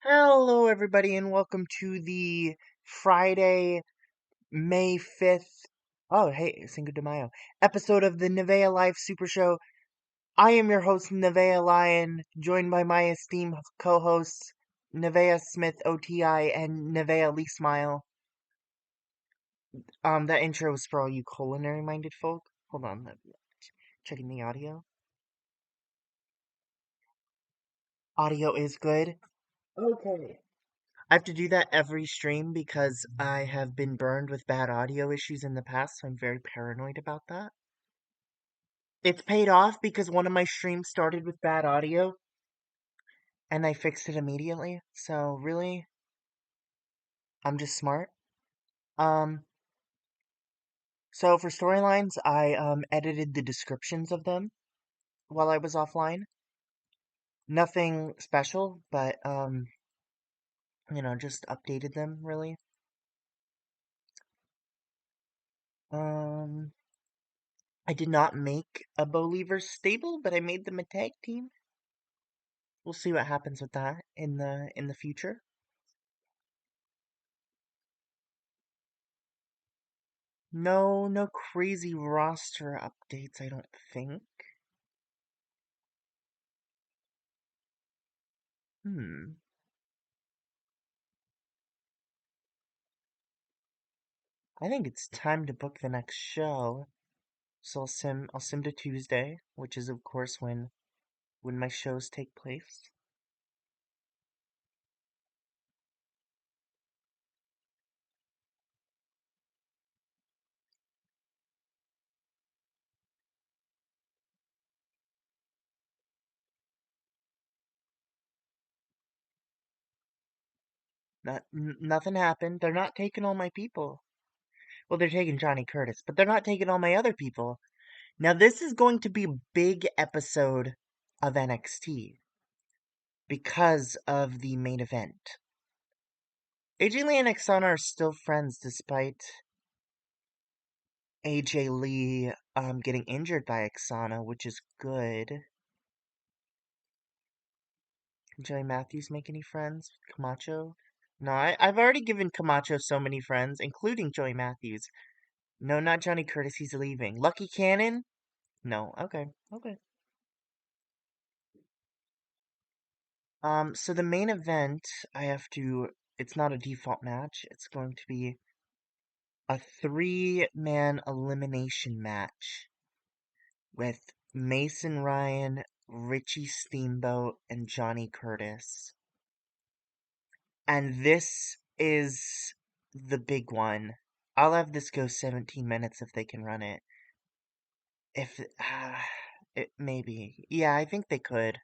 Hello, everybody, and welcome to the Friday, May 5th. Oh, hey, Cinco de Mayo episode of the Nevea Live Super Show. I am your host, Nevea Lion, joined by my esteemed co hosts, Nevea Smith OTI and Nevea Lee Smile. That intro was for all you culinary minded folk. Hold on, checking the audio. Audio is good. Okay. I have to do that every stream because I have been burned with bad audio issues in the past, so I'm very paranoid about that. It's paid off because one of my streams started with bad audio and I fixed it immediately. So really, I'm just smart. Um so for storylines, I edited the descriptions of them while I was offline. Nothing special, but just updated them really. Um I did not make a Believer stable, but I made them a tag team. We'll see what happens with that in the future. No crazy roster updates, I don't think. Hmm. I think it's time to book the next show. So I'll sim to Tuesday, which is of course when my shows take place. Nothing happened. They're not taking all my people. Well, they're taking Johnny Curtis, but they're not taking all my other people. Now this is going to be a big episode of NXT because of the main event. AJ Lee and Oksana are still friends despite AJ Lee getting injured by Oksana, which is good. Can Joey Matthews make any friends with Camacho? No, I've already given Camacho so many friends, including Joey Matthews. No, not Johnny Curtis, he's leaving. Lucky Cannon? No, okay. So the main event, it's not a default match, it's going to be a three-man elimination match with Mason Ryan, Richie Steamboat, and Johnny Curtis. And this is the big one. I'll have this go 17 minutes if they can run it. If it maybe. Yeah, I think they could.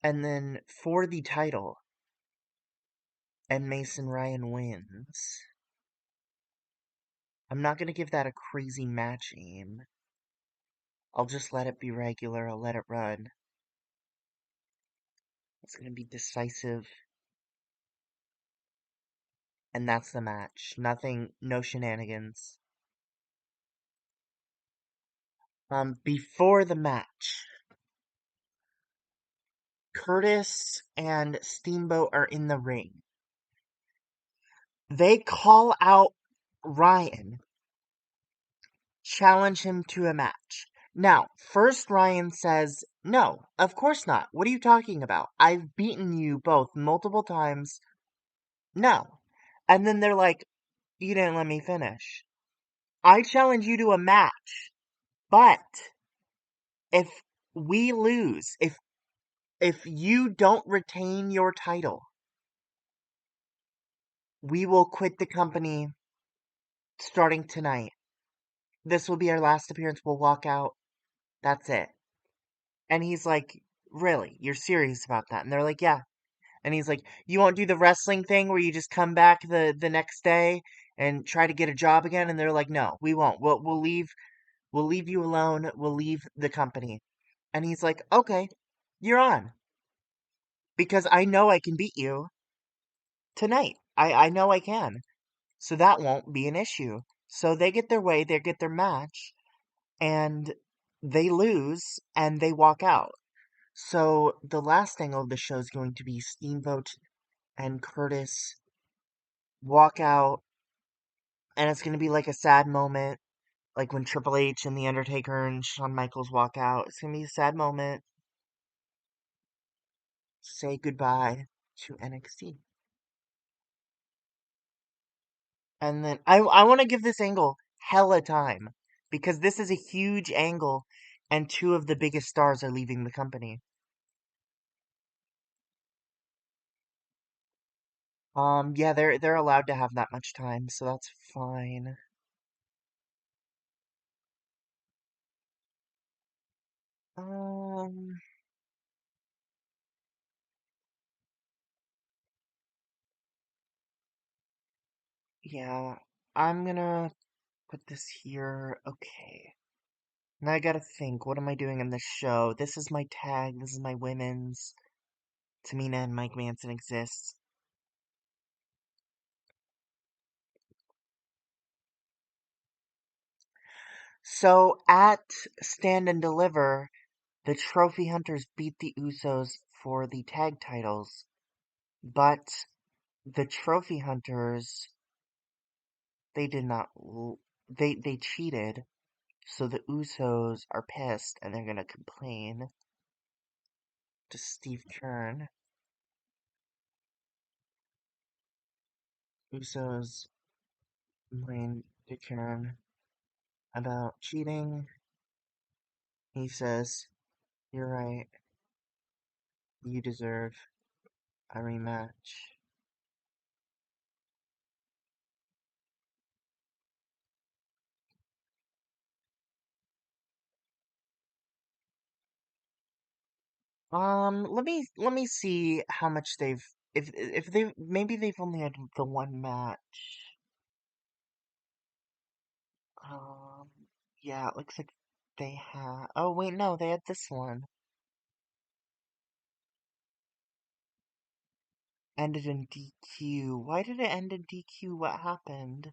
And then for the title, and Mason Ryan wins. I'm not going to give that a crazy match aim. I'll just let it be regular. I'll let it run. It's going to be decisive. And that's the match. Nothing, no shenanigans. Before the match, Curtis and Steamboat are in the ring. They call out Ryan, challenge him to a match. Now, first Ryan says, "No, of course not. What are you talking about? I've beaten you both multiple times. No." And then they're like, "You didn't let me finish. I challenge you to a match, but if we lose, if you don't retain your title, we will quit the company starting tonight. This will be our last appearance. We'll walk out. That's it." And he's like, "Really? You're serious about that?" And they're like, "Yeah." And he's like, "You won't do the wrestling thing where you just come back the next day and try to get a job again?" And they're like, "No, we won't. We'll leave you alone. We'll leave the company." And he's like, "Okay, you're on. Because I know I can beat you tonight. I know I can. So that won't be an issue." So they get their way, they get their match, and they lose and they walk out. So the last angle of the show is going to be Steamboat and Curtis walk out, and it's gonna be like a sad moment, like when Triple H and The Undertaker and Shawn Michaels walk out. It's gonna be a sad moment. Say goodbye to NXT. And then I want to give this angle hella time because this is a huge angle and two of the biggest stars are leaving the company. Yeah, they're allowed to have that much time, so that's fine. Um, yeah, I'm gonna put this here. Okay. Now I gotta think, what am I doing in this show? This is my tag, this is my women's. Tamina and Mike Manson exists. So at Stand and Deliver, the Trophy Hunters beat the Usos for the tag titles, but the Trophy Hunters, they did not, they cheated, so the Usos are pissed and they're gonna complain to Steve Kern. Usos complain to Kern about cheating. He says, "You're right. You deserve a rematch." Let me see how much they've if they maybe they've only had the one match. Um, yeah, it looks like they have. Oh wait, no, they had this one. Ended in DQ. Why did it end in DQ? What happened?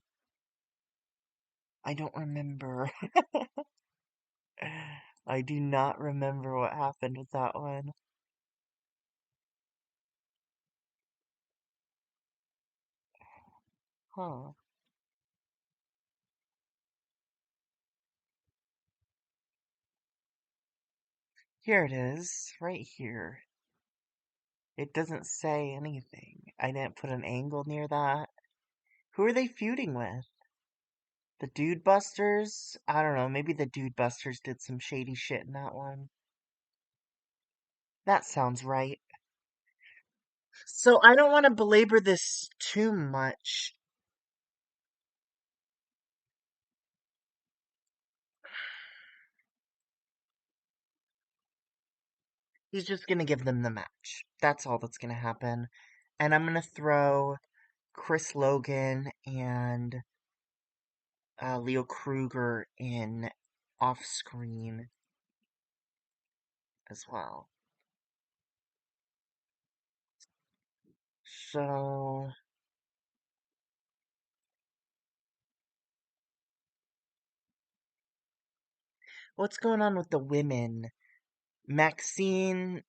I don't remember. I do not remember what happened with that one. Huh. Here it is, right here. It doesn't say anything. I didn't put an angle near that. Who are they feuding with? The Dude Busters? I don't know. Maybe the Dude Busters did some shady shit in that one. That sounds right. So I don't want to belabor this too much. He's just going to give them the match. That's all that's going to happen. And I'm going to throw Chris Logan and Leo Kruger in off screen as well. So, what's going on with the women? Maxine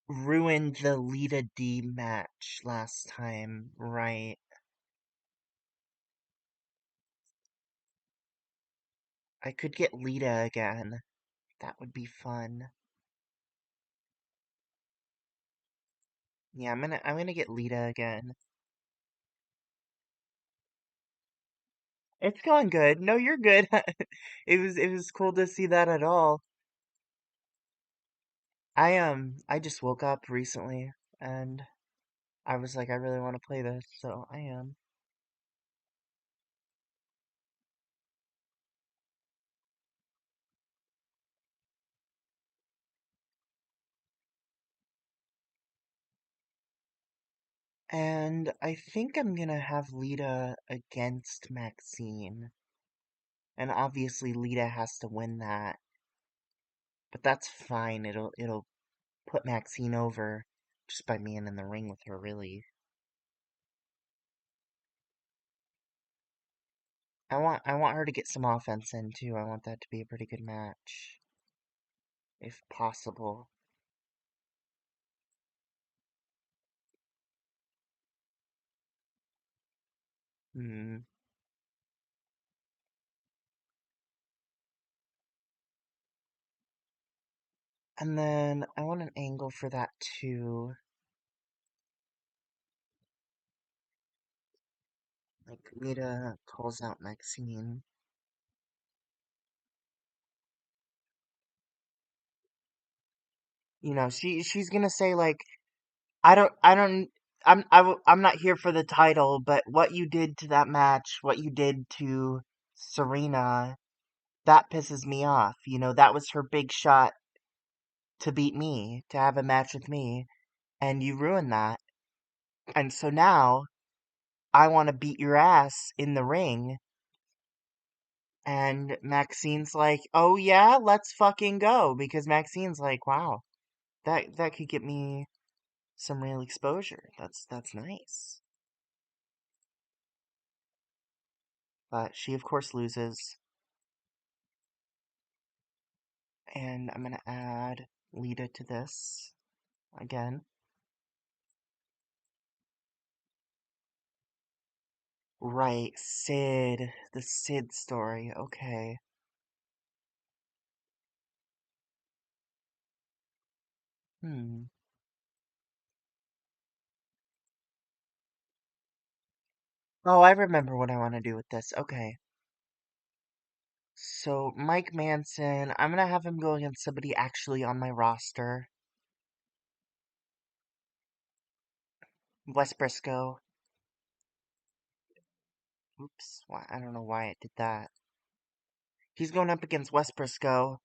ruined the Lita D match last time, right? I could get Lita again. That would be fun. Yeah, I'm gonna get Lita again. It's going good. No, you're good. It was cool to see that at all. I just woke up recently and I was like I really want to play this, so I am. And I think I'm gonna have Lita against Maxine. And obviously Lita has to win that. But that's fine. It'll put Maxine over just by being in the ring with her, really. I want her to get some offense in too. I want that to be a pretty good match, if possible. Hmm. And then I want an angle for that too. Like Rita calls out Maxine. She's gonna say like, I don't, I'm not here for the title, but what you did to that match, what you did to Serena, that pisses me off. That was her big shot to beat me, to have a match with me, and you ruined that. And so now I want to beat your ass in the ring. And Maxine's like, "Oh yeah, let's fucking go." Because Maxine's like, "Wow, that could get me some real exposure. That's nice." But she of course loses. And I'm gonna add Lita to this again. Right, Sid. The Sid story. Okay. Hmm. Oh, I remember what I want to do with this. Okay. So, Mike Manson, I'm gonna have him go against somebody actually on my roster. Wes Briscoe. Oops, why, I don't know why it did that. He's going up against Wes Briscoe,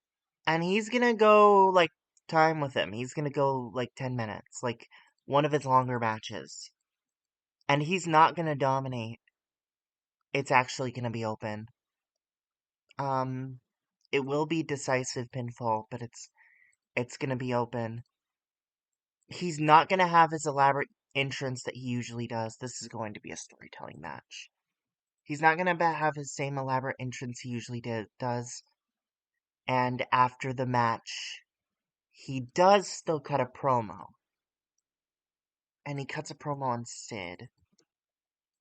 and he's gonna go, like, time with him. He's gonna go, like, 10 minutes. Like, one of his longer matches. And he's not gonna dominate. It's actually gonna be open. Um, it will be decisive pinfall, but it's gonna be open. He's not gonna have his elaborate entrance that he usually does. This is going to be a storytelling match. He's not gonna have his same elaborate entrance he usually does. And after the match, he does still cut a promo. And he cuts a promo on Sid,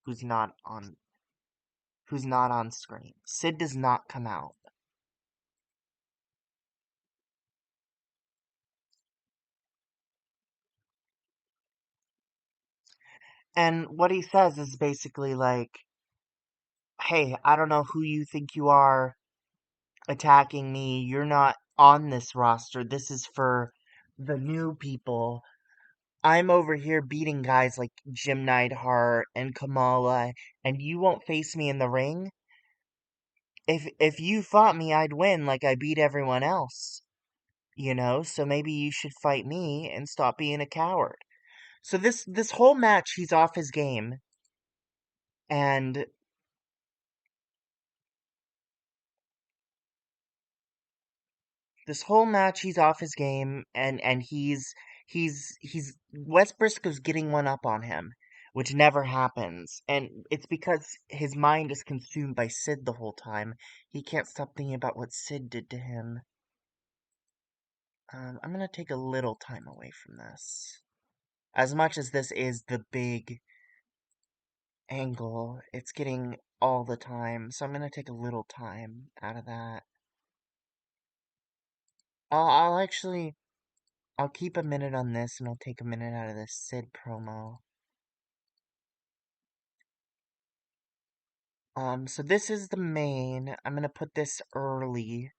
who's not on who's not on screen. Sid does not come out. And what he says is basically like, "Hey, I don't know who you think you are attacking me. You're not on this roster. This is for the new people. I'm over here beating guys like Jim Neidhart and Kamala, and you won't face me in the ring. If you fought me, I'd win like I beat everyone else. So maybe you should fight me and stop being a coward." So this whole match, he's off his game, and this whole match he's off his game, and he's Wes Briscoe's getting one up on him, which never happens, and it's because his mind is consumed by Sid the whole time. He can't stop thinking about what Sid did to him. I'm gonna take a little time away from this. As much as this is the big angle, it's getting all the time, so I'm gonna take a little time out of that. I'll actually I'll keep a minute on this, and I'll take a minute out of this Sid promo. So this is the main. I'm gonna put this early.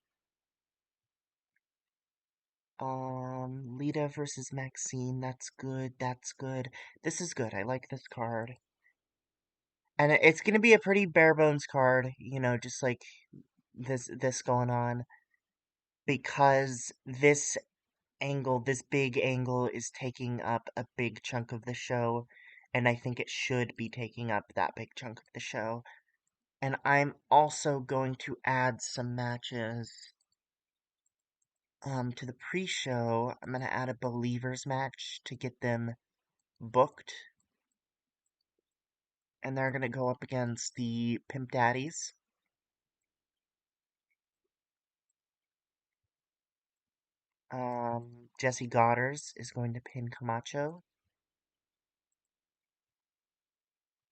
Lita versus Maxine. That's good. That's good. This is good. I like this card. And it's gonna be a pretty bare bones card, just like this going on. Because this big angle is taking up a big chunk of the show. And I think it should be taking up that big chunk of the show. And I'm also going to add some matches to the pre-show. I'm going to add a Believers match to get them booked. And they're going to go up against the Pimp Daddies. Jesse Goddard is going to pin Camacho.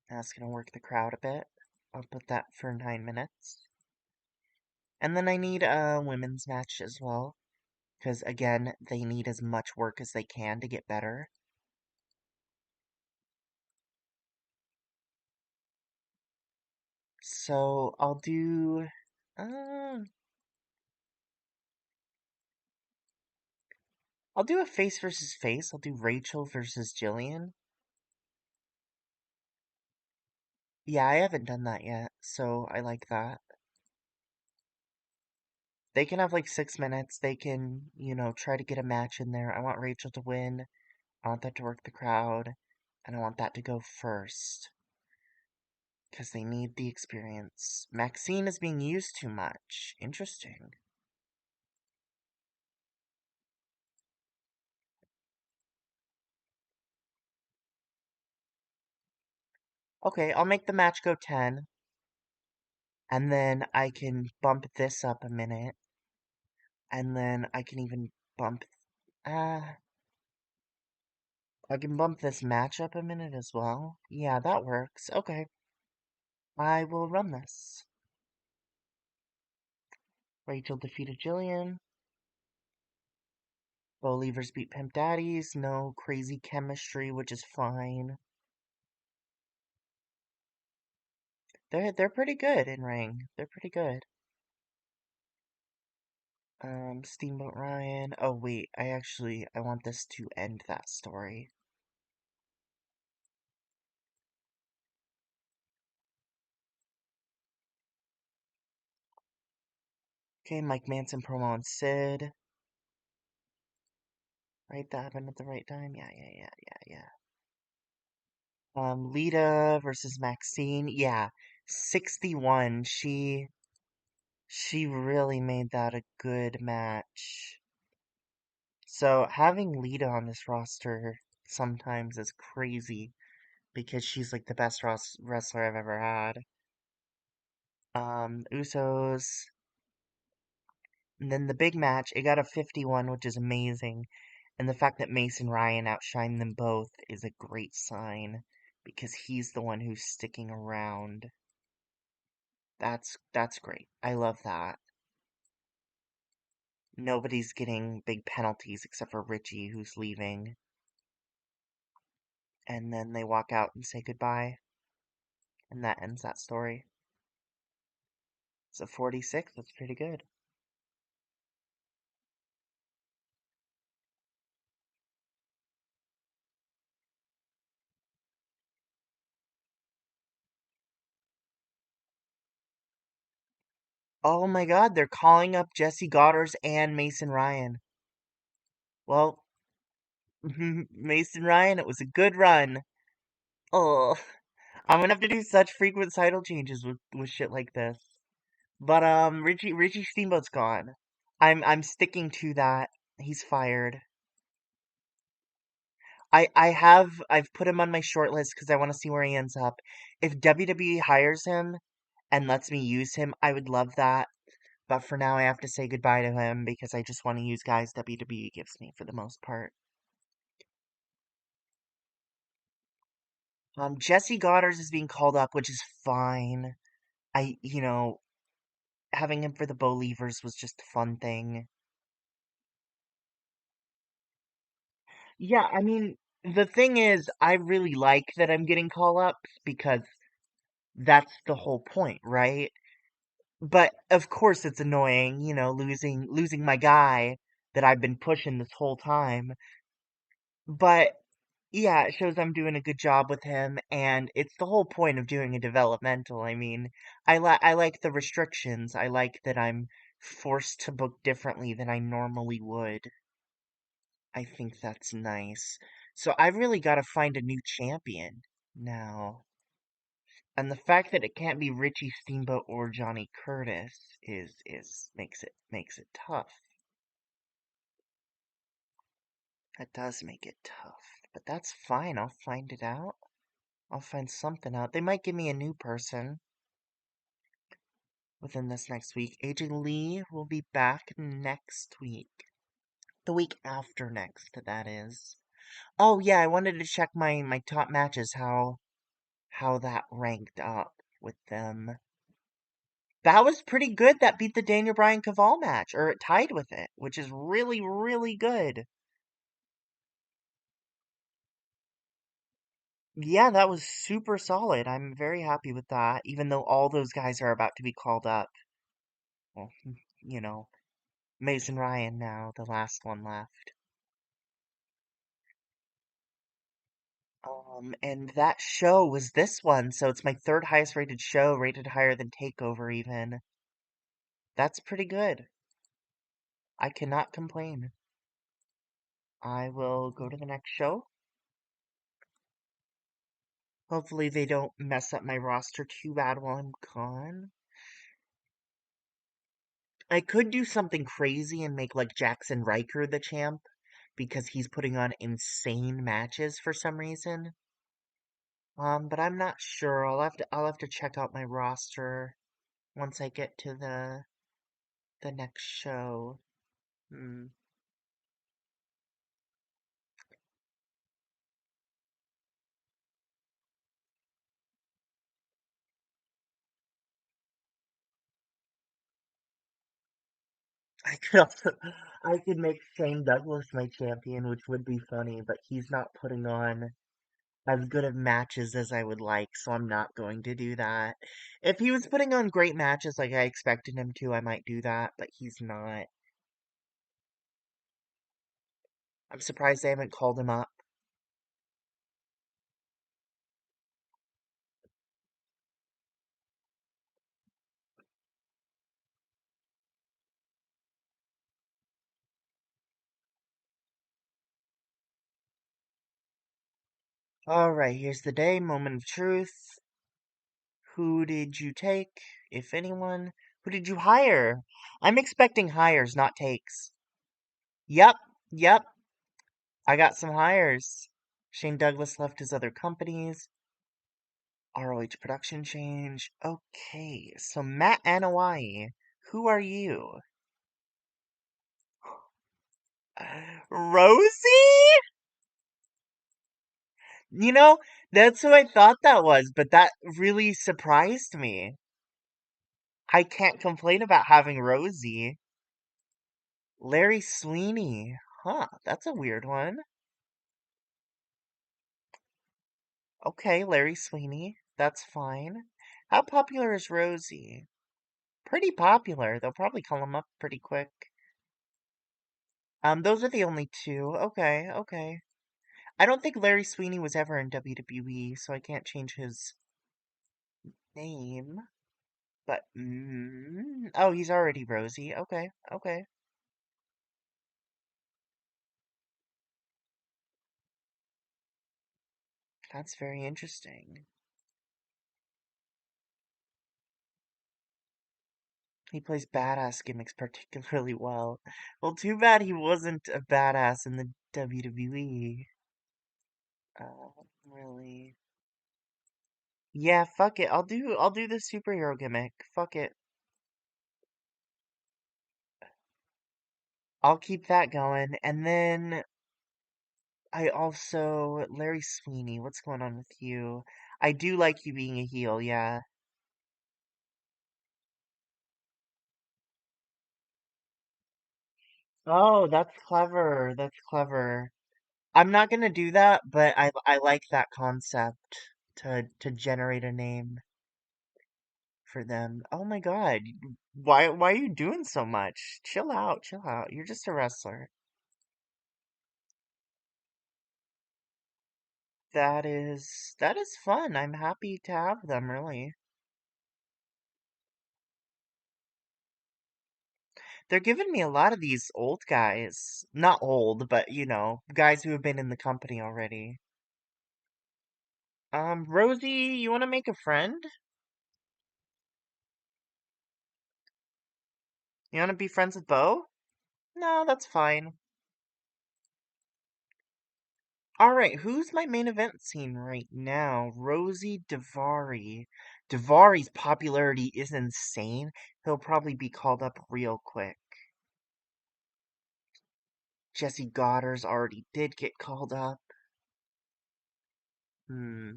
That's gonna work the crowd a bit. I'll put that for 9 minutes. And then I need a women's match as well. Because again, they need as much work as they can to get better. So uh, I'll do a face versus face. I'll do Rachel versus Jillian. Yeah, I haven't done that yet, so I like that. They can have like 6 minutes. They can, try to get a match in there. I want Rachel to win. I want that to work the crowd. And I want that to go first. Because they need the experience. Maxine is being used too much. Interesting. Okay, I'll make the match go 10. And then I can bump this up a minute. And then I can even bump... Uh, I can bump this match up a minute as well. Yeah, that works. Okay. I will run this. Rachel defeated Jillian. Believers beat Pimp Daddies. No crazy chemistry, which is fine. They're pretty good in ring. They're pretty good. Steamboat Ryan. Oh wait, I want this to end that story. Okay, Mike Manson promo on Sid. Right, that happened at the right time. Yeah. Lita versus Maxine. Yeah, 61. She really made that a good match. So having Lita on this roster sometimes is crazy because she's like the best wrestler I've ever had. Usos. And then the big match, it got a 51, which is amazing. And the fact that Mason Ryan outshined them both is a great sign because he's the one who's sticking around. That's great. I love that. Nobody's getting big penalties except for Richie, who's leaving. And then they walk out and say goodbye. And that ends that story. So 46, that's pretty good. Oh my god, they're calling up Jesse Goddard's and Mason Ryan. Well, Mason Ryan, it was a good run. Oh, I'm gonna have to do such frequent title changes with shit like this. But Richie Steamboat's gone. I'm sticking to that. He's fired. I've put him on my short list because I want to see where he ends up. If WWE hires him and lets me use him, I would love that. But for now, I have to say goodbye to him because I just want to use guys WWE gives me for the most part. Jesse Goddard is being called up, which is fine. Having him for the Believers was just a fun thing. Yeah, I mean, the thing is, I really like that I'm getting call ups because that's the whole point, right? But of course it's annoying, losing my guy that I've been pushing this whole time. But yeah, it shows I'm doing a good job with him, and it's the whole point of doing a developmental. I mean, I like the restrictions. I like that I'm forced to book differently than I normally would. I think that's nice. So I've really got to find a new champion now. And the fact that it can't be Richie Steamboat or Johnny Curtis is makes it tough. That does make it tough. But that's fine. I'll find it out. I'll find something out. They might give me a new person within this next week. AJ Lee will be back next week. The week after next, that is. Oh yeah, I wanted to check my top matches, how that ranked up with them. That was pretty good. That beat the Daniel Bryan Caval match, or it tied with it, which is really, really good. Yeah, that was super solid. I'm very happy with that, even though all those guys are about to be called up. Well, you know, Mason Ryan now, the last one left. And that show was this one, so it's my third highest rated show, rated higher than Takeover even. That's pretty good. I cannot complain. I will go to the next show. Hopefully they don't mess up my roster too bad while I'm gone. I could do something crazy and make like Jackson Riker the champ because he's putting on insane matches for some reason. But I'm not sure. I'll have to check out my roster once I get to the next show. Hmm. I could make Shane Douglas my champion, which would be funny, but he's not putting on as good of matches as I would like, so I'm not going to do that. If he was putting on great matches like I expected him to, I might do that, but he's not. I'm surprised they haven't called him up. Alright, here's the day, moment of truth. Who did you take, if anyone? Who did you hire? I'm expecting hires, not takes. Yep, yep, I got some hires. Shane Douglas left his other companies. ROH production change. Okay, so Matt Anawai, who are you? Rosie? You know, that's who I thought that was, but that really surprised me. I can't complain about having Rosie. Larry Sweeney. Huh, that's a weird one. Okay, Larry Sweeney. That's fine. How popular is Rosie? Pretty popular. They'll probably call him up pretty quick. Those are the only two. Okay, okay. I don't think Larry Sweeney was ever in WWE, so I can't change his name. But, oh, he's already Rosie. Okay, okay. That's very interesting. He plays badass gimmicks particularly well. Well, too bad he wasn't a badass in the WWE. Really. Yeah, fuck it. I'll do the superhero gimmick. Fuck it. I'll keep that going. And then I also Larry Sweeney, what's going on with you? I do like you being a heel, yeah. Oh, that's clever. That's clever. I'm not gonna do that, but I like that concept to generate a name for them. Oh my God. Why are you doing so much? Chill out, chill out. You're just a wrestler. That is fun. I'm happy to have them, really. They're giving me a lot of these old guys. Not old, but guys who have been in the company already. Rosie, you want to make a friend? You want to be friends with Bo? No, that's fine. Alright, who's my main event scene right now? Rosie Davari. Davari's popularity is insane. He'll probably be called up real quick. Jesse Goddard's already did get called up. Hmm.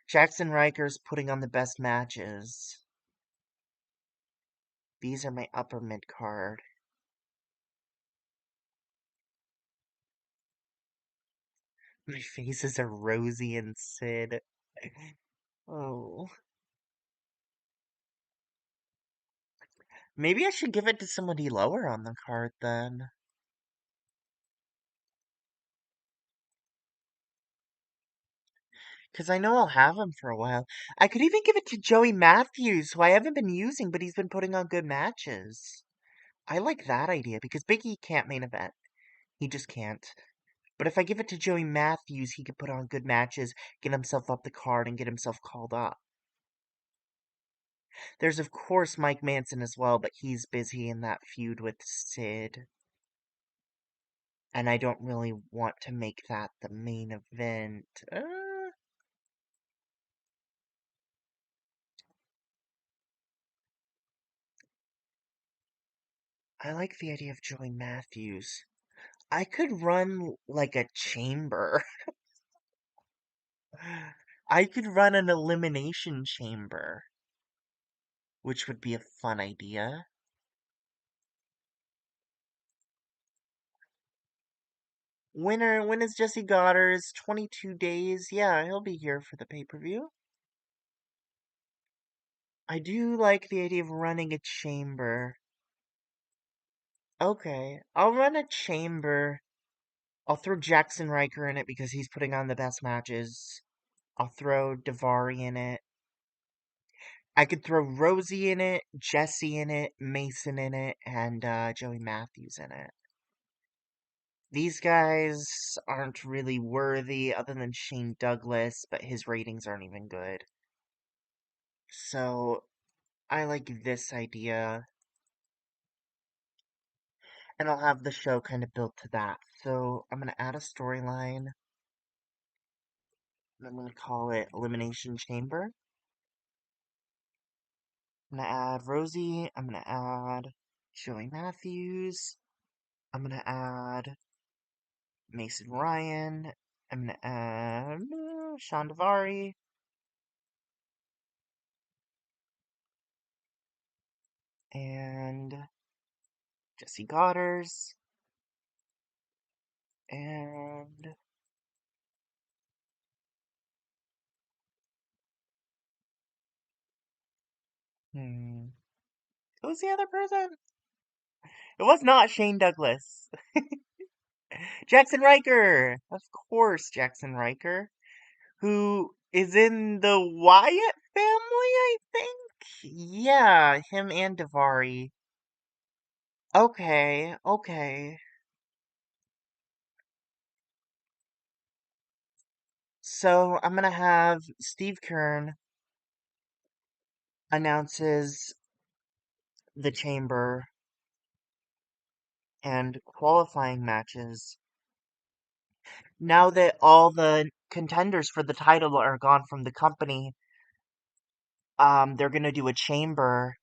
Jackson Riker's putting on the best matches. These are my upper mid card. My faces are Rosie and Sid. Oh. Maybe I should give it to somebody lower on the card then. Because I know I'll have him for a while. I could even give it to Joey Matthews, who I haven't been using, but he's been putting on good matches. I like that idea because Biggie can't main event. He just can't. But if I give it to Joey Matthews, he could put on good matches, get himself up the card, and get himself called up. There's, of course, Mike Manson as well, but he's busy in that feud with Sid. And I don't really want to make that the main event. I like the idea of Joey Matthews. I could run like a chamber. I could run an elimination chamber, which would be a fun idea. When is Jesse Goddard's? 22 days. Yeah, he'll be here for the pay-per-view. I do like the idea of running a chamber. Okay, I'll run a chamber. I'll throw Jackson Riker in it because he's putting on the best matches. I'll throw Davari in it. I could throw Rosie in it, Jesse in it, Mason in it, and Joey Matthews in it. These guys aren't really worthy other than Shane Douglas, but his ratings aren't even good. So I like this idea. And I'll have the show kind of built to that. So I'm going to add a storyline. I'm going to call it Elimination Chamber. I'm going to add Rosie. I'm going to add Joey Matthews. I'm going to add Mason Ryan. I'm going to add Sean Davari. And Jesse Goddard's. And who's the other person? It was not Shane Douglas. Jackson Riker! Of course, Jackson Riker. Who is in the Wyatt family, I think? Yeah, him and Davari. Okay, okay. So I'm gonna have Steve Kern announces the chamber and qualifying matches. Now that all the contenders for the title are gone from the company, they're gonna do a chamber,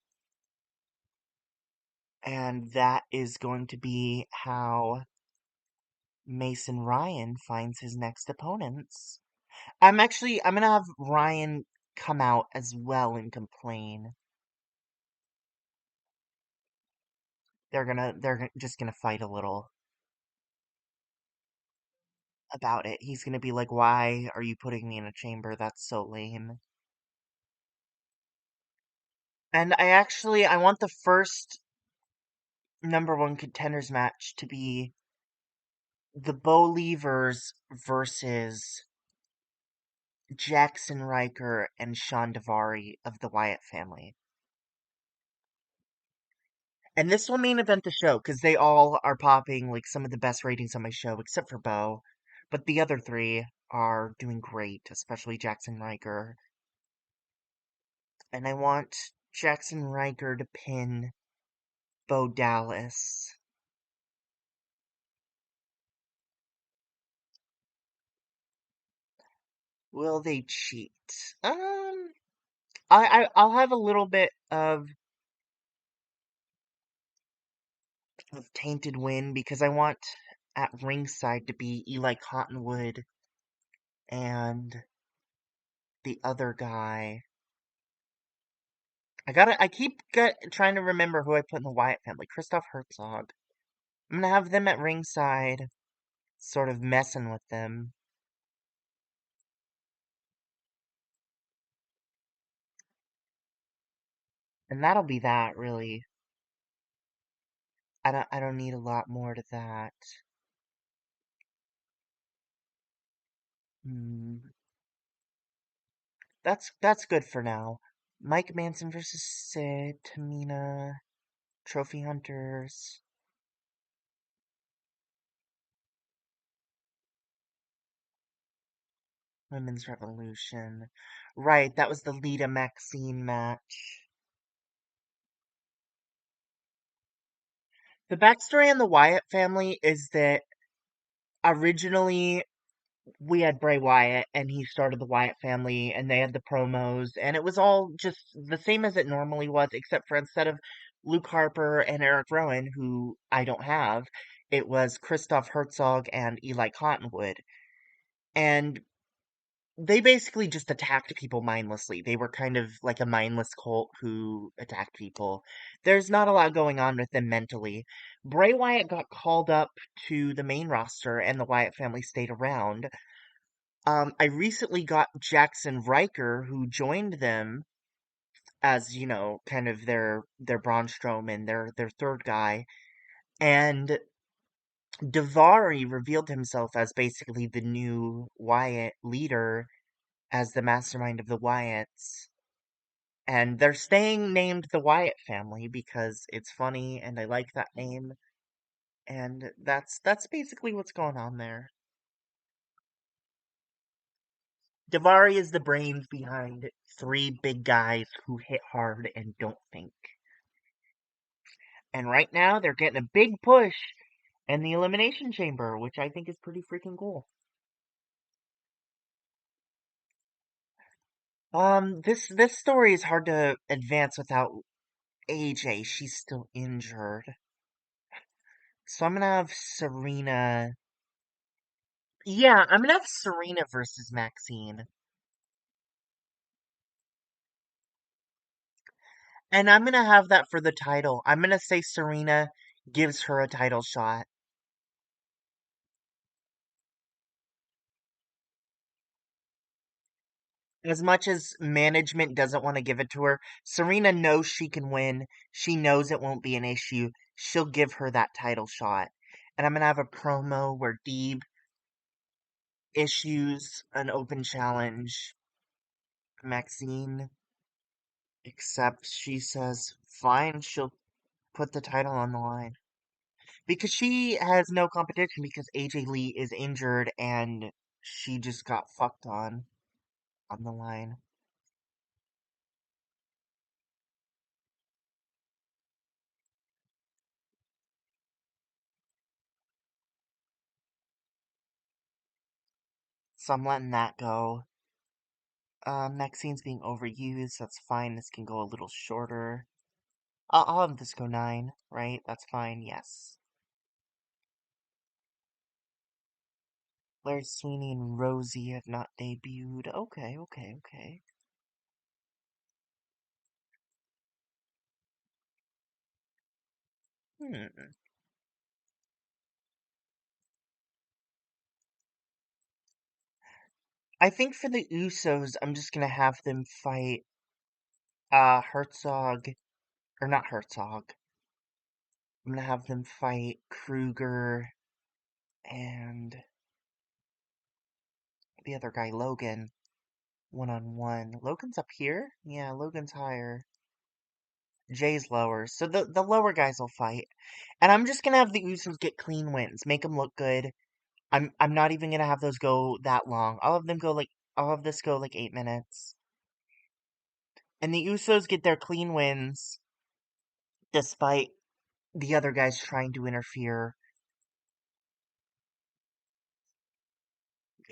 and that is going to be how Mason Ryan finds his next opponents. I'm gonna have Ryan come out as well and complain. Just gonna fight a little about it. He's gonna be like, "Why are you putting me in a chamber? That's so lame." And I want the first #1 contenders match to be the Believers versus Jackson Riker and Sean Davari of the Wyatt family. And this will main event the show because they all are popping like some of the best ratings on my show, except for Bo. But the other three are doing great, especially Jackson Riker. And I want Jackson Riker to pin Bo Dallas. Will they cheat? I'll have a little bit of tainted win because I want at ringside to be Eli Cottonwood and the other guy. I keep trying to remember who I put in the Wyatt family. Christoph Herzog. I'm gonna have them at ringside, sort of messing with them. And that'll be that, really. I don't need a lot more to that. Hmm. That's good for now. Mike Manson versus Sid, Tamina, Trophy Hunters, Women's Revolution. Right, that was the Lita Maxine match. The backstory on the Wyatt family is that originally we had Bray Wyatt and he started the Wyatt family and they had the promos and it was all just the same as it normally was, except for instead of Luke Harper and Eric Rowan, who I don't have, it was Christoph Herzog and Eli Cottonwood. And they basically just attacked people mindlessly. They were kind of like a mindless cult who attacked people. There's not a lot going on with them mentally. Bray Wyatt got called up to the main roster and the Wyatt family stayed around. I recently got Jackson Riker, who joined them as, kind of their Braun Strowman, their third guy. And Davari revealed himself as basically the new Wyatt leader, as the mastermind of the Wyatts. And they're staying named the Wyatt family because it's funny and I like that name. And that's basically what's going on there. Davari is the brains behind three big guys who hit hard and don't think. And right now they're getting a big push in the Elimination Chamber, which I think is pretty freaking cool. This story is hard to advance without AJ. She's still injured. So I'm gonna have Serena. Yeah, I'm gonna have Serena versus Maxine. And I'm gonna have that for the title. I'm gonna say Serena gives her a title shot. As much as management doesn't want to give it to her, Serena knows she can win. She knows it won't be an issue. She'll give her that title shot. And I'm gonna have a promo where Deeb issues an open challenge. Maxine accepts. She says, fine, she'll put the title on the line. Because she has no competition because AJ Lee is injured and she just got fucked on the line. So I'm letting that go. Maxine's being overused. That's fine. This can go a little shorter. I'll have this go 9, right? That's fine. Yes. Larry Sweeney and Rosie have not debuted. Okay, okay, okay. Hmm. I think for the Usos, I'm just gonna have them fight Herzog, or not Herzog. I'm gonna have them fight Kruger and the other guy, Logan, one on one. Logan's up here? Yeah, Logan's higher. Jay's lower. So the lower guys will fight. And I'm just gonna have the Usos get clean wins, make them look good. I'm not even gonna have those go that long. I'll have this go like 8 minutes. And the Usos get their clean wins despite the other guys trying to interfere,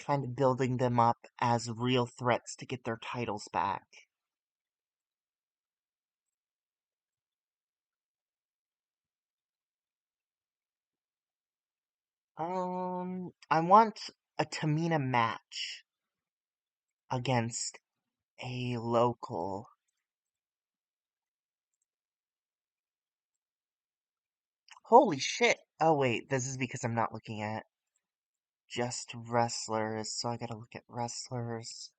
kind of building them up as real threats to get their titles back. I want a Tamina match against a local. Holy shit! Oh wait, this is because I'm not looking at just wrestlers, so I gotta look at wrestlers.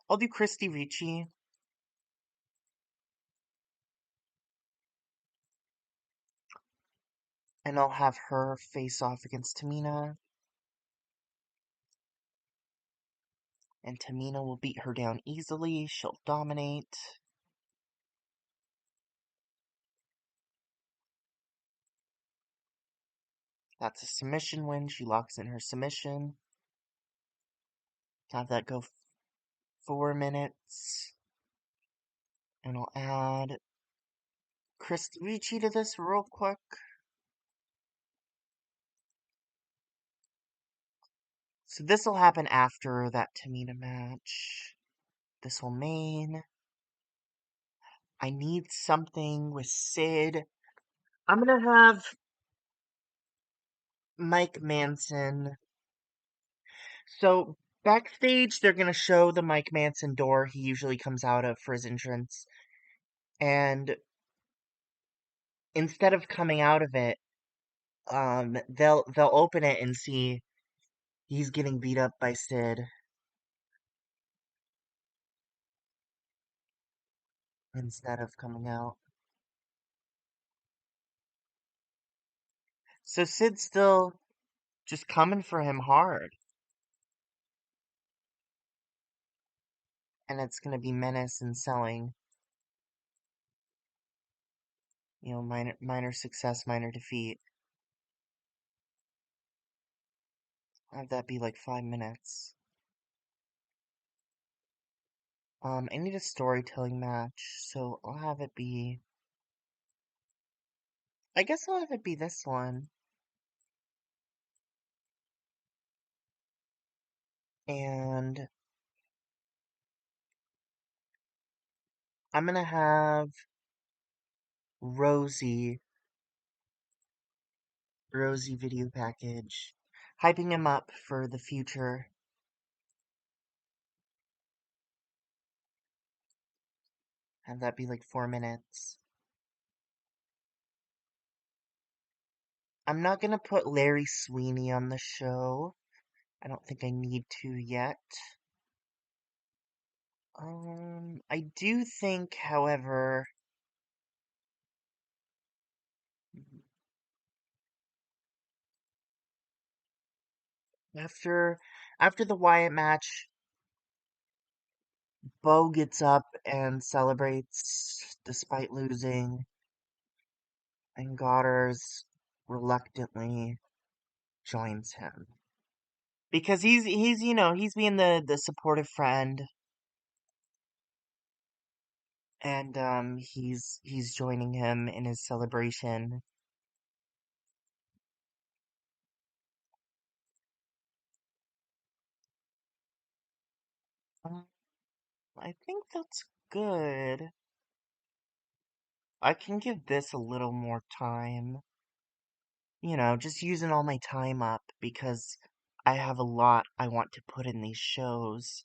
I'll do Christy Ricci, and I'll have her face off against Tamina, and Tamina will beat her down easily. She'll dominate. That's a submission win. She locks in her submission. Have that go 4 minutes. And I'll add Christy Ricci to this real quick. So this will happen after that Tamina match. This will main. I need something with Sid. I'm gonna have Mike Manson. So backstage, they're gonna show the Mike Manson door he usually comes out of for his entrance. And instead of coming out of it, they'll open it and see he's getting beat up by Sid instead of coming out. So Sid's still just coming for him hard. And it's gonna be menace and selling. Minor success, minor defeat. Have that be like 5 minutes. I need a storytelling match, so I'll have it be. I guess I'll have it be this one. And I'm gonna have Rosie video package, hyping him up for the future. Have that be like 4 minutes. I'm not gonna put Larry Sweeney on the show. I don't think I need to yet. I do think, however, after the Wyatt match, Bo gets up and celebrates despite losing, and Goddard's reluctantly joins him because he's being the supportive friend, and he's joining him in his celebration. Um, I think that's good. I can give this a little more time. Just using all my time up because I have a lot I want to put in these shows.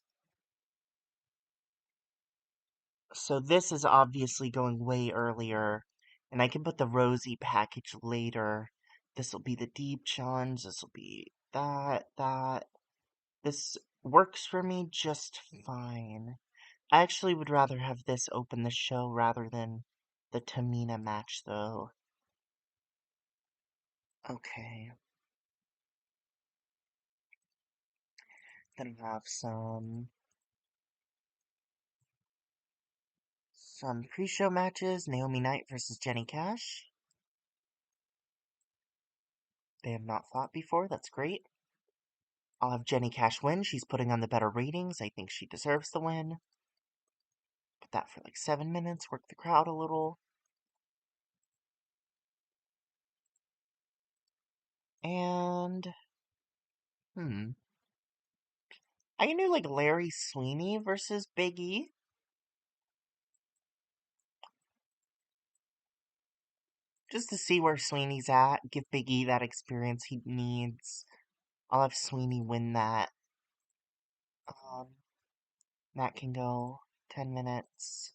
So this is obviously going way earlier, and I can put the Rosie package later. This will be the deep challenge. This will be that. This works for me just fine. I actually would rather have this open the show rather than the Tamina match, though. Okay. Then have some pre-show matches. Naomi Knight versus Jenny Cash. They have not fought before. That's great. I'll have Jenny Cash win. She's putting on the better ratings. I think she deserves the win. Put that for like 7 minutes. Work the crowd a little. And I can do like Larry Sweeney versus Big E. Just to see where Sweeney's at. Give Big E that experience he needs. I'll have Sweeney win that. That can go 10 minutes.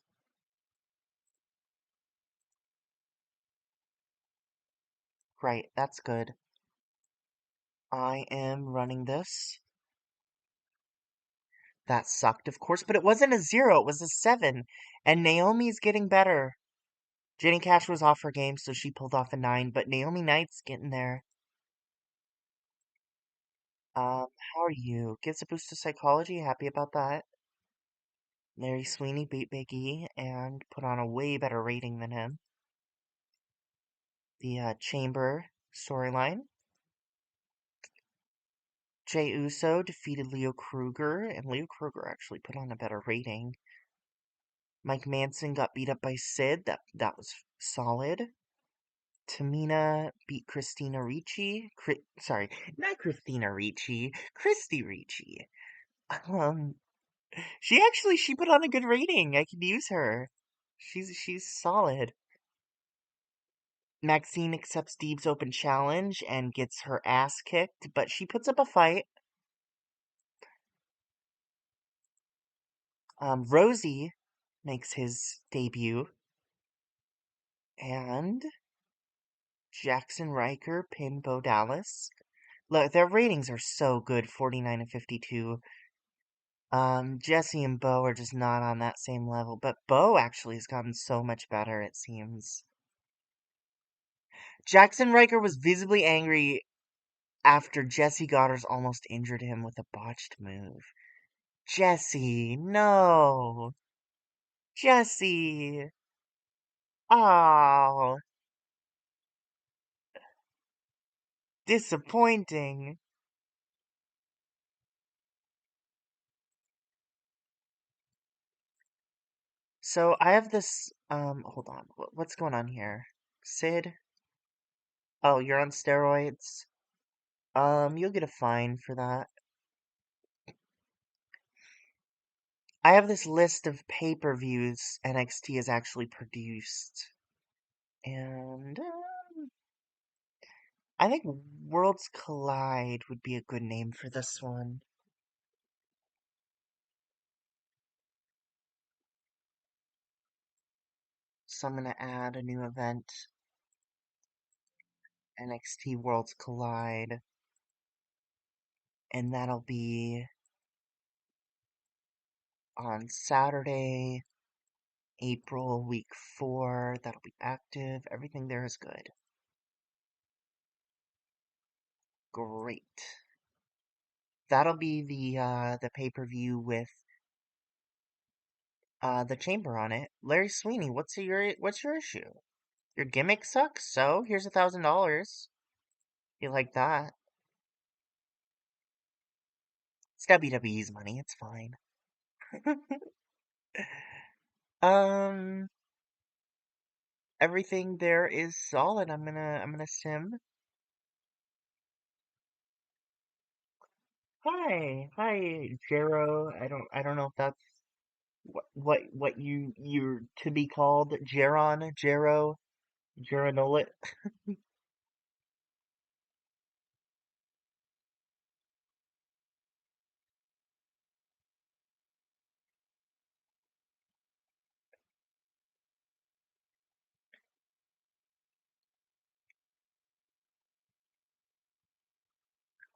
Right, that's good. I am running this. That sucked, of course, but it wasn't a 0, it was a 7. And Naomi's getting better. Jenny Cash was off her game, so she pulled off a 9, but Naomi Knight's getting there. How are you? Gives a boost to psychology, happy about that. Mary Sweeney beat Big E and put on a way better rating than him. The Chamber storyline. Jey Uso defeated Leo Kruger, and Leo Kruger actually put on a better rating. Mike Manson got beat up by Sid. That was solid. Tamina beat Christina Ricci. Sorry, not Christina Ricci. Christy Ricci. Um, she put on a good rating. I could use her. She's solid. Maxine accepts Deeb's open challenge and gets her ass kicked, but she puts up a fight. Rosie makes his debut, and Jackson Riker pinned Bo Dallas. Look, their ratings are so good, 49 and 52. Jesse and Bo are just not on that same level, but Bo actually has gotten so much better, it seems. Jackson Riker was visibly angry after Jesse Goddard's almost injured him with a botched move. Jesse, no! Jesse! Oh, disappointing. So I have this, hold on. What's going on here? Sid? Oh, you're on steroids? You'll get a fine for that. I have this list of pay-per-views NXT has actually produced. And, I think Worlds Collide would be a good name for this one. So I'm gonna add a new event. NXT Worlds Collide. And that'll be on Saturday, April, week 4. That'll be active. Everything there is good. Great. That'll be the pay-per-view with the chamber on it. Larry Sweeney, what's your issue? Your gimmick sucks, so here's $1,000. You like that? It's WWE's money, it's fine. um Everything there is solid. I'm gonna sim. Hi, Jero. I don't know if that's what you're to be called. Jeronolit.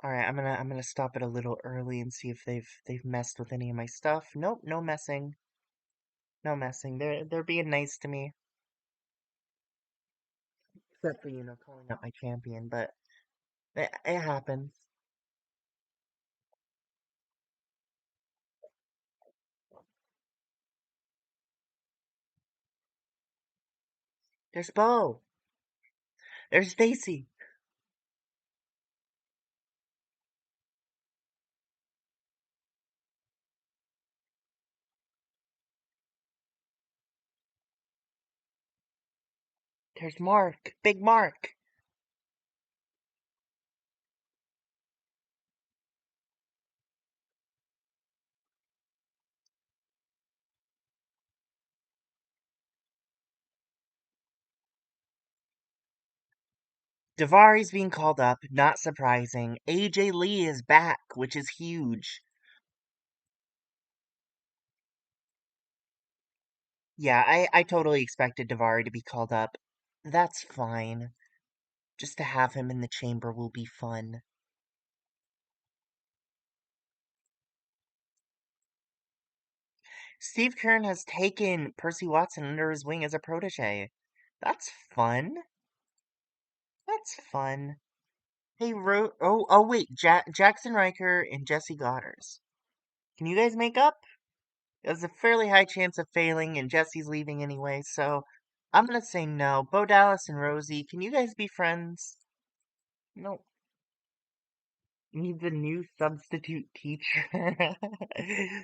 All right, I'm gonna stop it a little early and see if they've messed with any of my stuff. Nope, no messing. No messing. They're being nice to me. Except for, calling out my champion, but it happens. There's Bo. There's Stacy. There's Mark. Big Mark. Davari's being called up, not surprising. AJ Lee is back, which is huge. Yeah, I totally expected Davari to be called up. That's fine. Just to have him in the chamber will be fun. Steve Kern has taken Percy Watson under his wing as a protege. That's fun. That's fun. Hey, oh wait, Jackson Riker and Jesse Goddard. Can you guys make up? There's a fairly high chance of failing, and Jesse's leaving anyway, so I'm gonna say no. Bo Dallas and Rosie, can you guys be friends? No. Needs a new substitute teacher.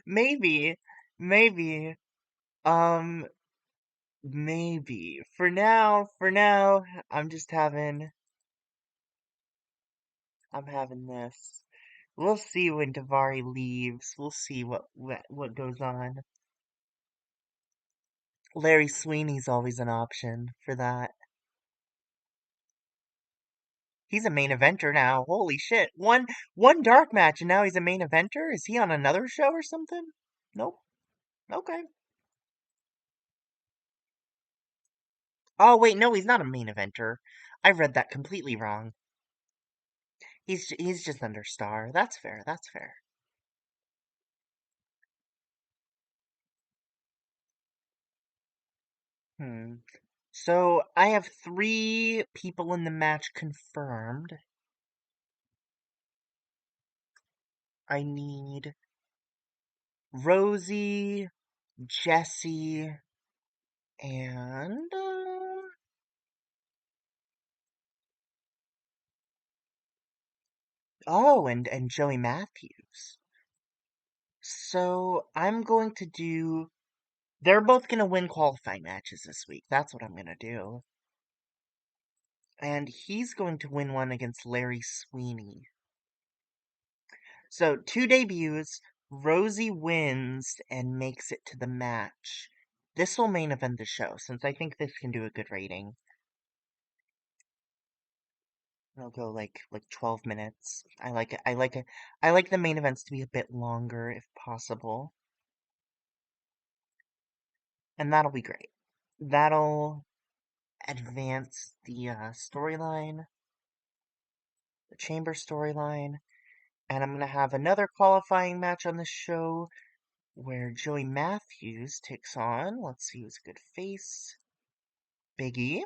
Maybe. Maybe. Um, maybe. For now, I'm having this. We'll see when Davari leaves. We'll see what goes on. Larry Sweeney's always an option for that. He's a main eventer now. Holy shit. One dark match and now he's a main eventer? Is he on another show or something? Nope. Okay. Oh wait, no, he's not a main eventer. I read that completely wrong. He's just under Star. That's fair. That's fair. Hmm. So I have 3 people in the match confirmed. I need Rosie, Jesse, and oh, and Joey Matthews. So I'm going to do. They're both going to win qualifying matches this week. That's what I'm going to do. And he's going to win one against Larry Sweeney. So 2 debuts. Rosie wins and makes it to the match. This will main event the show, since I think this can do a good rating. It'll go like 12 minutes. I like it. I like it. I like the main events to be a bit longer if possible. And that'll be great. That'll advance the storyline, the Chamber storyline, and I'm gonna have another qualifying match on the show where Joey Matthews takes on, let's see who's a good face, Big E.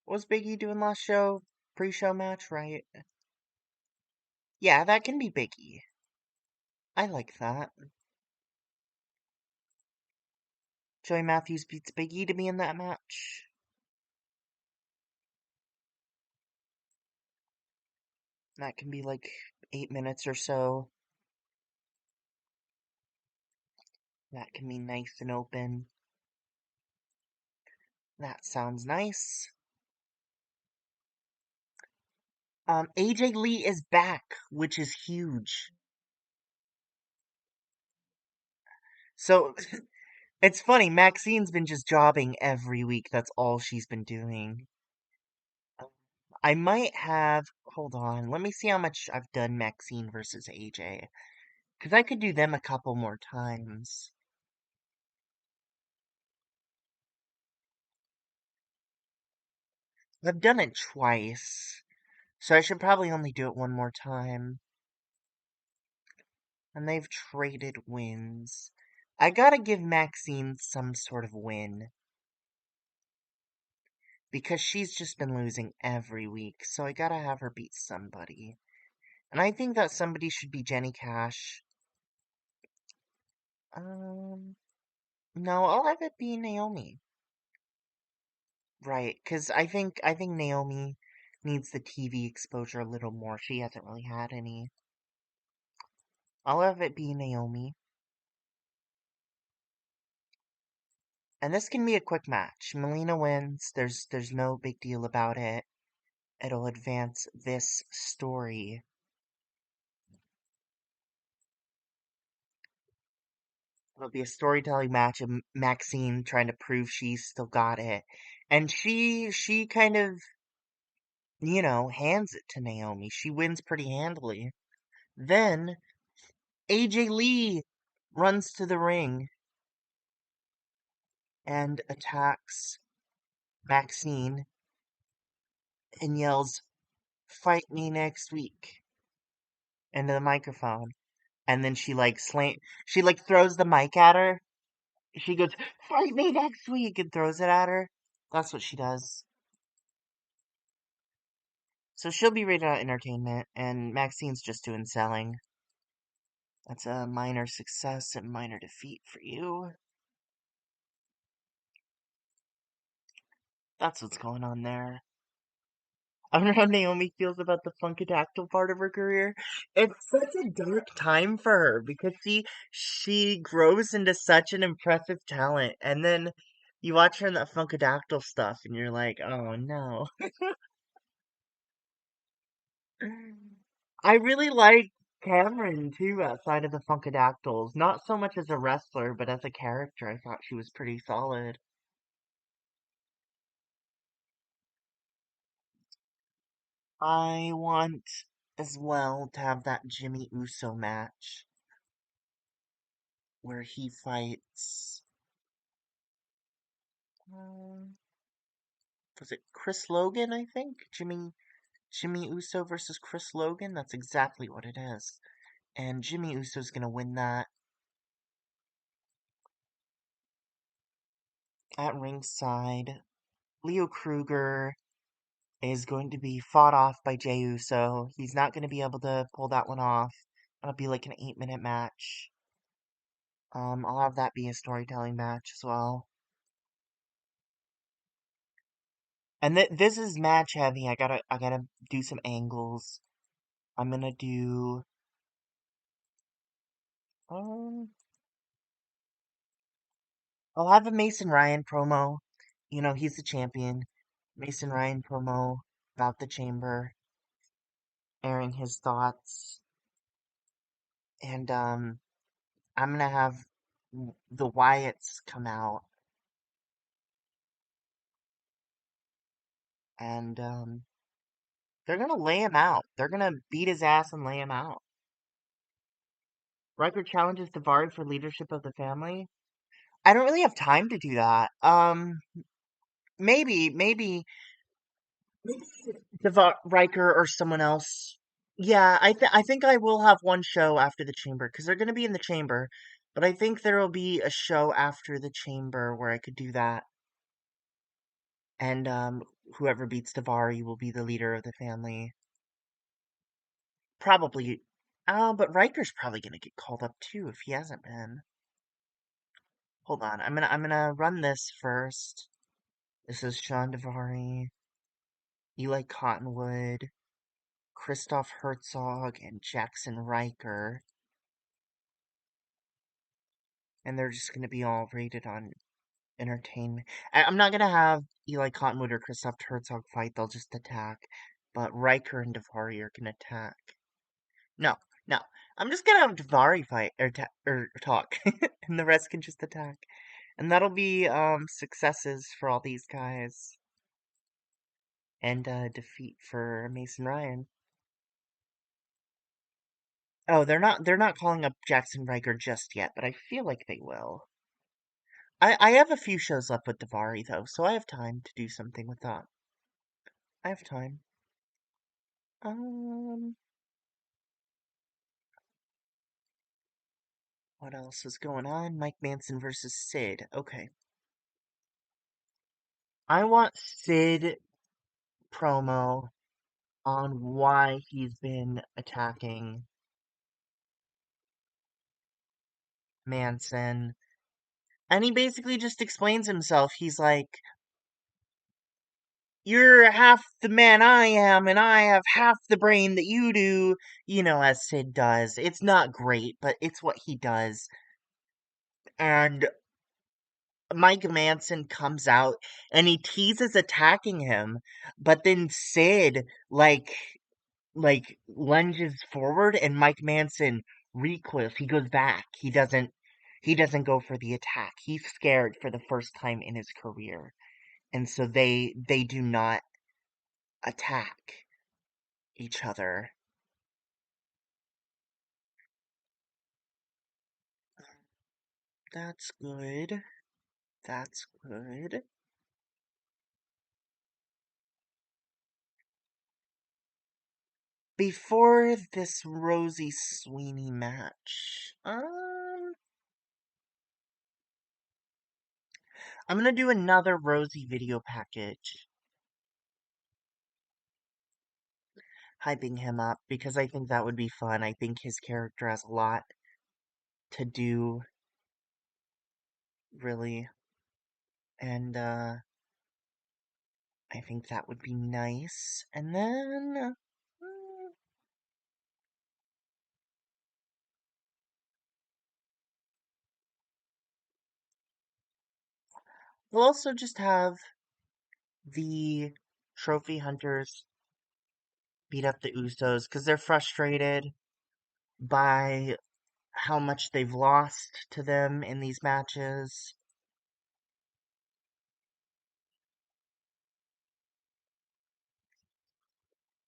What was Big E doing last show? Pre-show match, right? Yeah, that can be Big E. I like that. Joey Matthews beats Big E to be in that match. That can be like 8 minutes or so. That can be nice and open. That sounds nice. AJ Lee is back, which is huge. So it's funny, Maxine's been just jobbing every week. That's all she's been doing. I might have, hold on, let me see how much I've done Maxine versus AJ. Because I could do them a couple more times. I've done it twice. So I should probably only do it one more time. And they've traded wins. I gotta give Maxine some sort of win. Because she's just been losing every week. So I gotta have her beat somebody. And I think that somebody should be Jenny Cash. No, I'll have it be Naomi. Right, because I think Naomi needs the TV exposure a little more. She hasn't really had any. I'll have it be Naomi. And this can be a quick match. Melina wins. There's no big deal about it. It'll advance this story. It'll be a storytelling match of Maxine trying to prove she's still got it. And she kind of, hands it to Naomi. She wins pretty handily. Then AJ Lee runs to the ring and attacks Maxine and yells, "Fight me next week," into the microphone. And then she like throws the mic at her. She goes, "Fight me next week," and throws it at her. That's what she does. So she'll be rated on entertainment, and Maxine's just doing selling. That's a minor success and minor defeat for you. That's what's going on there. I wonder how Naomi feels about the Funkadactyl part of her career. It's such a dark time for her because she grows into such an impressive talent, and then you watch her in that Funkadactyl stuff, and you're like, oh no. I really like Cameron too, outside of the Funkadactyls. Not so much as a wrestler, but as a character, I thought she was pretty solid. I want as well to have that Jimmy Uso match where he fights. Um, was it Chris Logan? I think Jimmy Uso versus Chris Logan. That's exactly what it is, and Jimmy Uso's gonna win that at ringside. Leo Kruger is going to be fought off by Jey Uso. He's not going to be able to pull that one off. It'll be like an 8-minute match. I'll have that be a storytelling match as well. And this is match heavy. I gotta do some angles. I'm gonna do um I'll have a Mason Ryan promo. He's the champion. Mason Ryan promo about the chamber, airing his thoughts. And I'm gonna have the Wyatts come out and they're gonna lay him out. They're gonna beat his ass and lay him out. Riker challenges Davari for leadership of the family. I don't really have time to do that. Maybe Riker or someone else. Yeah, I think I will have one show after the chamber because they're gonna be in the chamber, but I think there will be a show after the chamber where I could do that, and whoever beats Davari will be the leader of the family. Probably. But Riker's probably gonna get called up too if he hasn't been. Hold on, I'm gonna run this first. This is Sean Devari, Eli Cottonwood, Christoph Herzog, and Jackson Riker, and they're just gonna be all rated on entertainment. I'm not gonna have Eli Cottonwood or Christoph Herzog fight; they'll just attack. But Riker and Devari are gonna attack. No, no, I'm just gonna have Devari fight or talk, and the rest can just attack. And that'll be successes for all these guys and defeat for Mason Ryan. Oh, they're not calling up Jackson Riker just yet, but I feel like they will. I have a few shows left with Davari though, so I have time to do something with that. I have time. Um what else is going on? Mike Manson versus Sid. Okay. I want Sid promo on why he's been attacking Manson. And he basically just explains himself. He's like, "You're half the man I am, and I have half the brain that you do," as Sid does. It's not great, but it's what he does. And Mike Manson comes out and he teases attacking him, but then Sid lunges forward and Mike Manson recoils. He goes back. he doesn't go for the attack. He's scared for the first time in his career. And so they do not attack each other. That's good. That's good. Before this Rosie Sweeney match, I'm gonna do another Rosie video package, hyping him up because I think that would be fun. I think his character has a lot to do, really, and I think that would be nice. And then we'll also just have the trophy hunters beat up the Usos because they're frustrated by how much they've lost to them in these matches.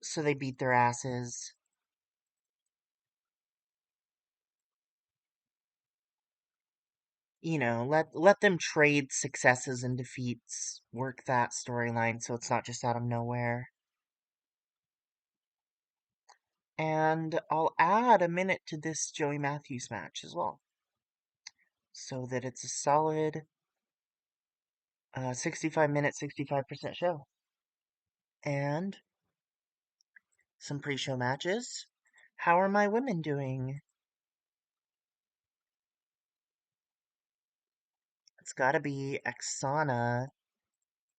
So they beat their asses. You know, let them trade successes and defeats, work that storyline so it's not just out of nowhere. And I'll add a minute to this Joey Matthews match as well, so that it's a solid 65-minute, 65% show. And some pre-show matches. How are my women doing? It's gotta be Exana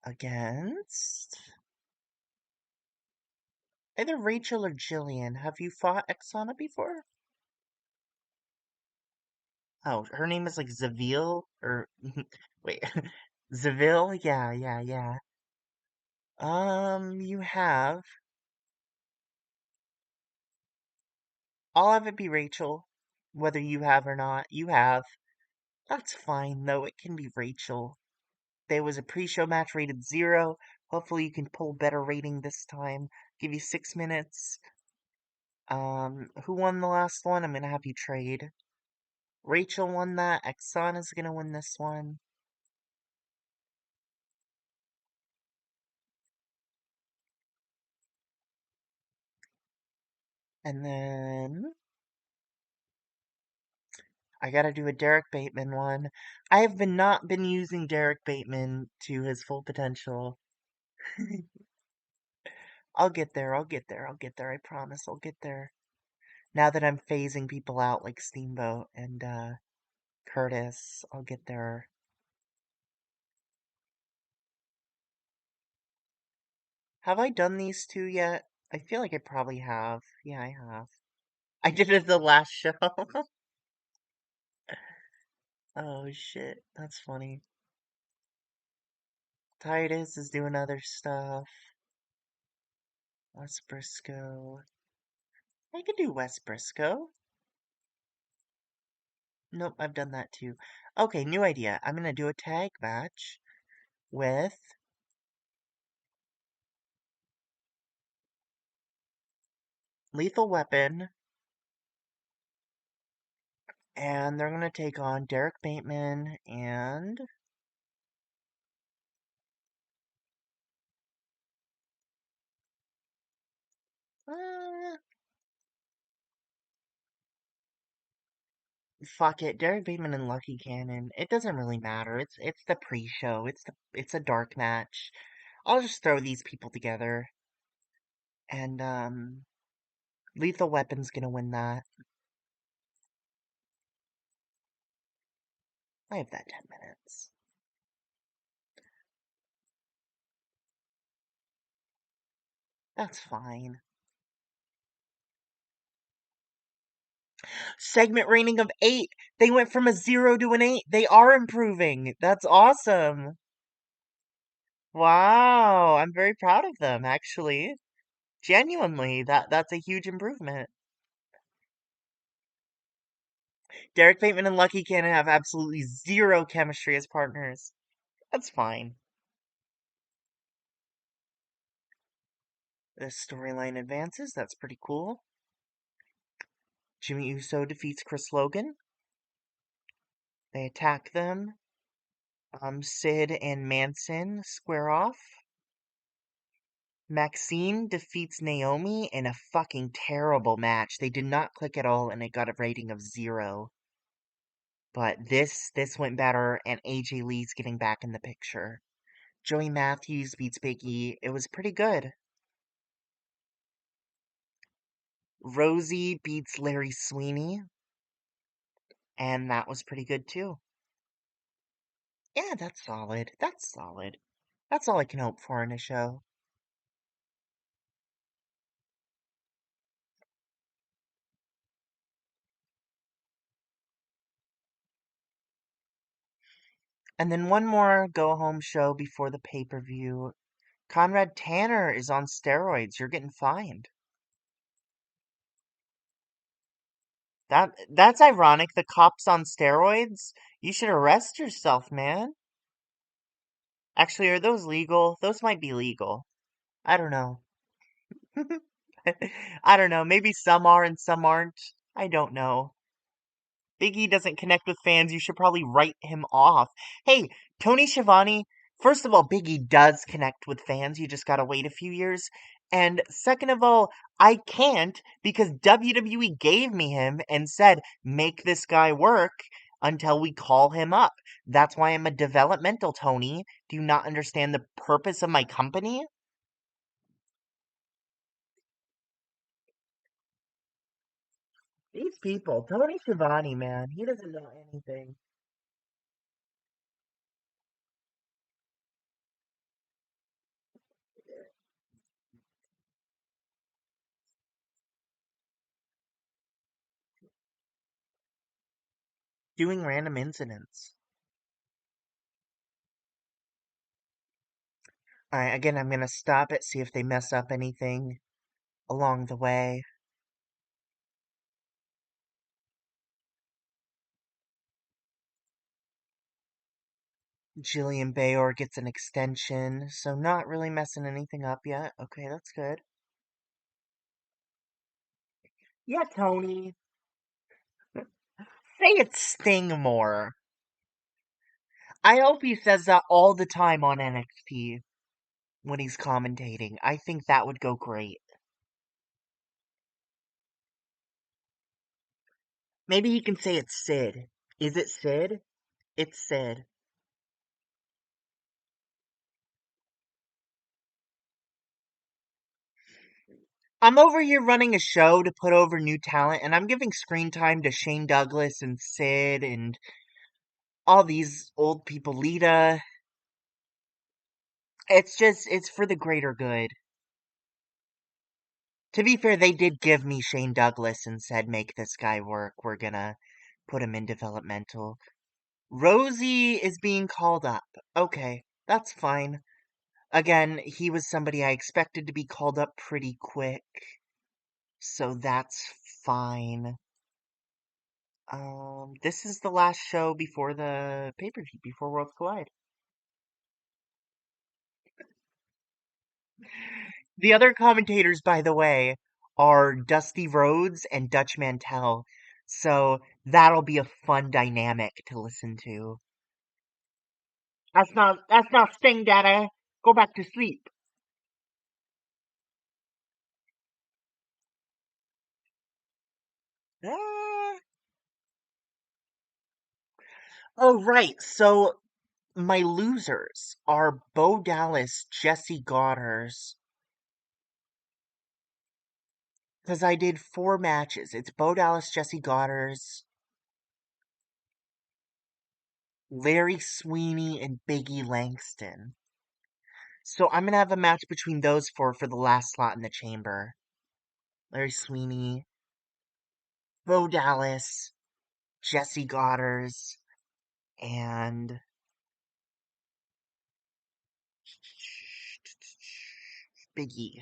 against either Rachel or Jillian. Have you fought Exana before? Oh, her name is like Zavil or wait, Zavil? Yeah, yeah, yeah. You have. I'll have it be Rachel, whether you have or not. You have. That's fine though. It can be Rachel. There was a pre-show match rated 0. Hopefully you can pull better rating this time. Give you 6 minutes. Who won the last one? I'm gonna have you trade. Rachel won that. Exana's gonna win this one. And then I gotta do a Derek Bateman one. I have not been using Derek Bateman to his full potential. I'll get there, I'll get there, I'll get there, I promise I'll get there. Now that I'm phasing people out like Steamboat and Curtis, I'll get there. Have I done these two yet? I feel like I probably have. Yeah, I have. I did it the last show. Oh shit, that's funny. Titus is doing other stuff. West Briscoe. I could do West Briscoe. Nope, I've done that too. Okay, new idea. I'm gonna do a tag match with Lethal Weapon, and they're gonna take on Derek Bateman and uh, fuck it, Derek Bateman and Lucky Cannon. It doesn't really matter. It's the pre-show. It's a dark match. I'll just throw these people together, and Lethal Weapon's gonna win that. I have that 10 minutes. That's fine. Segment rating of 8. They went from a 0 to an 8. They are improving. That's awesome. Wow, I'm very proud of them, actually. Genuinely, that's a huge improvement. Derek Bateman and Lucky Cannon have absolutely zero chemistry as partners. That's fine. This storyline advances. That's pretty cool. Jimmy Uso defeats Chris Logan. They attack them. Sid and Manson square off. Maxine defeats Naomi in a fucking terrible match. They did not click at all, and it got a rating of 0. But this went better, and AJ Lee's getting back in the picture. Joey Matthews beats Big E. It was pretty good. Rosie beats Larry Sweeney, and that was pretty good too. Yeah, that's solid. That's solid. That's all I can hope for in a show. And then one more go home show before the pay-per-view. Conrad Tanner is on steroids. You're getting fined. That's ironic. The cop's on steroids. You should arrest yourself, man. Actually, are those legal? Those might be legal. I don't know. I don't know. Maybe some are and some aren't. I don't know. Big E doesn't connect with fans. You should probably write him off. Hey, Tony Schiavone, first of all, Big E does connect with fans. You just gotta wait a few years. And second of all, I can't because WWE gave me him and said, make this guy work until we call him up. That's why I'm a developmental Tony. Do you not understand the purpose of my company? These people, Tony Schiavone, man, he doesn't know anything. Doing random incidents. Alright, again, I'm gonna stop it, see if they mess up anything along the way. Jillian Bayor gets an extension, so not really messing anything up yet. Okay, that's good. Yeah, Tony. Say it's Sting more. I hope he says that all the time on NXT when he's commentating. I think that would go great. Maybe he can say it's Sid. Is it Sid? It's Sid. I'm over here running a show to put over new talent, and I'm giving screen time to Shane Douglas and Sid and all these old people, Lita. It's for the greater good. To be fair, they did give me Shane Douglas and said, make this guy work. We're gonna put him in developmental. Rosie is being called up. Okay, that's fine. Again, he was somebody I expected to be called up pretty quick. So that's fine. This is the last show before the pay-per-view, before Worlds Collide. The other commentators, by the way, are Dusty Rhodes and Dutch Mantel. So that'll be a fun dynamic to listen to. That's not Sting, Data. Go back to sleep. Ah. Oh right. So my losers are Bo Dallas, Jesse Goddard's. Because I did 4 matches. It's Bo Dallas, Jesse Goddard's, Larry Sweeney, and Biggie Langston. So I'm gonna have a match between those four for the last slot in the chamber. Larry Sweeney, Bo Dallas, Jesse Goddard's, and Biggie.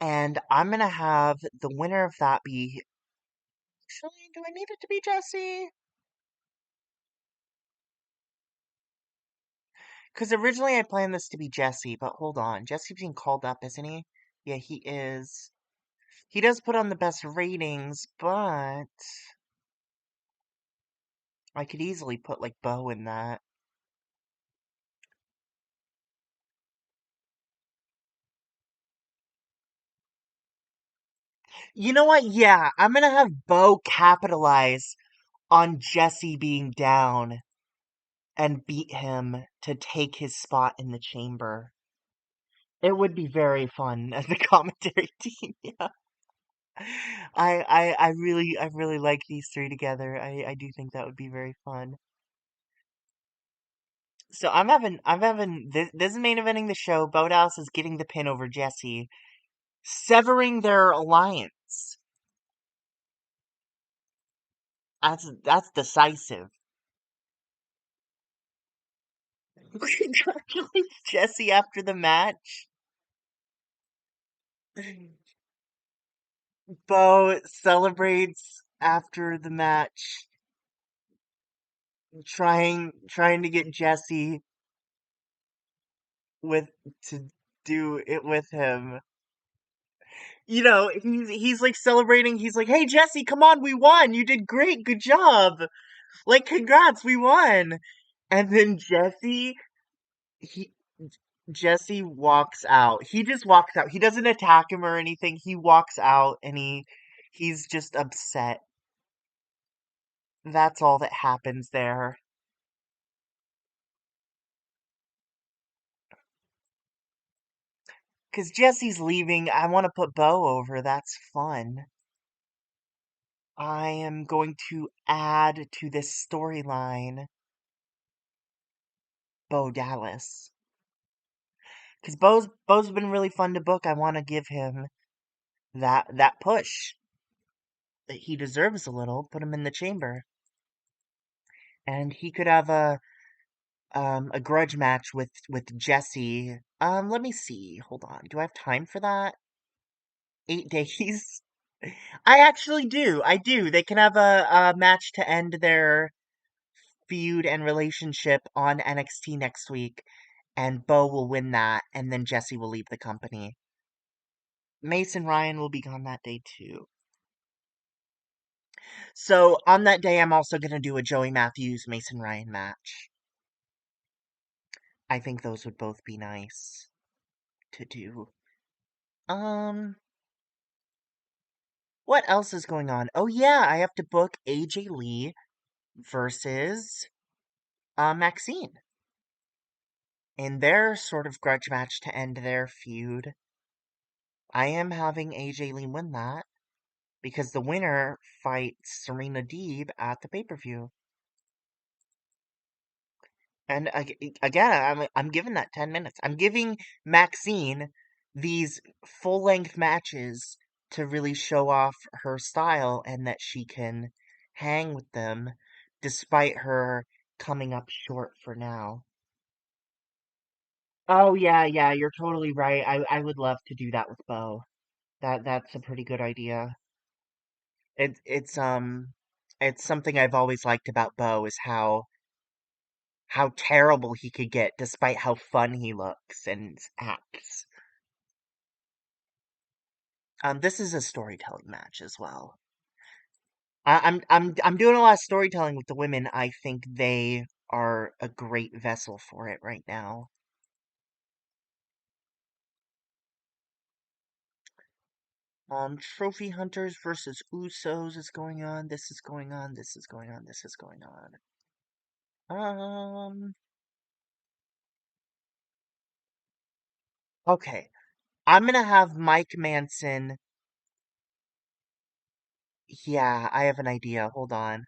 And I'm gonna have the winner of that be. Actually, do I need it to be Jesse? Because originally I planned this to be Jesse, but hold on. Jesse's being called up, isn't he? Yeah, he is. He does put on the best ratings, but I could easily put like Bo in that. You know what? Yeah, I'm gonna have Bo capitalize on Jesse being down and beat him to take his spot in the chamber. It would be very fun as the commentary team. Yeah. I really like these three together. I do think that would be very fun. So I'm having this is main eventing the show. Bodas is getting the pin over Jesse, severing their alliance. That's decisive. Congratulates Jesse after the match. Bo celebrates after the match, trying to get Jesse with to do it with him. He's like celebrating. He's like, "Hey Jesse, come on, we won. You did great. Good job. Like, congrats, we won." And then he Jesse walks out. He just walks out. He doesn't attack him or anything. He walks out and he's just upset. That's all that happens there. Cause Jesse's leaving. I want to put Bo over. That's fun. I am going to add to this storyline Bo Dallas. Cause Bo's been really fun to book. I want to give him that push that he deserves a little. Put him in the chamber, and he could have a grudge match with Jesse. Let me see. Hold on. Do I have time for that? 8 days. I actually do. I do. They can have a match to end their feud and relationship on NXT next week, and Bo will win that, and then Jesse will leave the company. Mason Ryan will be gone that day too. So on that day, I'm also gonna do a Joey Matthews Mason Ryan match. I think those would both be nice to do. Um, what else is going on? Oh yeah, I have to book AJ Lee versus Maxine in their sort of grudge match to end their feud. I am having AJ Lee win that because the winner fights Serena Deeb at the pay-per-view. And again, I'm giving that 10 minutes. I'm giving Maxine these full-length matches to really show off her style and that she can hang with them despite her coming up short for now. Oh yeah, yeah, you're totally right. I would love to do that with Bo. That's a pretty good idea. It's something I've always liked about Bo is how terrible he could get despite how fun he looks and acts. This is a storytelling match as well. I'm doing a lot of storytelling with the women. I think they are a great vessel for it right now. Trophy Hunters versus Usos is going on. This is going on. This is going on. This is going on. Um, okay. I'm gonna have Mike Manson. Yeah, I have an idea. Hold on.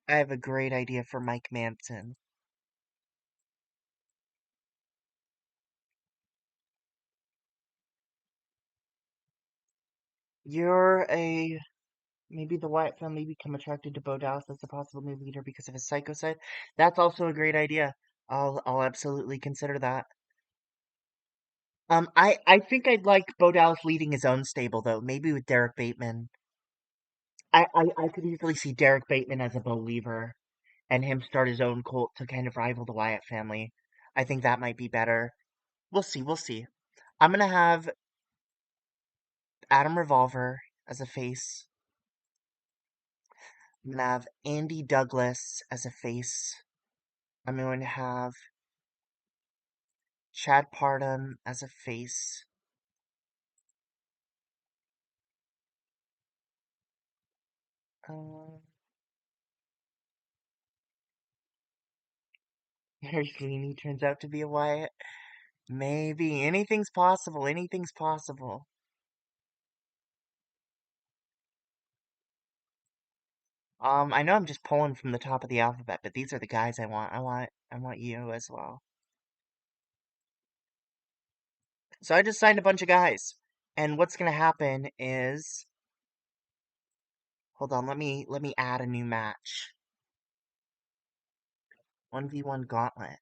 I have a great idea for Mike Manson. You're a Maybe the Wyatt family become attracted to Bo Dallas as a possible new leader because of his psycho side. That's also a great idea. I'll absolutely consider that. I think I'd like Bo Dallas leading his own stable though, maybe with Derek Bateman. I could easily see Derek Bateman as a believer and him start his own cult to kind of rival the Wyatt family. I think that might be better. We'll see, we'll see. I'm gonna have Adam Revolver as a face. I'm gonna have Andy Douglas as a face. I'm going to have Chad Parham as a face. Um, Harry Sweeney turns out to be a Wyatt. Maybe. Anything's possible. Anything's possible. I know I'm just pulling from the top of the alphabet, but these are the guys I want. I want you as well. So I just signed a bunch of guys. And what's gonna happen is, hold on, let me add a new match. 1v1 gauntlet.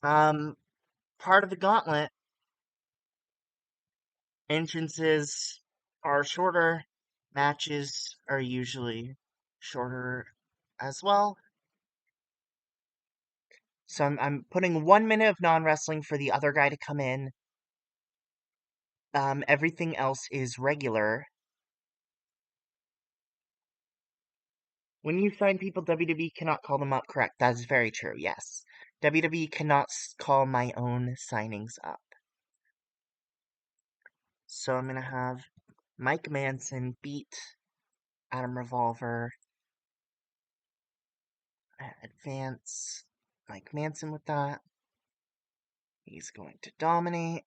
Um, Part of the gauntlet, entrances are shorter, matches are usually shorter as well. So I'm putting 1 minute of non-wrestling for the other guy to come in. Everything else is regular. When you sign people, WWE cannot call them up. Correct. That is very true. Yes. WWE cannot call my own signings up. So I'm going to have Mike Manson beat Adam Revolver. Advance Mike Manson with that. He's going to dominate.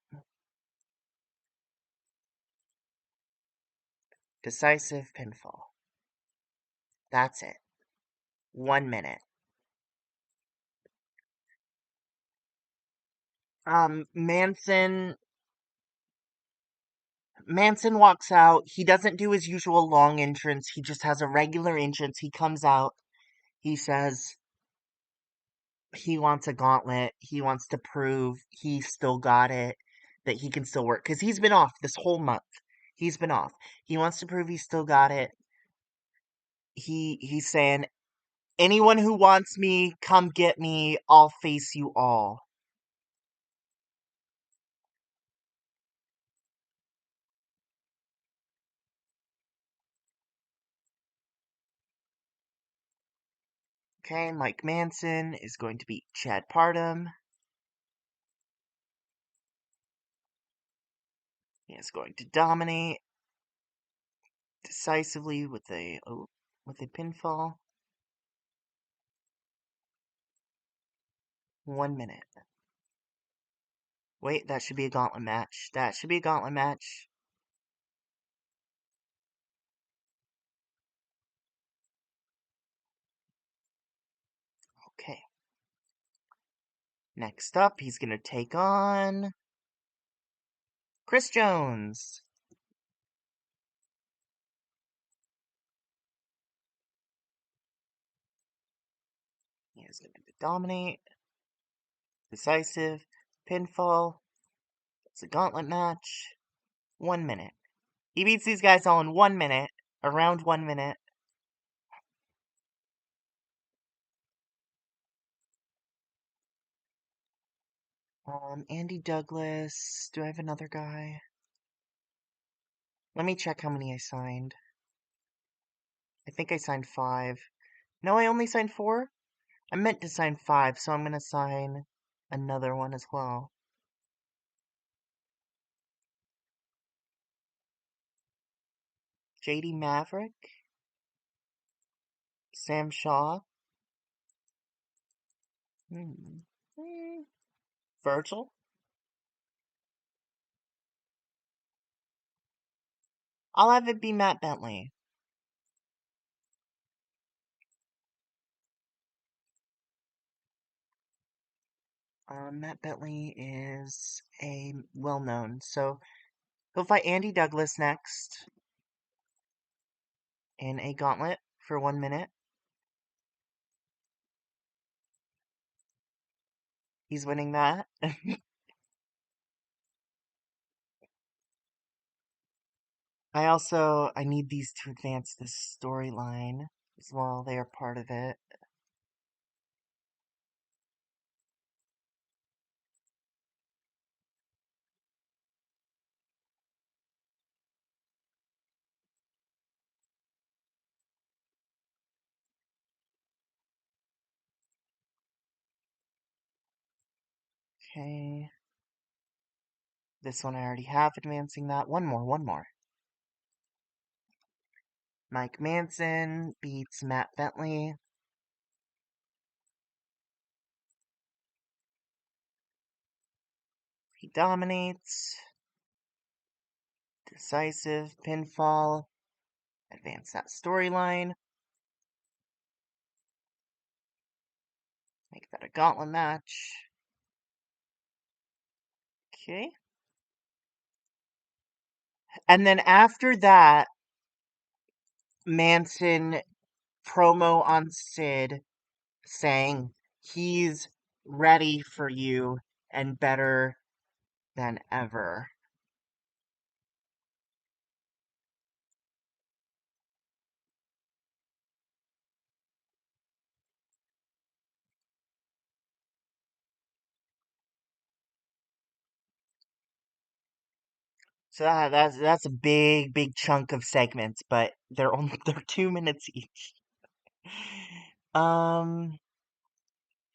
Decisive pinfall. That's it. 1 minute. Manson walks out. He doesn't do his usual long entrance. He just has a regular entrance. He comes out. He says he wants a gauntlet. He wants to prove he still got it, that he can still work. Because he's been off this whole month. He's been off. He wants to prove he still got it. He's saying, anyone who wants me, come get me. I'll face you all. Okay, Mike Manson is going to beat Chad Parham. He is going to dominate decisively with a pinfall. 1 minute. Wait, that should be a gauntlet match. That should be a gauntlet match. Okay. Next up, he's gonna take on Chris Jones. He is going to dominate, decisive, pinfall. It's a gauntlet match. 1 minute. He beats these guys all in 1 minute. Around 1 minute. Andy Douglas. Do I have another guy? Let me check how many I signed. I think I signed 5. No, I only signed 4? I meant to sign 5, so I'm gonna sign another one as well. JD Maverick. Sam Shaw. Hmm. Virgil. I'll have it be Matt Bentley. Matt Bentley is a well-known, so he'll fight Andy Douglas next in a gauntlet for 1 minute. He's winning that. I need these to advance this storyline as well. They are part of it. Okay. This one I already have advancing that. One more. Mike Manson beats Matt Bentley. He dominates. Decisive pinfall. Advance that storyline. Make that a gauntlet match. Okay. And then after that, Manson promo on Sid saying he's ready for you and better than ever. So that's a big chunk of segments, but they're only they're 2 minutes each. Um,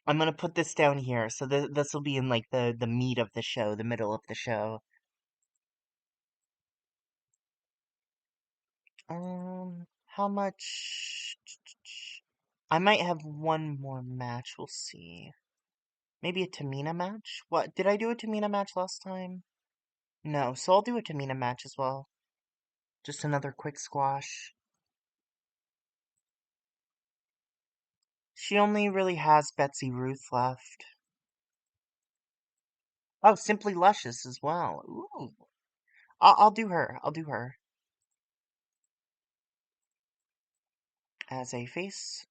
I'm gonna put this down here, so this will be in like the meat of the show, the middle of the show. How much? I might have one more match. We'll see. Maybe a Tamina match? What? Did I do a Tamina match last time? No, so I'll do a Tamina match as well. Just another quick squash. She only really has Betsy Ruth left. Oh, Simply Luscious as well. Ooh. I'll do her. I'll do her. As a face.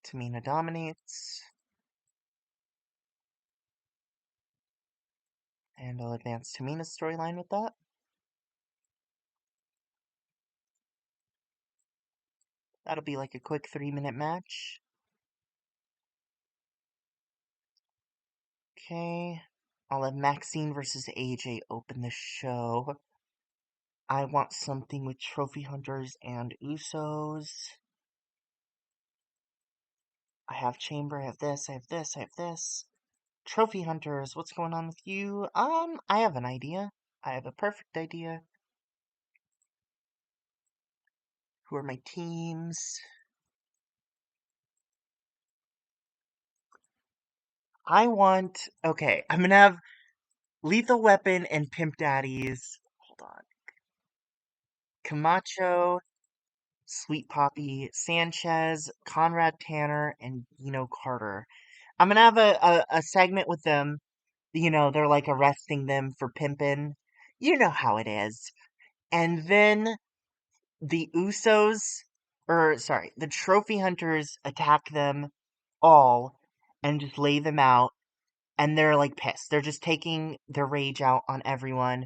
Tamina dominates. And I'll advance Tamina's storyline with that. That'll be like a quick 3-minute match. Okay. I'll have Maxine versus AJ open the show. I want something with Trophy Hunters and Usos. I have Chamber, I have this, I have this, I have this. Trophy Hunters, what's going on with you? I have an idea. I have a perfect idea. Who are my teams? Okay, I'm gonna have Lethal Weapon and Pimp Daddies. Hold on. Camacho, Sweet Poppy, Sanchez, Conrad Tanner, and Dino Carter. I'm gonna have a segment with them. They're like arresting them for pimping. You know how it is. And then the Usos, or sorry, the Trophy Hunters attack them all and just lay them out. And they're like pissed. They're just taking their rage out on everyone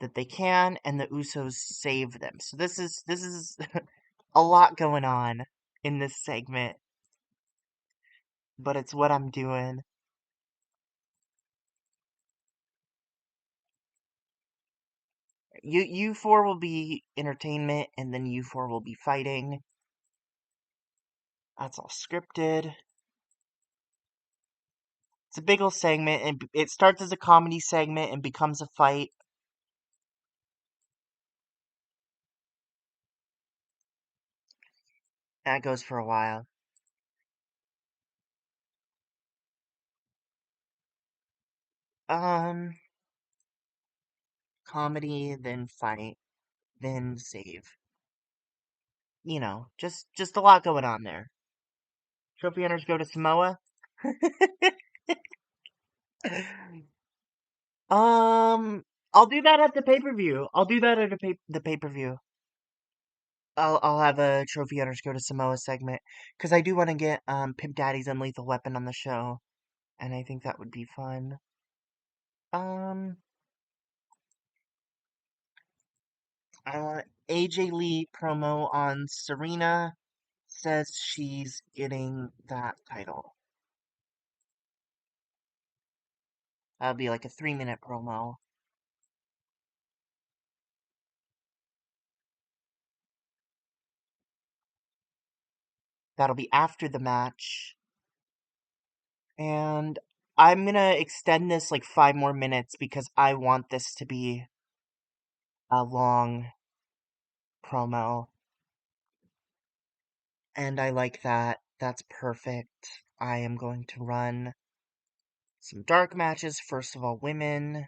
that they can, and the Usos save them. So this is a lot going on in this segment, but it's what I'm doing. You four will be entertainment, and then you four will be fighting. That's all scripted. It's a big old segment, and it starts as a comedy segment and becomes a fight. That goes for a while. Um, Comedy, then fight, then save. Just a lot going on there. Trophy hunters go to Samoa. um, I'll do that at the pay-per-view. I'll do that at the pay-per-view. I'll have a trophy hunters go to Samoa segment because I do want to get Pimp Daddy's and Lethal Weapon on the show, and I think that would be fun. Um, I want AJ Lee promo on Serena says she's getting that title. That'll be like a 3-minute promo. That'll be after the match. And I'm gonna extend this like 5 more minutes because I want this to be a long promo. And I like that. That's perfect. I am going to run some dark matches. First of all, women.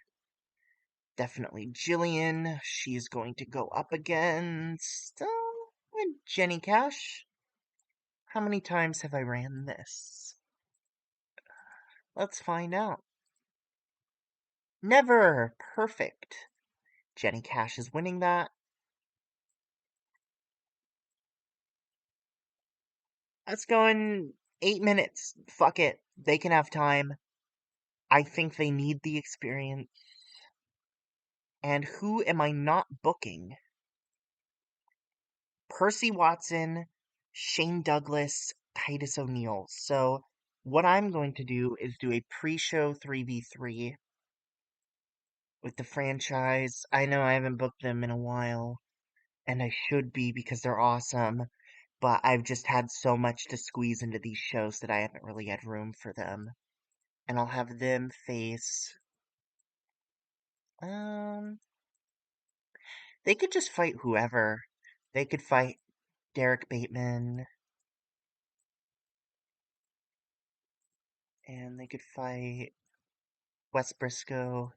Definitely Jillian. She's going to go up against Jenny Cash. How many times have I ran this? Let's find out. Never! Perfect. Jenny Cash is winning that. Let's go in 8 minutes. Fuck it. They can have time. I think they need the experience. And who am I not booking? Percy Watson, Shane Douglas, Titus O'Neil. So what I'm going to do is do a pre-show 3v3 with the franchise. I know I haven't booked them in a while, and I should be because they're awesome, but I've just had so much to squeeze into these shows that I haven't really had room for them. And I'll have them face um they could just fight whoever. They could fight Derek Bateman, and they could fight Wes Briscoe,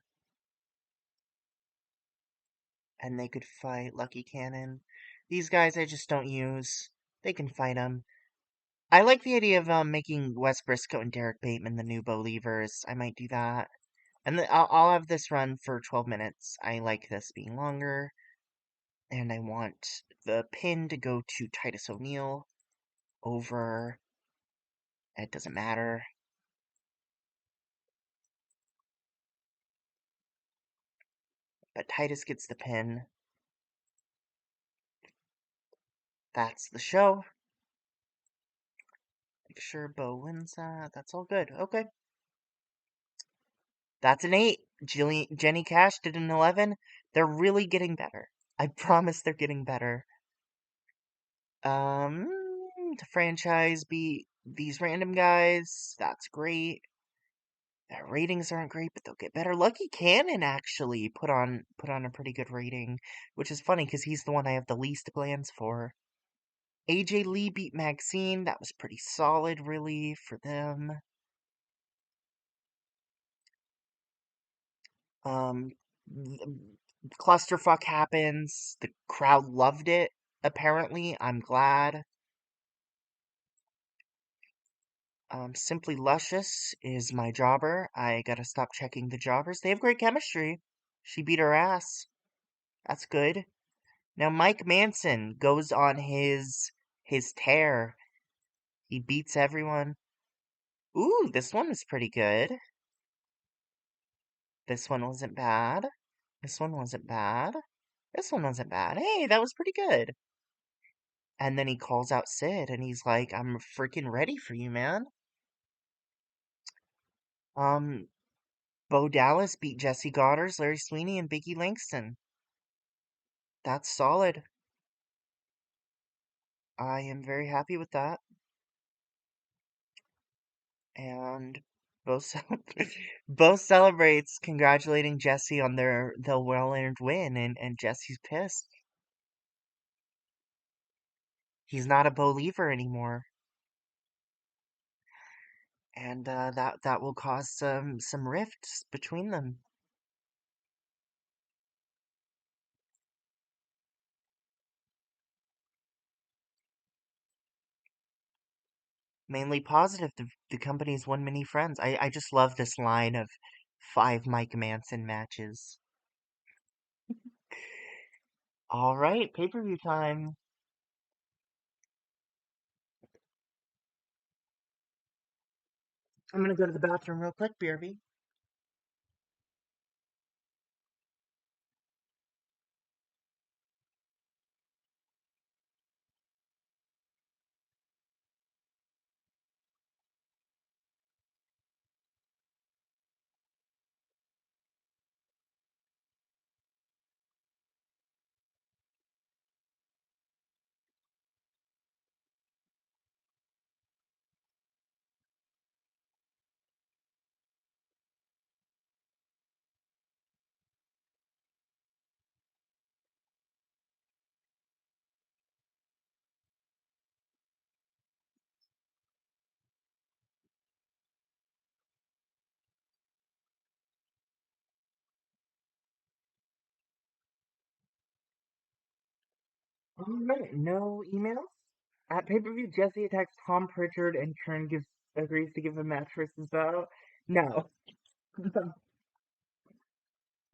and they could fight Lucky Cannon. These guys I just don't use. They can fight them. I like the idea of making Wes Briscoe and Derek Bateman the new Believers. I might do that. And I'll have this run for 12 minutes. I like this being longer. And I want the pin to go to Titus O'Neil over. It doesn't matter. But Titus gets the pin. That's the show. Make sure Bo wins that. That's all good. Okay. That's an 8. Jenny Cash did an 11. They're really getting better. I promise they're getting better. To franchise beat these random guys. That's great. Their ratings aren't great, but they'll get better. Lucky Cannon actually put on a pretty good rating, which is funny because he's the one I have the least plans for. AJ Lee beat Maxine. That was pretty solid, really, for them. Um, Clusterfuck happens. The crowd loved it. Apparently, I'm glad. Simply Luscious is my jobber. I gotta stop checking the jobbers. They have great chemistry. She beat her ass. That's good. Now Mike Manson goes on his tear. He beats everyone. Ooh, this one was pretty good. This one wasn't bad. This one wasn't bad. This one wasn't bad. Hey, that was pretty good. And then he calls out Sid and he's like, I'm freaking ready for you, man. Um, Bo Dallas beat Jesse Goddard, Larry Sweeney, and Biggie Langston. That's solid. I am very happy with that. And Bo, Bo celebrates congratulating Jesse on their well-earned win, and Jesse's pissed. He's not a believer anymore. And that will cause some rifts between them. Mainly positive. The company's won many friends. I just love this line of 5 Mike Manson matches. All right, pay-per-view time. I'm gonna go to the bathroom real quick, BRB. All right, no emails. At pay-per-view, Jesse attacks Tom Pritchard and Kern agrees to give a match versus Bo. No.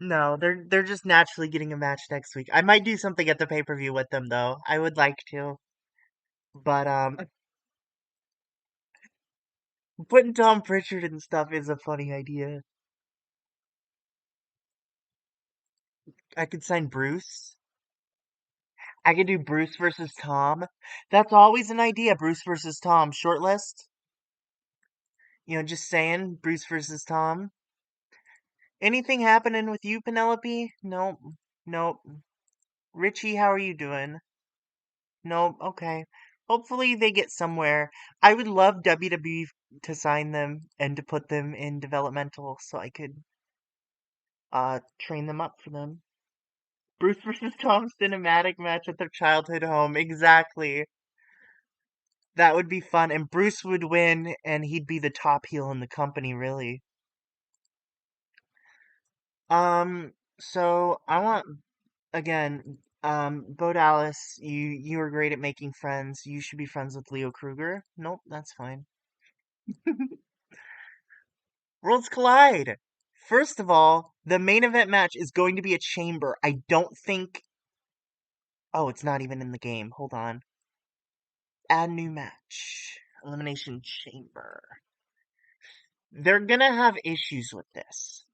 No, they're just naturally getting a match next week. I might do something at the pay-per-view with them though. I would like to. But putting Tom Pritchard and stuff is a funny idea. I could sign Bruce. I could do Bruce versus Tom. That's always an idea, Bruce versus Tom. Short list? Just saying, Bruce versus Tom. Anything happening with you, Penelope? Nope. Nope. Richie, how are you doing? Nope. Okay. Hopefully they get somewhere. I would love WWE to sign them and to put them in developmental so I could train them up for them. Bruce versus Tom cinematic match at their childhood home. Exactly. That would be fun. And Bruce would win and he'd be the top heel in the company, really. So I want again, Bo Dallas, you are great at making friends. You should be friends with Leo Kruger. Nope, that's fine. Worlds collide. First of all, the main event match is going to be a chamber. I don't think. Oh, it's not even in the game. Hold on. Add new match. Elimination Chamber. They're gonna have issues with this.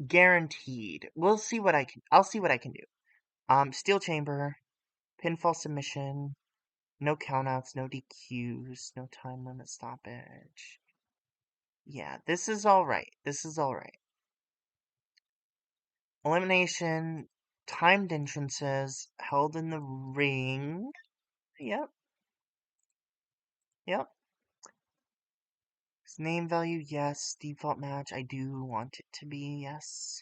Guaranteed. We'll see what I can. I'll see what I can do. Steel Chamber. Pinfall submission. No countouts. No DQs. No time limit stoppage. Yeah, this is all right. This is all right. Elimination, timed entrances, held in the ring. Yep, yep. Name value, yes. Default match, I do want it to be, yes.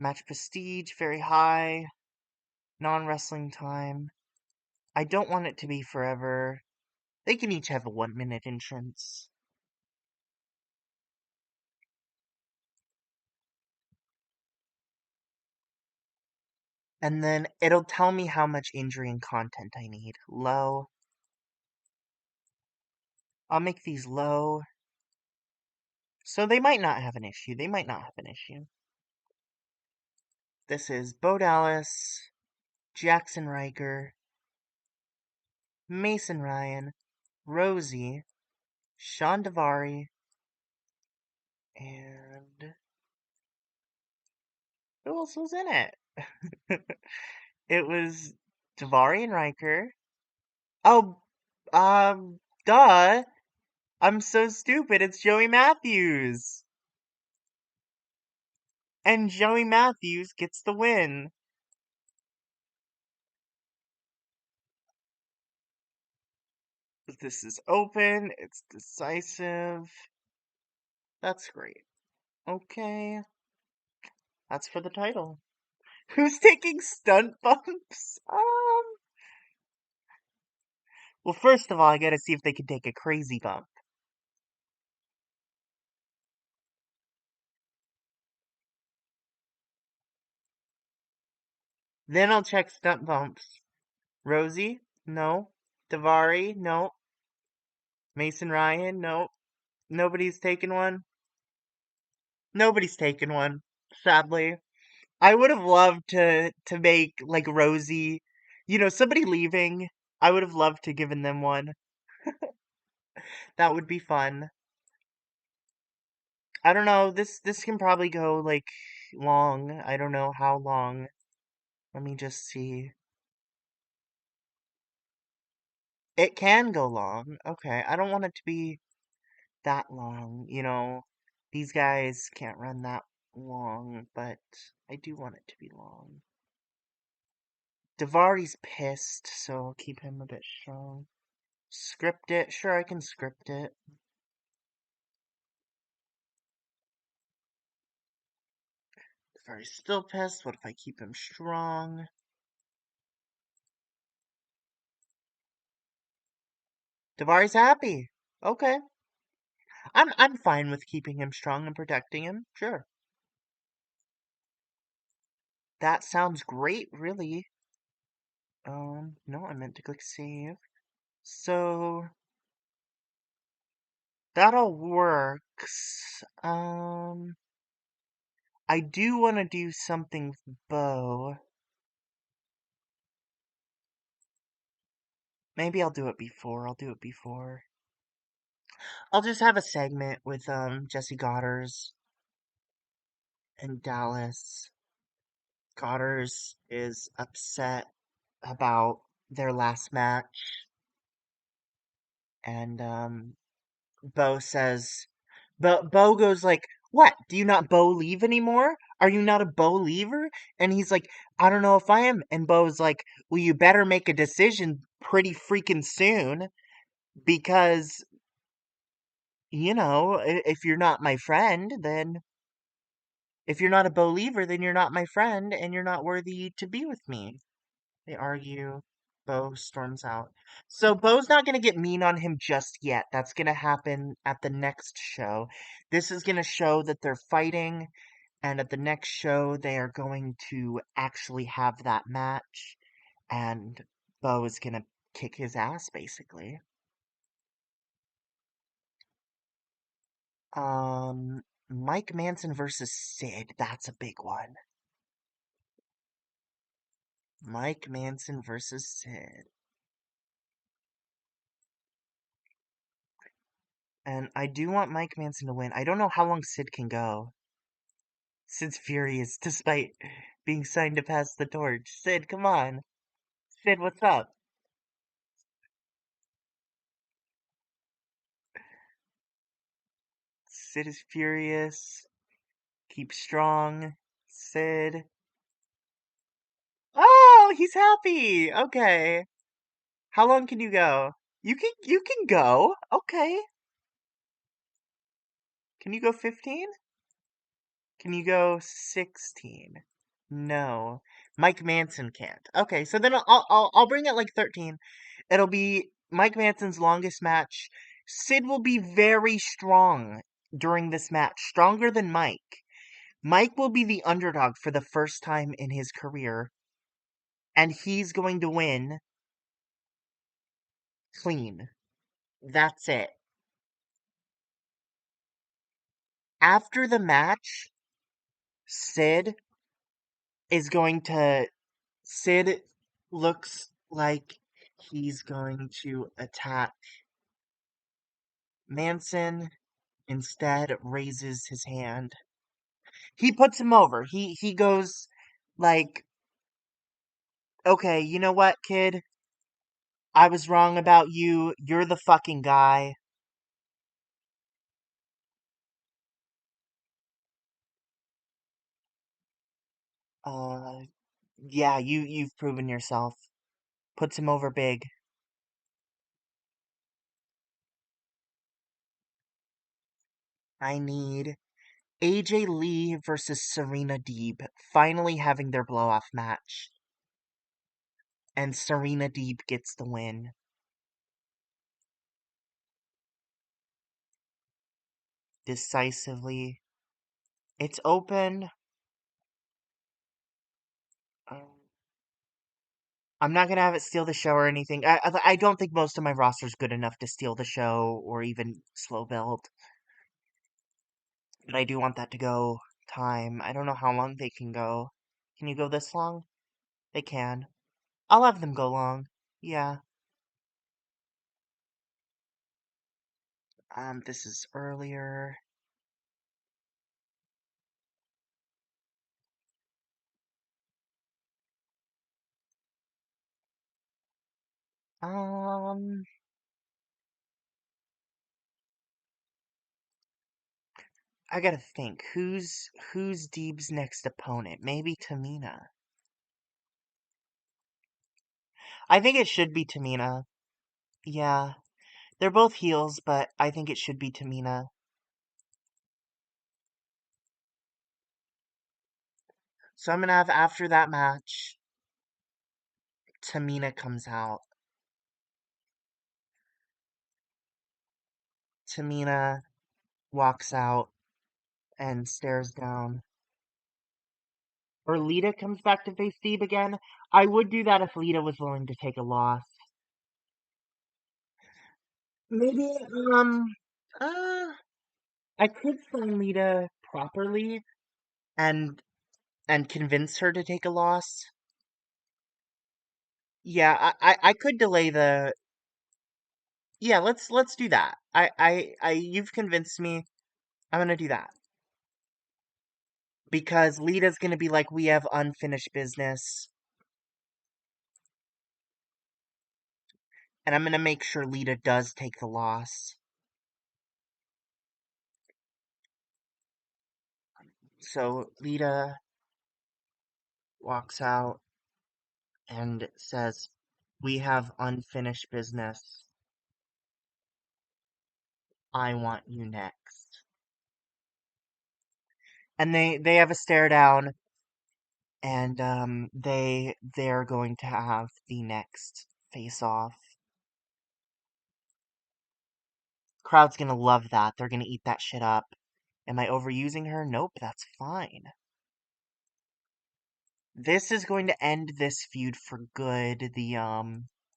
Match prestige, very high. Non-wrestling time. I don't want it to be forever. They can each have a 1 minute entrance. And then it'll tell me how much injury and content I need. Low. I'll make these low. So they might not have an issue. They might not have an issue. This is Bo Dallas, Jackson Riker, Mason Ryan, Rosie, Sean Davari, and who else was in it? It was Davari and Riker. Oh, duh. I'm so stupid. It's Joey Matthews. And Joey Matthews gets the win. This is open. It's decisive. That's great. Okay. That's for the title. Who's taking stunt bumps? Well, first of all, I gotta see if they can take a crazy bump. Then I'll check stunt bumps. Rosie? No. Davari? No. Mason Ryan? No. Nobody's taken one? Nobody's taken one, sadly. I would have loved to make like Rosie, somebody leaving. I would have loved to given them one. That would be fun. I don't know. This can probably go like long. I don't know how long. Let me just see. It can go long. Okay. I don't want it to be that long. These guys can't run that long, but I do want it to be long. Davari's pissed, so I'll keep him a bit strong. Script it. Sure, I can script it. Davari's still pissed. What if I keep him strong? Davari's happy. Okay. I'm fine with keeping him strong and protecting him. Sure. That sounds great, really. No, I meant to click save. So that all works. I do want to do something with Bo. Maybe I'll do it before. I'll do it before. I'll just have a segment with Jesse Goddard's and Dallas. Goddard's is upset about their last match, and Bo says, Bo goes like, "What? Do you not Bo leave anymore? Are you not a Bo leaver?" And he's like, "I don't know if I am." And Bo's like, "Well, you better make a decision pretty freaking soon because if you're not my friend, then if you're not a Bo leaver, then you're not my friend, and you're not worthy to be with me." They argue. Bo storms out. So Bo's not going to get mean on him just yet. That's going to happen at the next show. This is going to show that they're fighting, and at the next show, they are going to actually have that match, and Bo is going to kick his ass, basically. Um, Mike Manson versus Sid. That's a big one. Mike Manson versus Sid. And I do want Mike Manson to win. I don't know how long Sid can go. Sid's furious despite being signed to pass the torch. Sid, come on. Sid, what's up? Sid is furious. Keep strong. Sid. Oh, he's happy. Okay. How long can you go? You can go. Okay. Can you go 15? Can you go 16? No. Mike Manson can't. Okay, so then I'll bring it like 13. It'll be Mike Manson's longest match. Sid will be very strong during this match, stronger than Mike. Mike will be the underdog for the first time in his career, and he's going to win clean. That's it. After the match, Sid is going to Sid looks like he's going to attack. Manson instead raises his hand. He puts him over. He goes like, "Okay, you know what, kid? I was wrong about you. You're the fucking guy. Uh yeah, you've proven yourself." Puts him over big. I need AJ Lee versus Serena Deeb finally having their blow off match. And Serena Deeb gets the win. Decisively. It's open. Um, I'm not gonna have it steal the show or anything. I don't think most of my roster's good enough to steal the show or even slow build. But I do want that to go time. I don't know how long they can go. Can you go this long? They can. I'll have them go long. Yeah. This is earlier. Um, I gotta think. Who's Deeb's next opponent? Maybe Tamina. I think it should be Tamina. Yeah. They're both heels, but I think it should be Tamina. So I'm gonna have after that match, Tamina comes out. Tamina walks out and stares down. Or Lita comes back to face Deeb again. I would do that if Lita was willing to take a loss. Maybe, uh, I could sign Lita properly and convince her to take a loss. Yeah, I could delay the. Yeah, let's do that. You've convinced me. I'm gonna do that because Lita's gonna be like, we have unfinished business, and I'm gonna make sure Lita does take the loss. So Lita walks out and says, "We have unfinished business. I want you next." And they have a stare down, and they're going to have the next face off. Crowd's gonna love that. They're gonna eat that shit up. Am I overusing her? Nope, that's fine. This is going to end this feud for good. The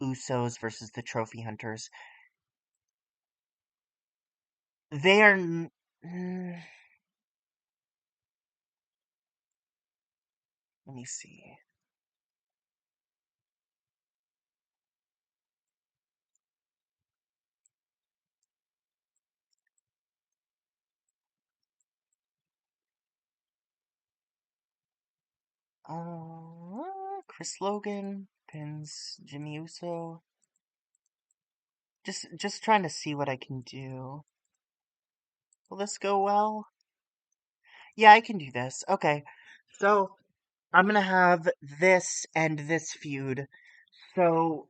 Usos versus the Trophy Hunters. They are. Let me see. Chris Logan pins Jimmy Uso. Just trying to see what I can do. Will this go well? Yeah, I can do this. Okay. So, I'm gonna have this and this feud. So,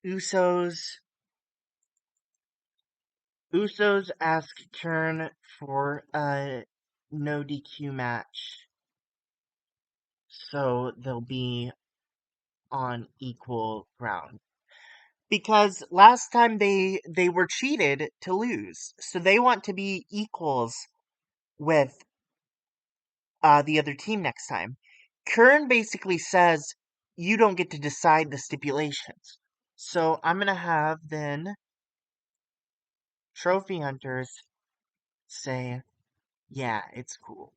Usos Usos ask Turn for a no DQ match. So they'll be on equal ground. Because last time they were cheated to lose. So they want to be equals with the other team next time. Kern basically says you don't get to decide the stipulations. So I'm gonna have then Trophy Hunters say, yeah, it's cool.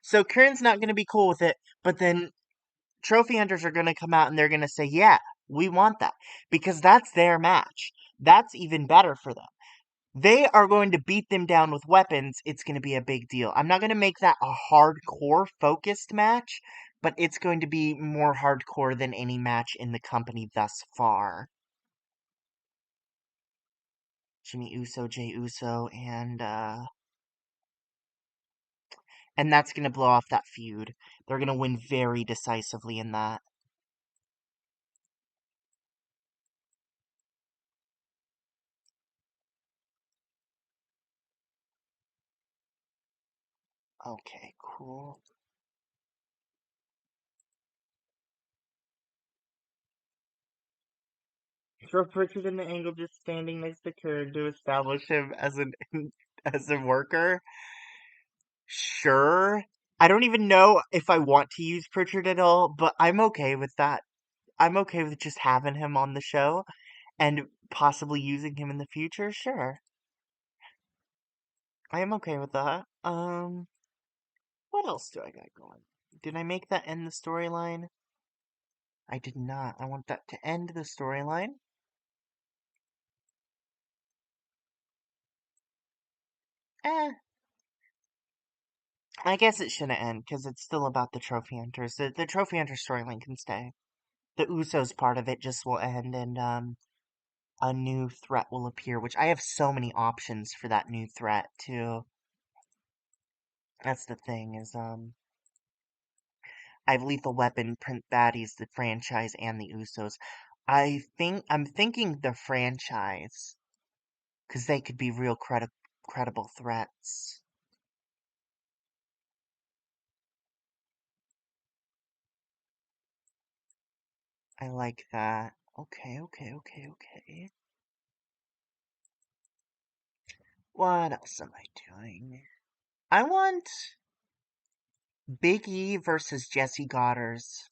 So Kern's not gonna be cool with it, but then Trophy Hunters are gonna come out and they're gonna say, yeah, we want that. Because that's their match. That's even better for them. They are going to beat them down with weapons. It's going to be a big deal. I'm not going to make that a hardcore focused match, but it's going to be more hardcore than any match in the company thus far. Jimmy Uso, Jay Uso, and that's going to blow off that feud. They're going to win very decisively in that. Okay, cool. Throw Pritchard in the angle, just standing next to Kurt to establish him as an as a worker. Sure. I don't even know if I want to use Pritchard at all, but I'm okay with that. I'm okay with just having him on the show and possibly using him in the future. Sure. I am okay with that. What else do I got going? Did I make that end the storyline? I did not. I want that to end the storyline. Eh, I guess it shouldn't end because it's still about the trophy hunters. The trophy hunter storyline can stay. The Usos part of it just will end, and a new threat will appear. Which I have so many options for that new threat too. That's the thing is I have Lethal Weapon, Prince Baddies, the franchise, and the Usos. I'm thinking the franchise because they could be real credible threats. I like that. Okay, okay, okay, okay. What else am I doing? I want Big E versus Jesse Goddard's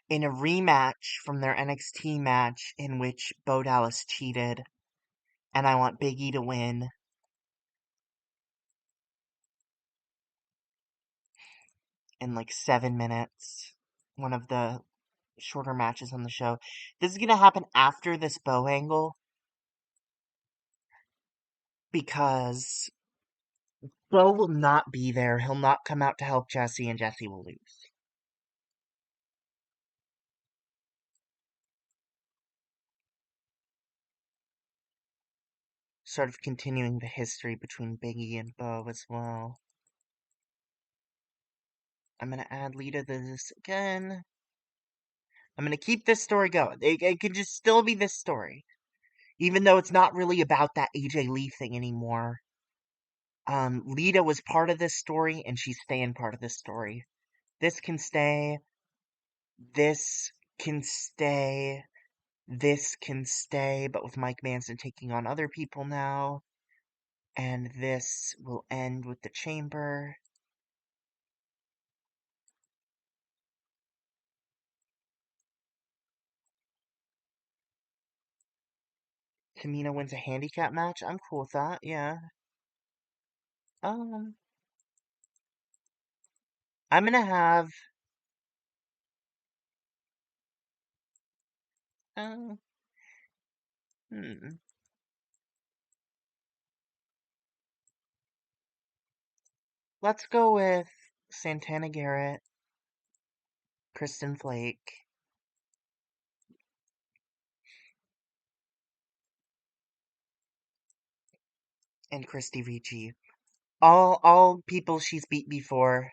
in a rematch from their NXT match in which Bo Dallas cheated, and I want Big E to win in like 7 minutes. One of the shorter matches on the show. This is gonna happen after this Bo angle because Bo will not be there. He'll not come out to help Jesse, and Jesse will lose. Sort of continuing the history between Big E and Bo as well. I'm gonna add Lita to this again. I'm gonna keep this story going. It could just still be this story. Even though it's not really about that AJ Lee thing anymore. Lita was part of this story, and she's staying part of this story. This can stay. This can stay. This can stay, but with Mike Manson taking on other people now. And this will end with the chamber. Tamina wins a handicap match. I'm cool with that, yeah. Um, I'm gonna have, uh, hmm. Let's go with Santana Garrett, Kristen Flake, and Christy Ricci. All people she's beat before.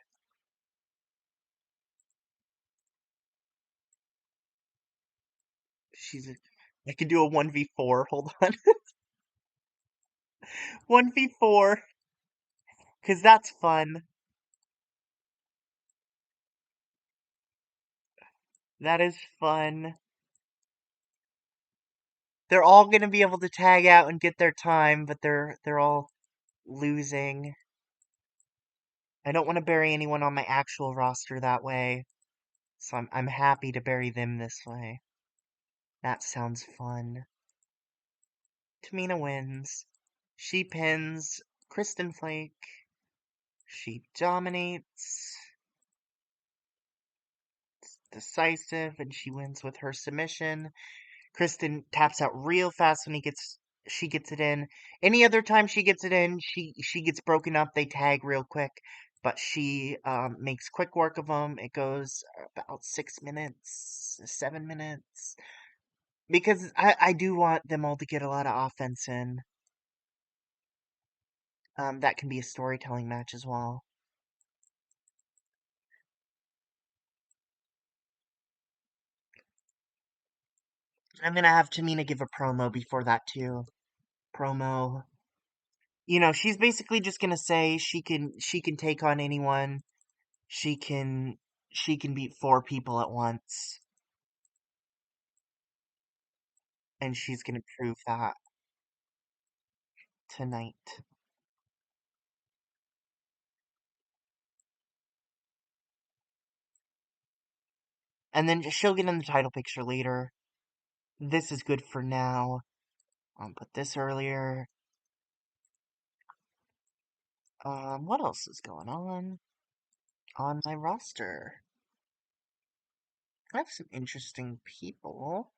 She's, I could do a 1v4, hold on. 1v4, because that's fun. That is fun. They're all gonna be able to tag out and get their time, but they're all losing. I don't want to bury anyone on my actual roster that way, so I'm happy to bury them this way. That sounds fun. Tamina wins. She pins Kristen Flake. She dominates. It's decisive, and she wins with her submission. Kristen taps out real fast when she gets it in. Any other time she gets it in, she gets broken up. They tag real quick, but she makes quick work of them. It goes about 6 minutes, 7 minutes, because I do want them all to get a lot of offense in. That can be a storytelling match as well. I'm gonna have Tamina give a promo before that too. Promo. She's basically just gonna say she can take on anyone. She can she can beat four people at once, and she's gonna prove that tonight. And then she'll get in the title picture later. This is good for now. I'll put this earlier. What else is going on my roster? I have some interesting people.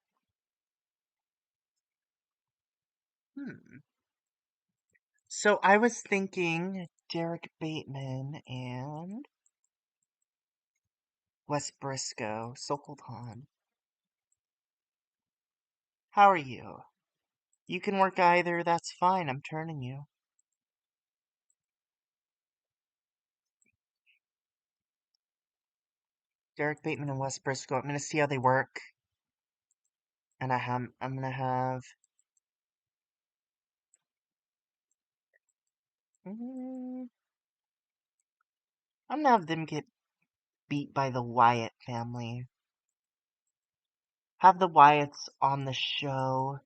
So I was thinking Derek Bateman and Wes Briscoe, Sokoltan. How are you? You can work either, that's fine, I'm turning you. Derek Bateman and Wes Briscoe, I'm gonna see how they work. And I'm gonna have mm, I'm gonna have them get beat by the Wyatt family. Have the Wyatts on the show.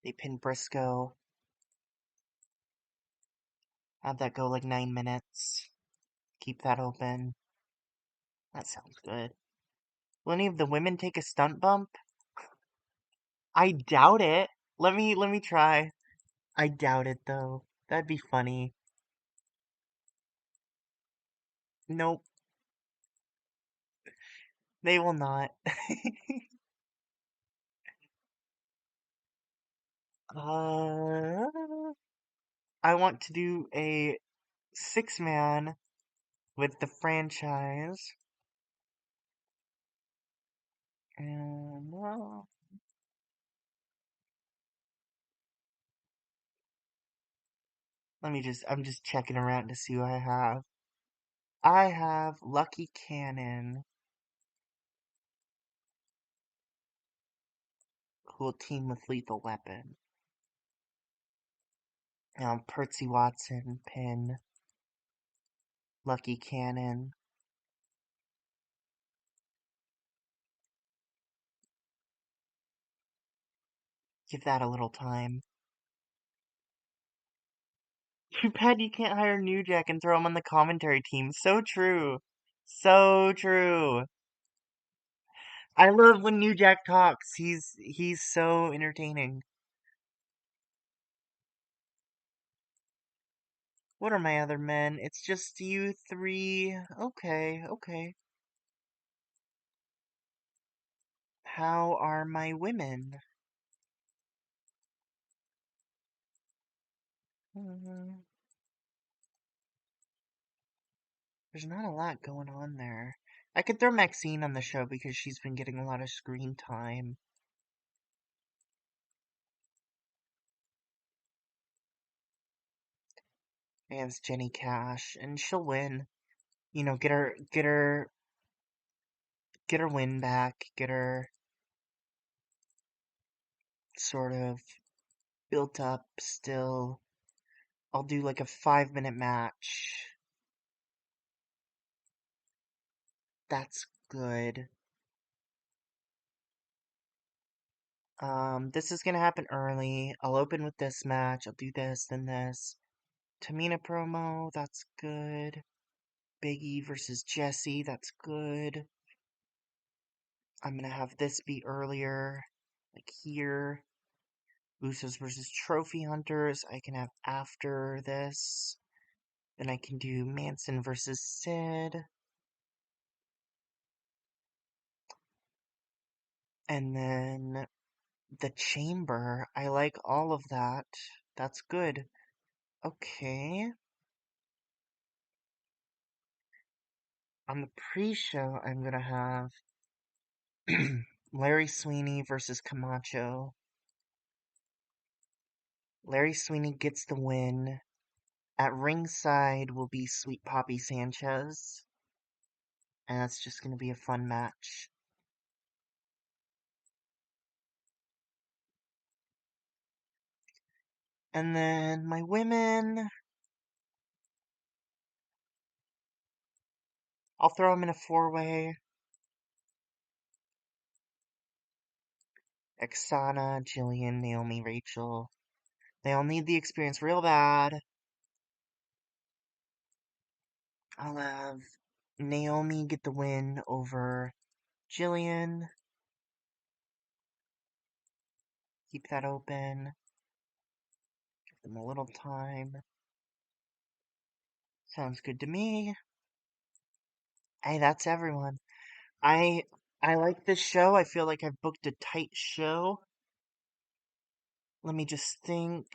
They pin Briscoe. Have that go like 9 minutes. Keep that open. That sounds good. Will any of the women take a stunt bump? I doubt it. Let me try. I doubt it though. That'd be funny. Nope, they will not. uh, I want to do a 6-man with the franchise. And I'm just checking around to see who I have. I have Lucky Cannon, who will team with Lethal Weapon. Percy Watson, pin, Lucky Cannon. Give that a little time. Too bad you can't hire New Jack and throw him on the commentary team. So true. So true. I love when New Jack talks. He's so entertaining. What are my other men? It's just you three. Okay, okay. How are my women? Hmm, there's not a lot going on there. I could throw Maxine on the show because she's been getting a lot of screen time. And it's Jenny Cash, and she'll win. You know, get her win back, get her sort of built up still. I'll do like a 5-minute match. That's good. This is gonna happen early. I'll open with this match. I'll do this, then this. Tamina promo, that's good. Big E versus Jesse, that's good. I'm gonna have this be earlier, like here. Usos versus Trophy Hunters, I can have after this. Then I can do Manson versus Sid. And then the Chamber. I like all of that. That's good. Okay. On the pre-show, I'm gonna have Larry Sweeney versus Camacho. Larry Sweeney gets the win. At ringside will be Sweet Poppy Sanchez. And that's just gonna be a fun match. And then my women, I'll throw them in a 4-way. Exana, Jillian, Naomi, Rachel. They all need the experience real bad. I'll have Naomi get the win over Jillian. Keep that open. Give them a little time. Sounds good to me. Hey, that's everyone. I I like this show. I feel like I've booked a tight show. Let me just think.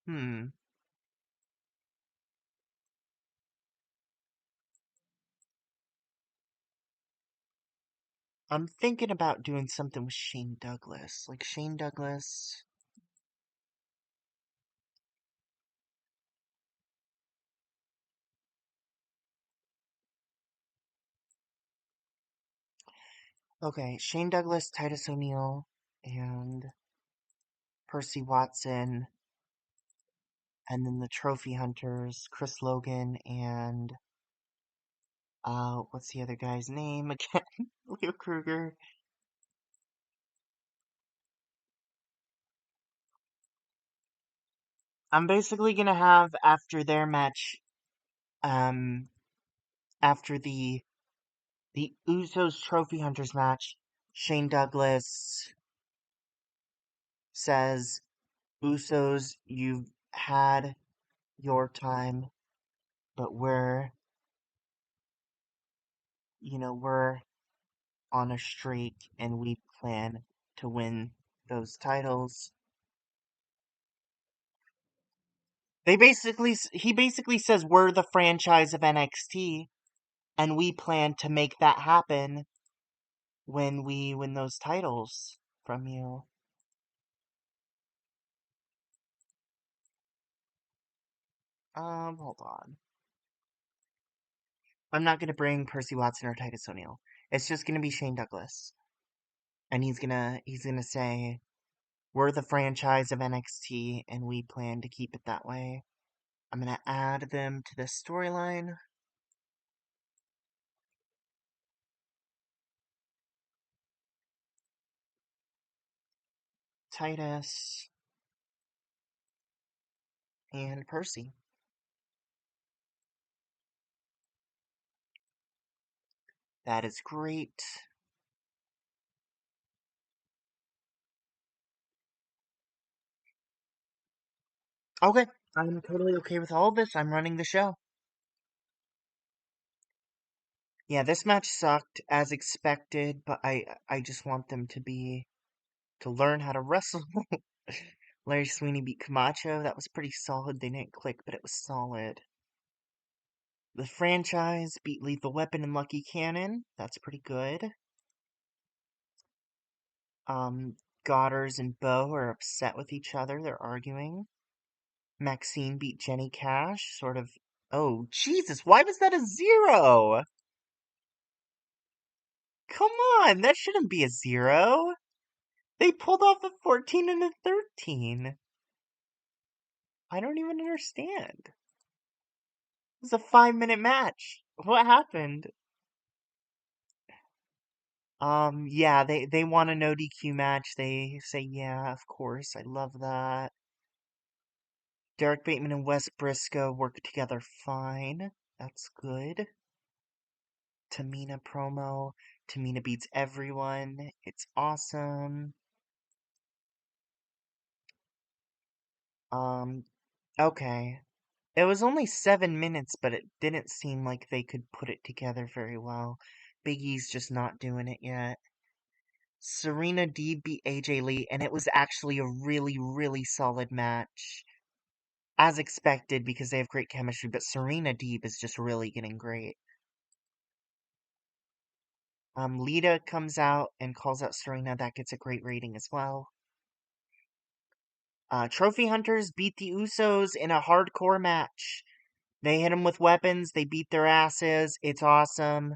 Hmm. I'm thinking about doing something with Shane Douglas. Like Shane Douglas. Okay, Shane Douglas, Titus O'Neil, and Percy Watson, and then the Trophy Hunters, Chris Logan, and what's the other guy's name again? Leo Kruger. I'm basically gonna have after their match, um, after the Usos Trophy Hunters match, Shane Douglas says, "Usos, you've had your time, but we're on a streak and we plan to win those titles." He basically says we're the franchise of NXT and we plan to make that happen when we win those titles from you. Hold on. I'm not gonna bring Percy Watson or Titus O'Neil. It's just gonna be Shane Douglas. And he's gonna say, we're the franchise of NXT and we plan to keep it that way. I'm gonna add them to this storyline. Titus and Percy. That is great. Okay, I'm totally okay with all of this. I'm running the show. Yeah, this match sucked as expected, but I just want them to learn how to wrestle. Larry Sweeney beat Camacho. That was pretty solid. They didn't click, but it was solid. The franchise beat Lethal Weapon and Lucky Cannon. That's pretty good. Godders and Bo are upset with each other. They're arguing. Maxine beat Jenny Cash. Sort of. Oh, Jesus, why was that a 0? Come on, that shouldn't be a 0. They pulled off a 14 and a 13. I don't even understand. It was a 5-minute match. What happened? Yeah, they want a no DQ match. They say, yeah, of course. I love that. Derek Bateman and Wes Briscoe work together fine. That's good. Tamina promo. Tamina beats everyone. It's awesome. Um, okay. It was only 7 minutes, but it didn't seem like they could put it together very well. Big E's just not doing it yet. Serena Deeb beat AJ Lee, and it was actually a really, really solid match. As expected, because they have great chemistry, but Serena Deeb is just really getting great. Lita comes out and calls out Serena. That gets a great rating as well. Trophy Hunters beat the Usos in a hardcore match. They hit them with weapons. They beat their asses. It's awesome.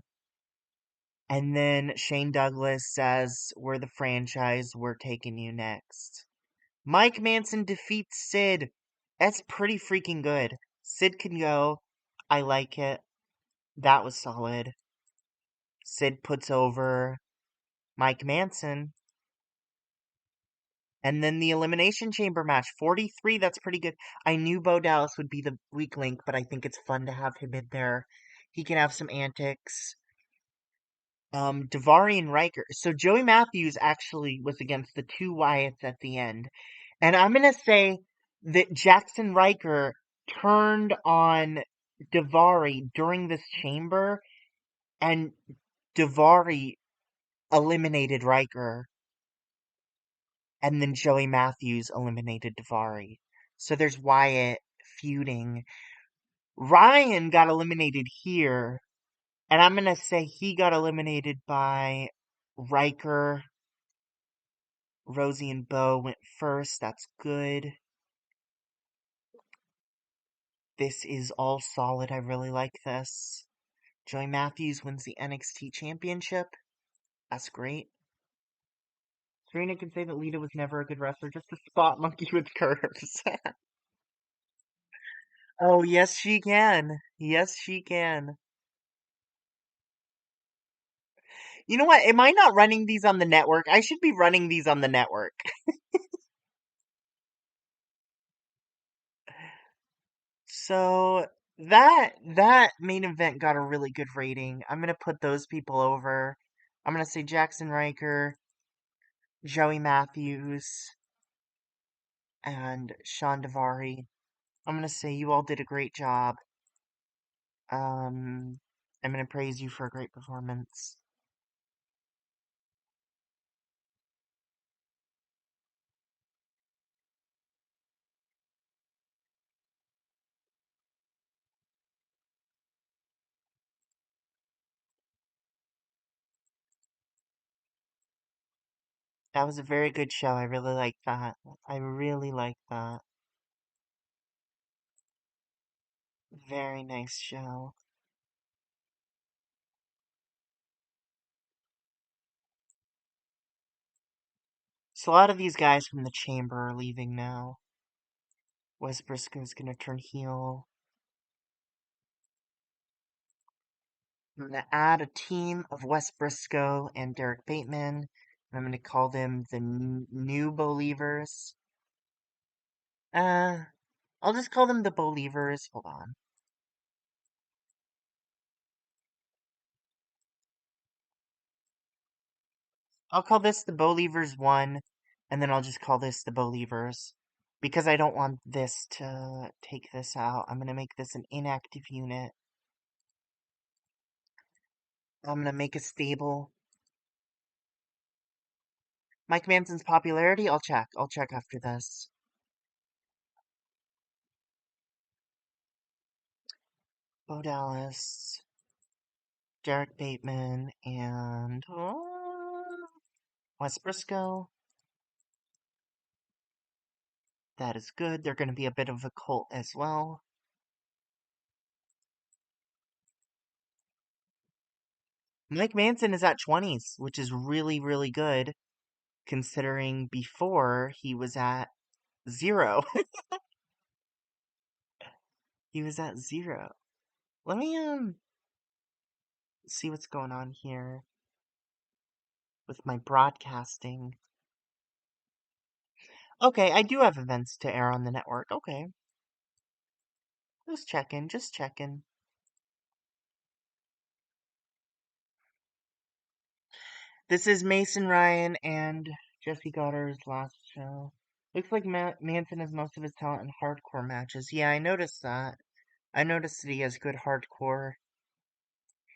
And then Shane Douglas says, we're the franchise. We're taking you next. Mike Manson defeats Sid. That's pretty freaking good. Sid can go. I like it. That was solid. Sid puts over Mike Manson. And then the Elimination Chamber match, 43, that's pretty good. I knew Bo Dallas would be the weak link, but I think it's fun to have him in there. He can have some antics. Davari and Riker. So Joey Matthews actually was against the two Wyatts at the end. And I'm gonna say that Jackson Riker turned on Davari during this chamber, and Davari eliminated Riker, and then Joey Matthews eliminated Davari. So there's Wyatt feuding. Ryan got eliminated here, and I'm gonna say he got eliminated by Riker. Rosie and Bo went first. That's good. This is all solid. I really like this. Joey Matthews wins the NXT Championship. That's great. Serena can say that Lita was never a good wrestler, just a spot monkey with curves. Oh, yes, she can. Yes, she can. You know what? Am I not running these on the network? I should be running these on the network. So that main event got a really good rating. I'm gonna put those people over. I'm gonna say Jackson Riker, Joey Matthews, and Sean Davari. I'm gonna say you all did a great job. I'm gonna praise you for a great performance. That was a very good show. I really like that. I really like that. Very nice show. So a lot of these guys from the chamber are leaving now. Wes Briscoe's gonna turn heel. I'm gonna add a team of Wes Briscoe and Derek Bateman. And I'm gonna call them the New Believers. Uh, I'll just call them the Believers. Hold on. I'll call this the Believers 1, and then I'll just call this the Believers. Because I don't want this to take this out, I'm gonna make this an inactive unit. I'm gonna make a stable. Mike Manson's popularity, I'll check. I'll check after this. Bo Dallas, Derek Bateman, and Wes Briscoe. That is good. They're going to be a bit of a cult as well. Mike Manson is at 20s, which is really, really good, considering before he was at 0. He was at 0. Let me see what's going on here with my broadcasting. Okay, I do have events to air on the network. Okay. Just checking, just checking. This is Mason Ryan and Jesse Goddard's last show. Looks like Manson has most of his talent in hardcore matches. Yeah, I noticed that. I noticed that he has good hardcore.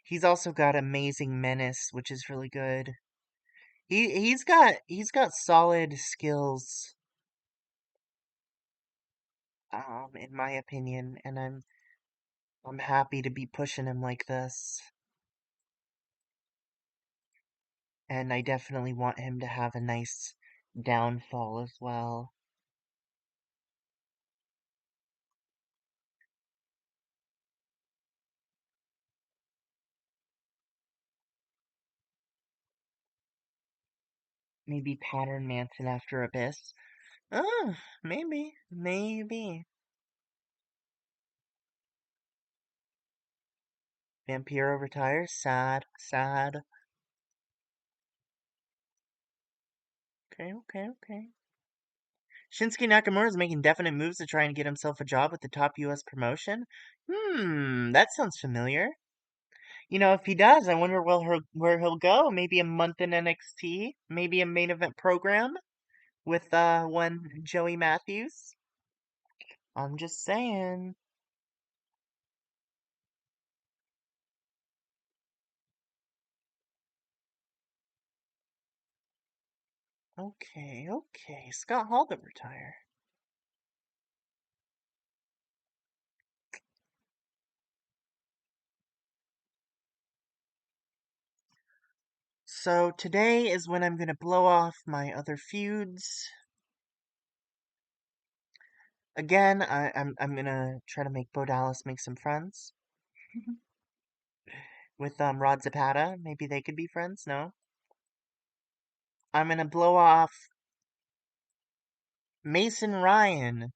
He's also got amazing menace, which is really good. He's got solid skills, in my opinion, and I'm happy to be pushing him like this. And I definitely want him to have a nice downfall as well. Maybe pattern Manson after Abyss. Oh, maybe, maybe. Vampiro retires. Sad, sad. Okay, okay, okay. Shinsuke Nakamura is making definite moves to try and get himself a job with the top US promotion. That sounds familiar. If he does, I wonder where he'll go. Maybe a month in NXT, maybe a main event program with one Joey Matthews. I'm just saying. Okay, okay. Scott Hall to retire. So today is when I'm gonna blow off my other feuds. Again, I'm gonna try to make Bo Dallas make some friends with Rod Zapata. Maybe they could be friends. No, I'm gonna blow off Mason Ryan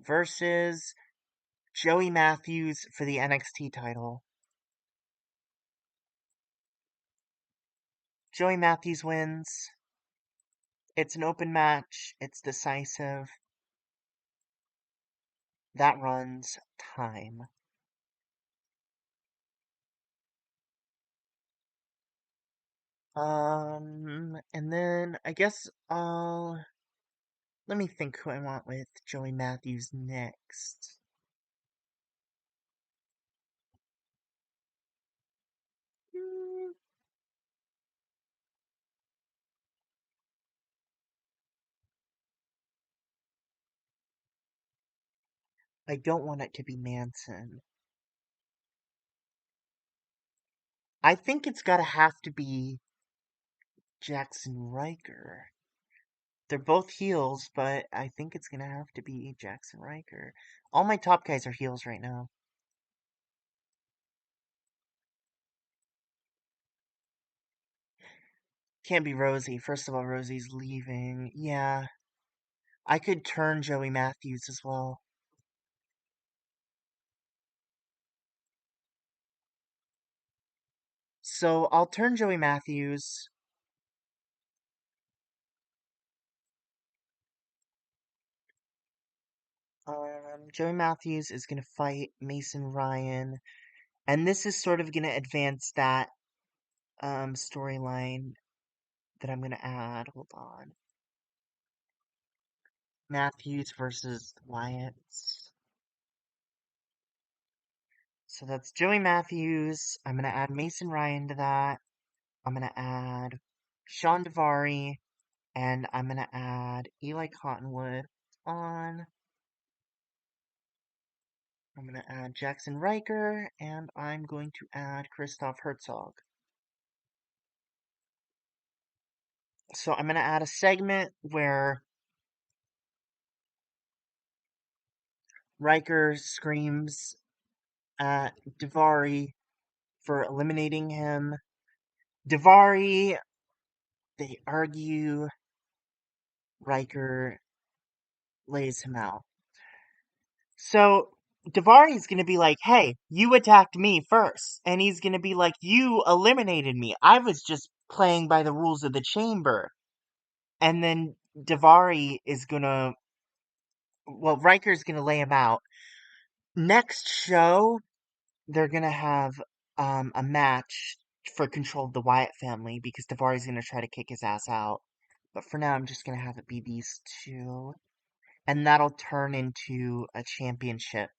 versus Joey Matthews for the NXT title. Joey Matthews wins. It's an open match. It's decisive. That runs time. And then I guess let me think who I want with Joey Matthews next. Hmm, I don't want it to be Manson. I think it's gotta have to be Jackson Riker. They're both heels, but I think it's gonna have to be Jackson Riker. All my top guys are heels right now. Can't be Rosie. First of all, Rosie's leaving. Yeah, I could turn Joey Matthews as well. So I'll turn Joey Matthews. Joey Matthews is gonna fight Mason Ryan, and this is sort of gonna advance that storyline that I'm gonna add. Hold on. Matthews versus Wyatts. So that's Joey Matthews. I'm gonna add Mason Ryan to that. I'm gonna add Sean Devari, and I'm gonna add Eli Cottonwood on. I'm gonna add Jackson Riker, and I'm going to add Christoph Herzog. So I'm gonna add a segment where Riker screams at Devari for eliminating him. Devari, they argue. Riker lays him out. So Devari's gonna be like, hey, you attacked me first. And he's gonna be like, you eliminated me. I was just playing by the rules of the chamber. And then Devari is gonna, well, Riker's gonna lay him out. Next show, they're gonna have a match for control of the Wyatt family because Devari's gonna try to kick his ass out. But for now, I'm just gonna have it be these two. And that'll turn into a championship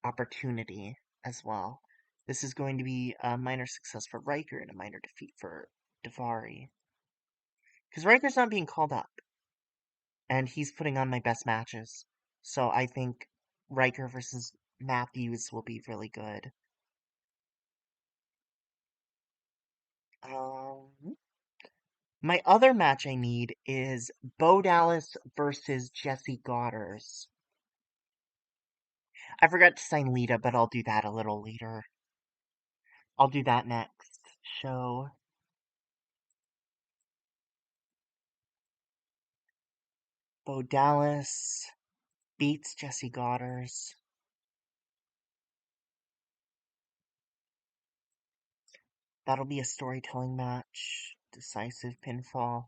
opportunity as well. This is going to be a minor success for Riker and a minor defeat for Davari. Because Riker's not being called up, and he's putting on my best matches. So I think Riker versus Matthews will be really good. My other match I need is Bo Dallas versus Jesse Goddard. I forgot to sign Lita, but I'll do that a little later. I'll do that next show. Bo Dallas beats Jesse Goddard. That'll be a storytelling match. Decisive pinfall.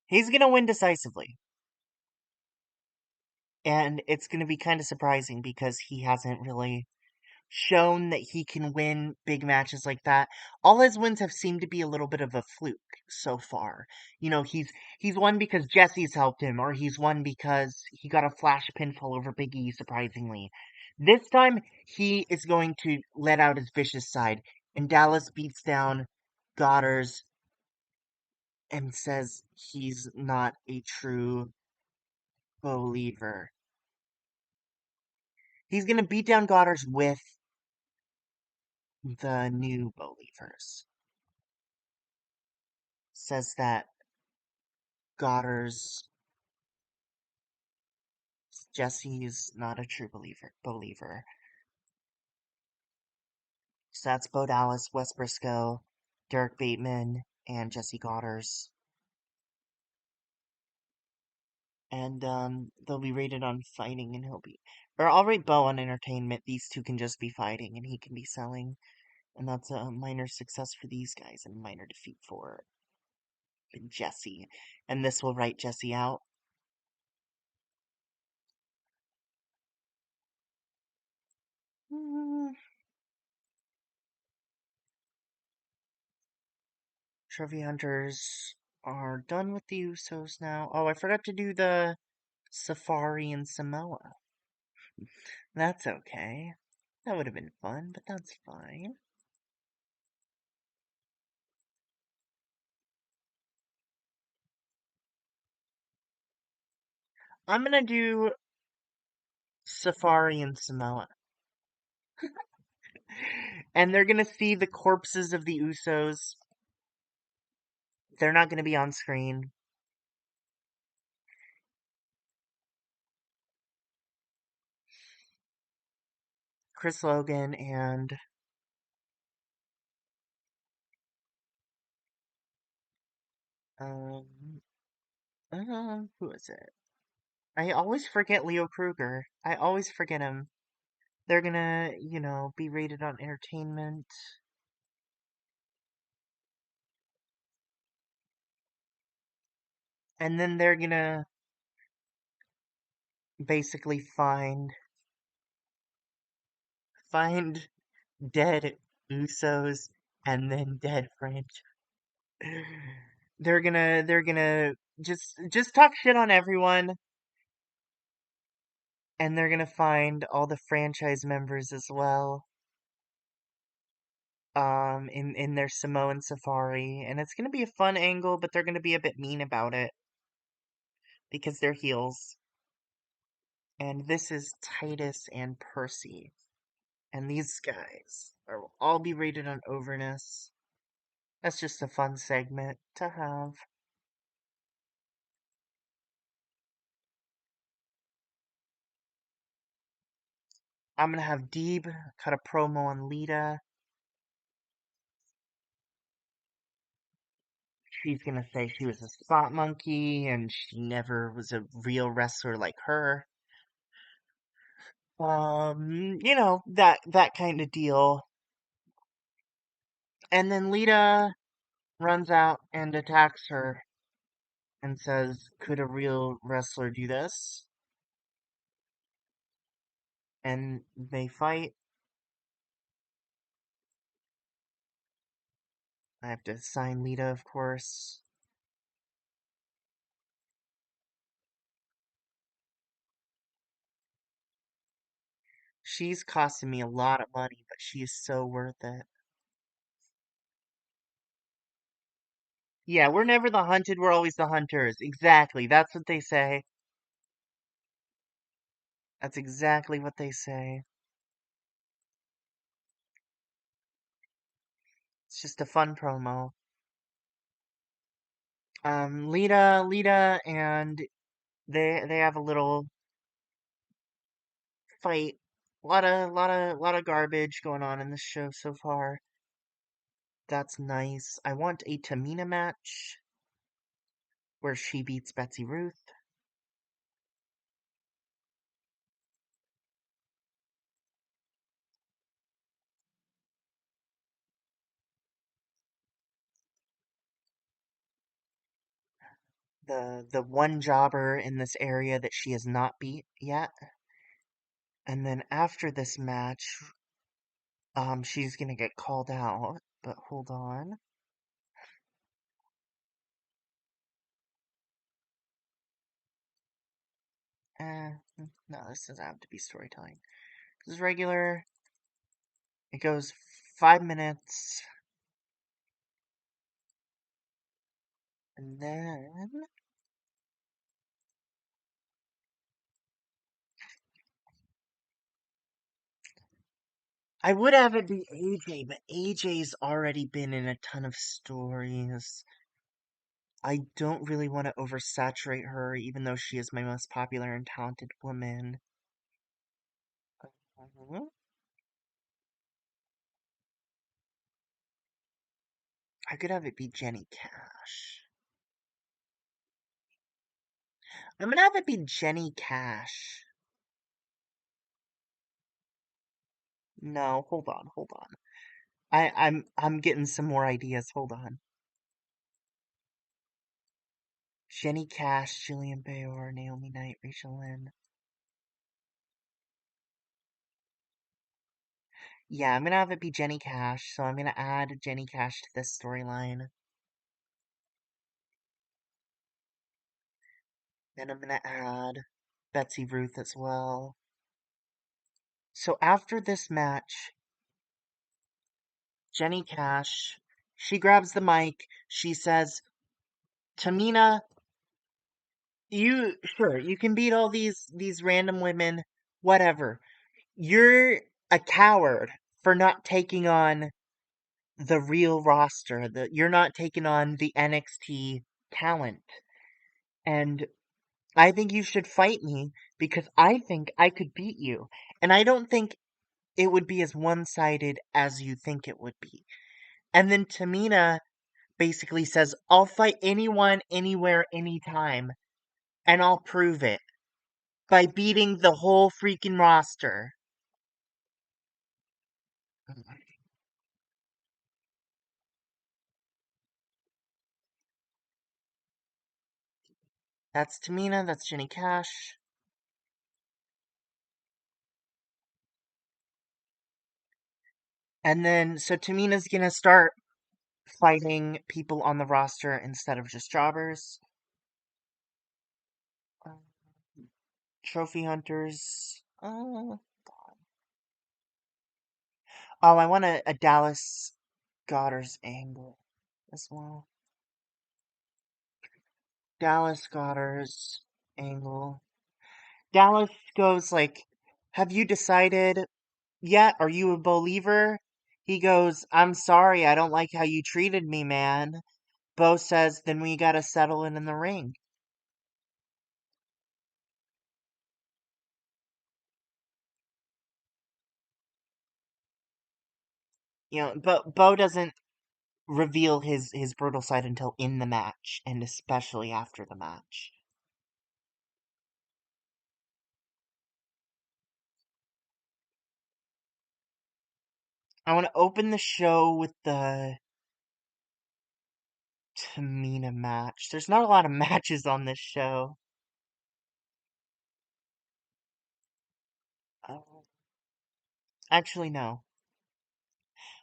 He's gonna win decisively. And it's going to be kind of surprising because he hasn't really shown that he can win big matches like that. All his wins have seemed to be a little bit of a fluke so far. You know, he's won because Jesse's helped him, or he's won because he got a flash pinfall over Big E, surprisingly. This time, he is going to let out his vicious side, and Dallas beats down Goddard's and says he's not a true believer. He's going to beat down Goddard's with the new believers. Says that Goddard's Jesse's not a true believer. So that's Bo Dallas, Wes Briscoe, Derek Bateman, and Jesse Goddard's. And they'll be rated on fighting, and he'll be, or I'll rate Bo on entertainment. These two can just be fighting, and he can be selling, and that's a minor success for these guys and a minor defeat for Jesse. And this will write Jesse out. Hmm. Trophy hunters are done with the Usos now. Oh, I forgot to do the Safari and Samoa. That's okay. That would have been fun, but that's fine. I'm gonna do Safari and Samoa. And they're gonna see the corpses of the Usos. They're not gonna be on screen. Chris Logan and um who is it? I always forget Leo Kruger. I always forget him. They're gonna, be rated on entertainment. And then they're gonna basically find dead Usos and then dead French. They're gonna just talk shit on everyone, and they're gonna find all the franchise members as well. In their Samoan safari, and it's gonna be a fun angle, but they're gonna be a bit mean about it because they're heels. And this is Titus and Percy, and these guys will all be rated on overness. That's just a fun segment to have. I'm gonna have Deeb cut a promo on Lita. She's gonna say she was a spot monkey and she never was a real wrestler like her. That kind of deal. And then Lita runs out and attacks her and says, "Could a real wrestler do this?" And they fight. I have to sign Lita, of course. She's costing me a lot of money, but she is so worth it. Yeah, we're never the hunted, we're always the hunters. Exactly. That's what they say. That's exactly what they say. It's just a fun promo. Lita, and they have a little fight. A lot of garbage going on in this show so far. That's nice. I want a Tamina match where she beats Betsy Ruth. the one jobber in this area that she has not beat yet. And then after this match, she's gonna get called out. But hold on. No, this doesn't have to be storytelling. This is regular. It goes 5 minutes. And then I would have it be AJ, but AJ's already been in a ton of stories. I don't really want to oversaturate her, even though she is my most popular and talented woman. Mhm. I could have it be Jenny Cash. I'm gonna have it be Jenny Cash. No, hold on, hold on. I'm getting some more ideas. Hold on. Jenny Cash, Jillian Bayor, Naomi Knight, Rachel Lynn. Yeah, I'm gonna have it be Jenny Cash, so I'm gonna add Jenny Cash to this storyline. Then I'm gonna add Betsy Ruth as well. So after this match, Jenny Cash, she grabs the mic, she says, Tamina, you can beat all these random women, whatever. You're a coward for not taking on the real roster. You're not taking on the NXT talent. And I think you should fight me because I think I could beat you. And I don't think it would be as one-sided as you think it would be. And then Tamina basically says, I'll fight anyone, anywhere, anytime, and I'll prove it by beating the whole freaking roster. That's Tamina, that's Jenny Cash. And then, so Tamina's gonna start fighting people on the roster instead of just jobbers. Um, Trophy hunters. Oh, I want a Dallas Goddard's angle as well. Dallas Goddard's angle. Dallas goes like, have you decided yet? Are you a believer? He goes, I'm sorry, I don't like how you treated me, man. Bo says, then we gotta settle it in the ring. But Bo doesn't reveal his brutal side until in the match, and especially after the match. I want to open the show with the Tamina match. There's not a lot of matches on this show. Oh, actually, no.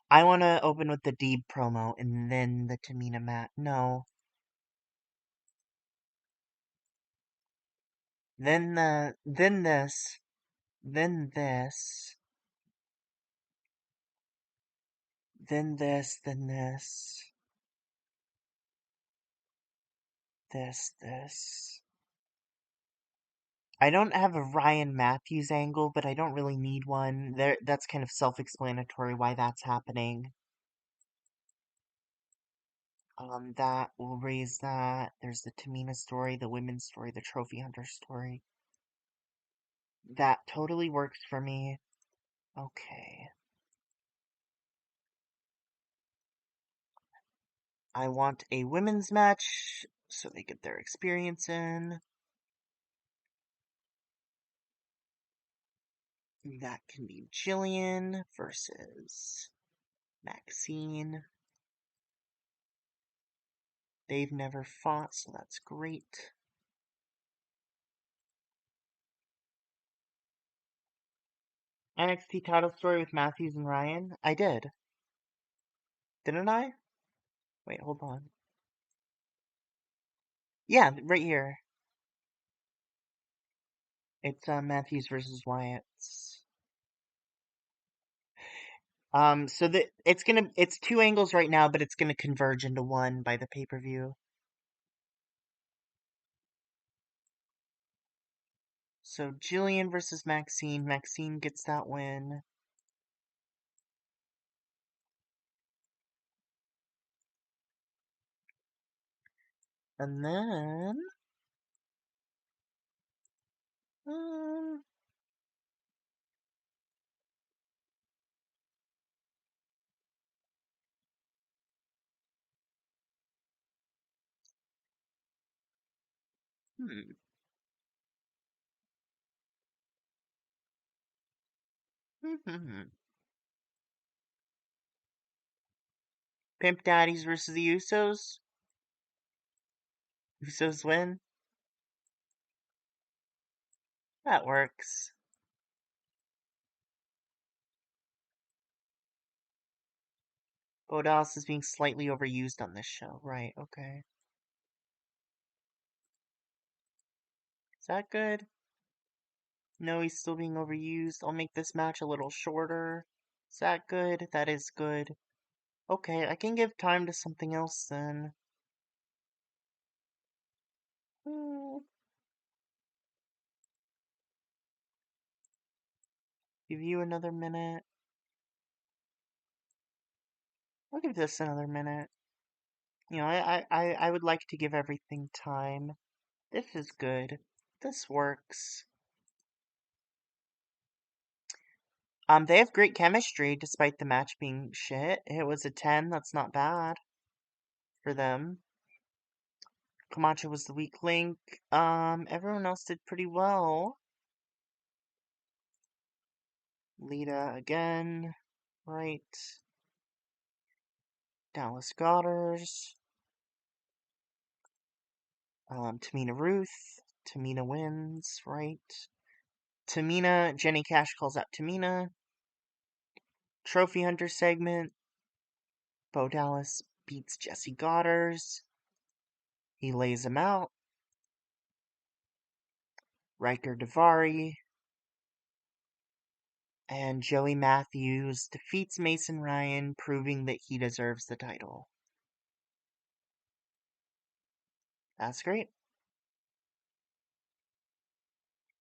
I want to open with the Deeb promo and then the Tamina match. No. Then this, then this, then this, then this. I don't have a Ryan Matthews angle, but I don't really need one. That's kind of self-explanatory why that's happening. That will raise that. There's the Tamina story, the women's story, the Trophy Hunter story. That totally works for me. Okay. I want a women's match so they get their experience in. That can be Jillian versus Maxine. They've never fought, so that's great. NXT title story with Matthews and Ryan? I did. Didn't I? Wait, hold on. Yeah, right here. It's Matthews versus Wyatt's. So it's two angles right now, but it's gonna converge into one by the pay-per-view. So Jillian versus Maxine. Maxine gets that win. And then um, hmm. Pimp Daddies versus the Usos. Usos win. That works. Bo Dallas is being slightly overused on this show. Right, okay. Is that good? No, he's still being overused. I'll make this match a little shorter. Is that good? That is good. Okay, I can give time to something else then. Hmm, give you another minute. I'll give this another minute. You know, I would like to give everything time. This is good. This works. They have great chemistry despite the match being shit. It was a 10, that's not bad for them. Camacho was the weak link. Everyone else did pretty well. Lita again. Right. Dallas Goddard's. Tamina Ruth. Tamina wins, right? Tamina, Jenny Cash calls out Tamina. Trophy Hunter segment. Bo Dallas beats Jesse Goddard's. He lays him out. Riker Davari. And Joey Matthews defeats Mason Ryan, proving that he deserves the title. That's great.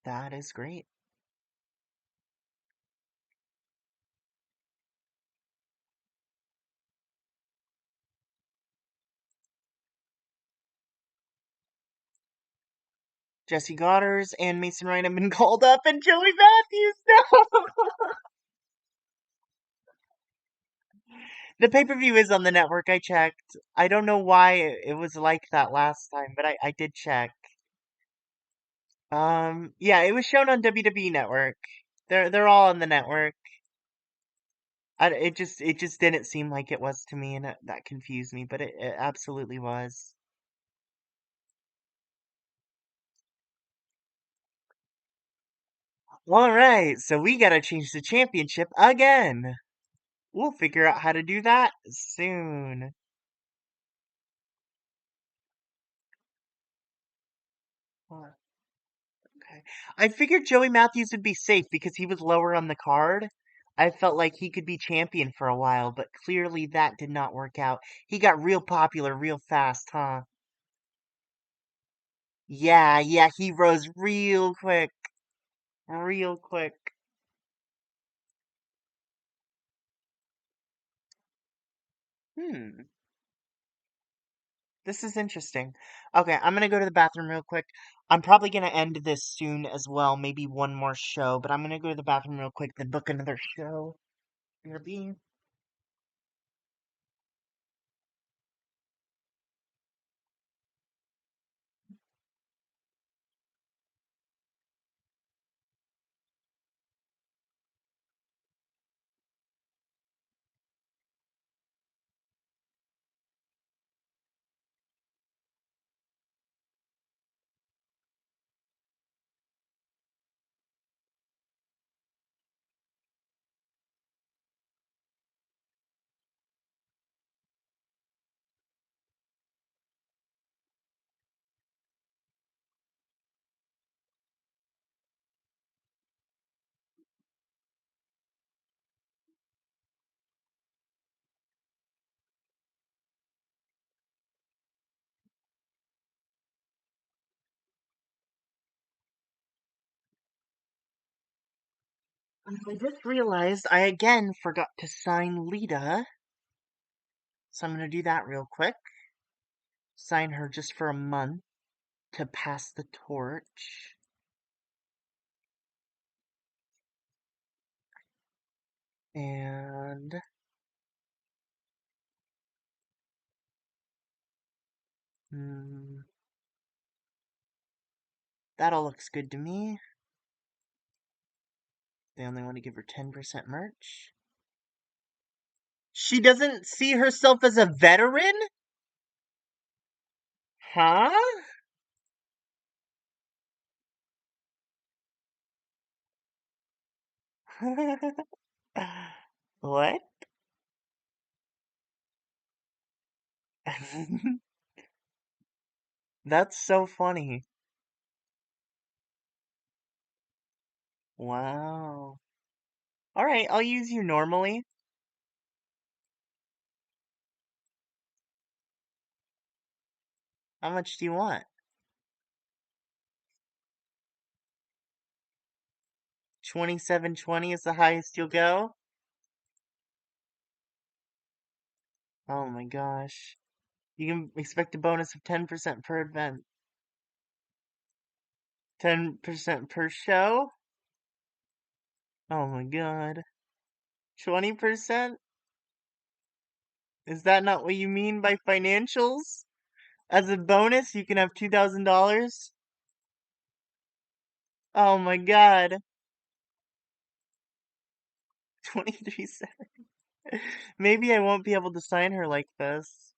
That is great. Jesse Goddard's and Mason Ryan have been called up, and Joey Matthews, no! The pay-per-view is on the network, I checked. I don't know why it was like that last time, but I did check. Yeah, it was shown on WWE Network. They're all on the network. It just didn't seem like it was to me, and that confused me, but it absolutely was. All right, so we gotta change the championship again. We'll figure out how to do that soon. Huh, okay. I figured Joey Matthews would be safe because he was lower on the card. I felt like he could be champion for a while, but clearly that did not work out. He got real popular real fast, huh? Yeah, he rose real quick. Real quick. Hmm. This is interesting. Okay, I'm gonna go to the bathroom real quick. I'm probably gonna end this soon as well, maybe one more show, but I'm gonna go to the bathroom real quick, then book another show. BRB. I just realized I again forgot to sign Lita, so I'm gonna do that real quick. Sign her just for a month to pass the torch. And hmm, that all looks good to me. They only want to give her 10% merch. She doesn't see herself as a veteran? Huh? What? That's so funny. Wow. Alright, I'll use you normally. How much do you want? 2720 is the highest you'll go? Oh my gosh. You can expect a bonus of 10% per event. 10% per show? Oh my god. 20%? Is that not what you mean by financials? As a bonus, you can have $2,000? Oh my god. 23 cents. Maybe I won't be able to sign her like this.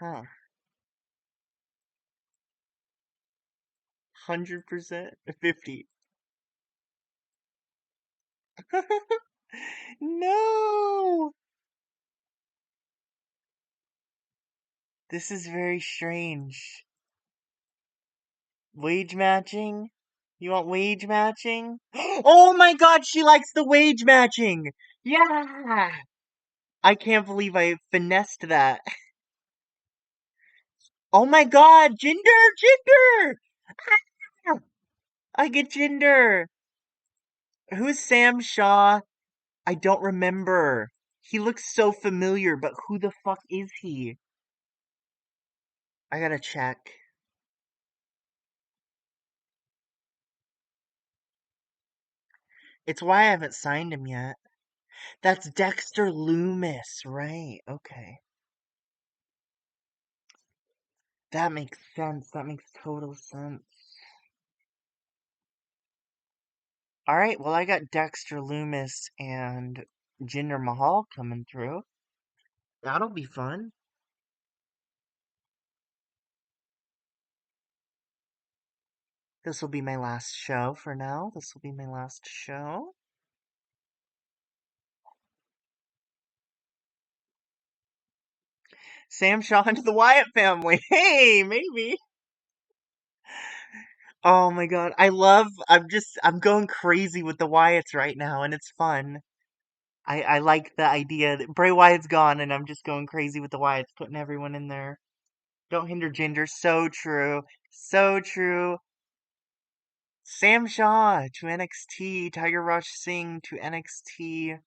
Huh. 100%? 50. No! This is very strange. Wage matching? You want wage matching? Oh my god, she likes the wage matching! Yeah! I can't believe I finessed that. Oh my god, Jinder! Jinder! Ah! I get Jinder! Who's Sam Shaw? I don't remember. He looks so familiar, but who the fuck is he? I gotta check. It's why I haven't signed him yet. That's Dexter Loomis, right? Okay. That makes sense. That makes total sense. Alright, well, I got Dexter Loomis and Jinder Mahal coming through. That'll be fun. This will be my last show for now. This will be my last show. Sam Shaw into the Wyatt family. Hey, maybe. Oh my god. I'm going crazy with the Wyatts right now, and it's fun. I like the idea that Bray Wyatt's gone, and I'm just going crazy with the Wyatts, putting everyone in there. Don't hinder Ginger. So true. So true. Sam Shaw to NXT. Tiger Rush Singh to NXT.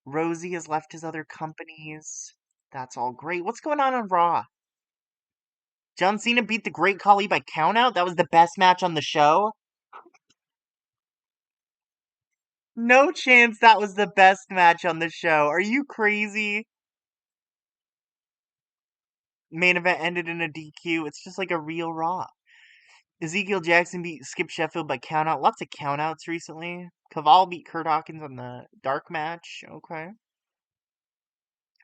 Rosie has left his other companies. That's all great. What's going on Raw? John Cena beat the Great Khali by countout? That was the best match on the show? No chance that was the best match on the show. Are you crazy? Main event ended in a DQ. It's just like a real Raw. Ezekiel Jackson beat Skip Sheffield by countout. Lots of countouts recently. Caval beat Kurt Hawkins on the dark match. Okay.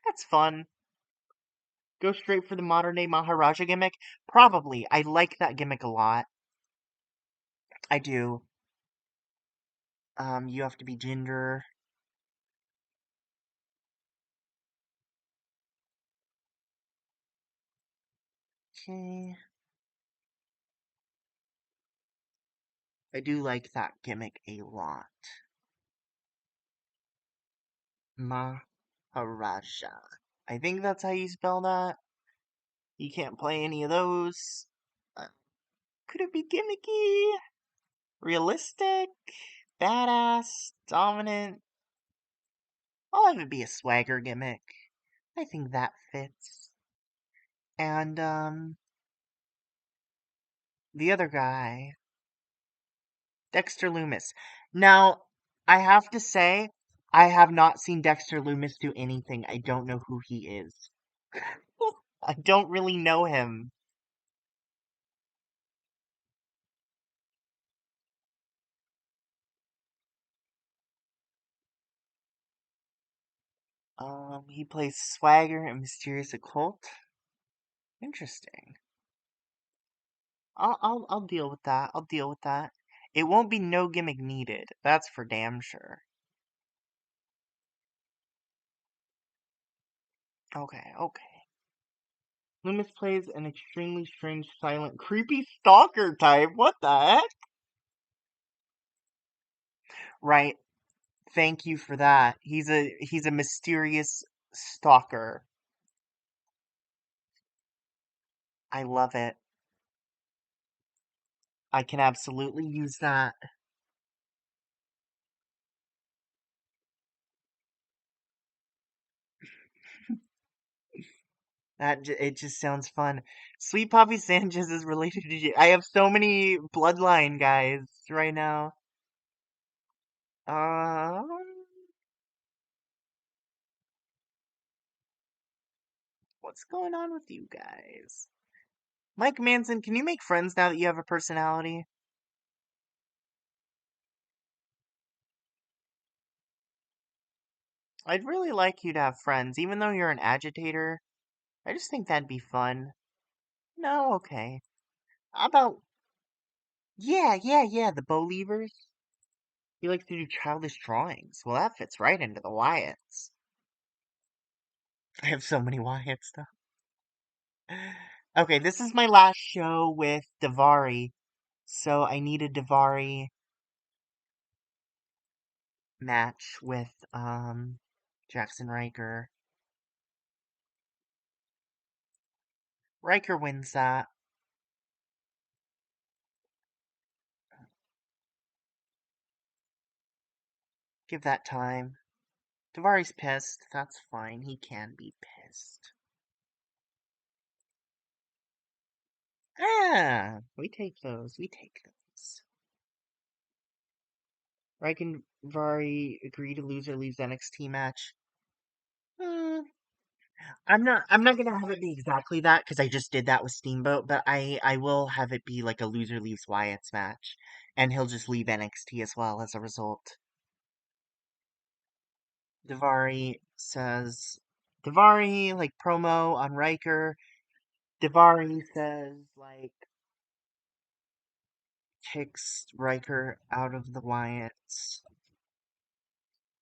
That's fun. Go straight for the modern day Maharaja gimmick? Probably. I like that gimmick a lot. I do. You have to be Ginger. Okay. I do like that gimmick a lot. Maharaja. I think that's how you spell that. You can't play any of those. Uh, could it be gimmicky? Realistic? Badass? Dominant? I'll have it be a swagger gimmick. I think that fits. And, the other guy, Dexter Loomis. Now, I have to say, I have not seen Dexter Loomis do anything. I don't know who he is. I don't really know him. He plays Swagger and Mysterious Occult. Interesting. I'll deal with that. I'll deal with that. It won't be no gimmick needed. That's for damn sure. Okay, okay. Loomis plays an extremely strange, silent, creepy stalker type. What the heck? Right. Thank you for that. He's a mysterious stalker. I love it. I can absolutely use that. It just sounds fun. Sweet Poppy Sanchez is related to you. I have so many bloodline guys right now. Um, what's going on with you guys? Mike Manson, can you make friends now that you have a personality? I'd really like you to have friends, even though you're an agitator. I just think that'd be fun. No, okay. How about yeah, the Bow Levers. He likes to do childish drawings. Well, that fits right into the Wyatts. I have so many Wyatts though. Okay, this is my last show with Davari, so I need a Davari match with Jackson Riker. Riker wins that. Give that time. Davari's pissed. That's fine. He can be pissed. Ah, we take those. We take those. Riker and Davari agree to lose or leaves NXT match. Hmm. I'm not gonna have it be exactly that because I just did that with Steamboat, but I will have it be like a loser leaves Wyatt's match, and he'll just leave NXT as well as a result. Davari says Davari like promo on Riker. Davari says like kicks Riker out of the Wyatts.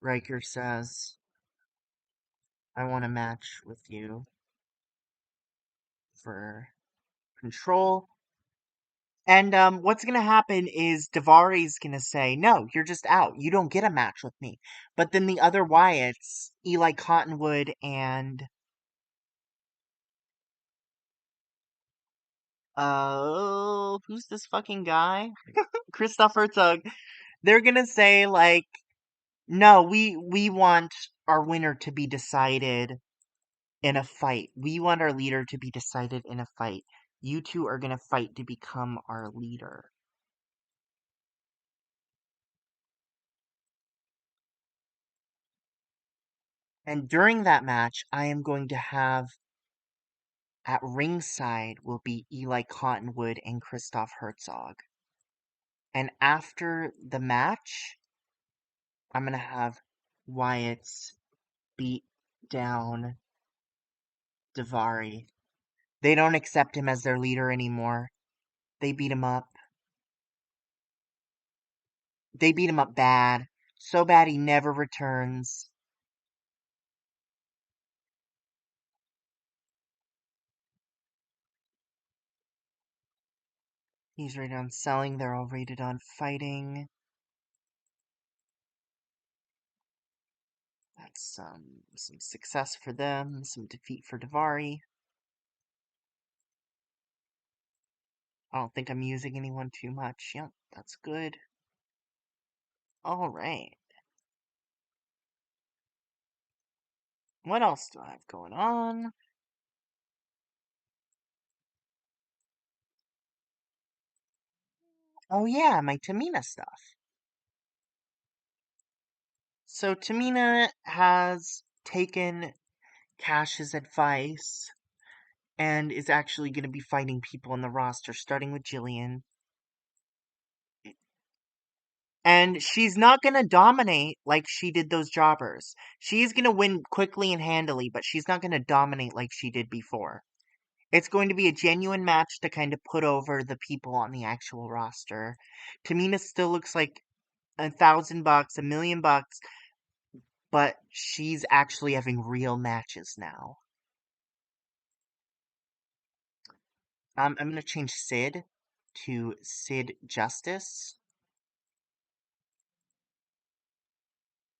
Riker says, "I want a match with you for control." And what's gonna happen is Davari's gonna say, "No, you're just out. You don't get a match with me." But then the other Wyatts, Eli Cottonwood and who's this fucking guy? Christoph Herzog. They're gonna say like, "No, we want our winner to be decided in a fight. We want our leader to be decided in a fight. You two are gonna fight to become our leader." And during that match, I am going to have at ringside will be Eli Cottonwood and Christoph Herzog. And after the match, I'm going to have Wyatt's beat down Davari. They don't accept him as their leader anymore. They beat him up. They beat him up bad. So bad he never returns. He's rated on selling. They're all rated on fighting. That's some success for them. Some defeat for Davari. I don't think I'm using anyone too much. Yep, that's good. Alright. What else do I have going on? Oh yeah, my Tamina stuff. So Tamina has taken Cash's advice and is actually going to be fighting people on the roster, starting with Jillian. And she's not going to dominate like she did those jobbers. She's going to win quickly and handily, but she's not going to dominate like she did before. It's going to be a genuine match to kind of put over the people on the actual roster. Tamina still looks like $1,000, $1,000,000, but she's actually having real matches now. I'm going to change Sid to Sid Justice.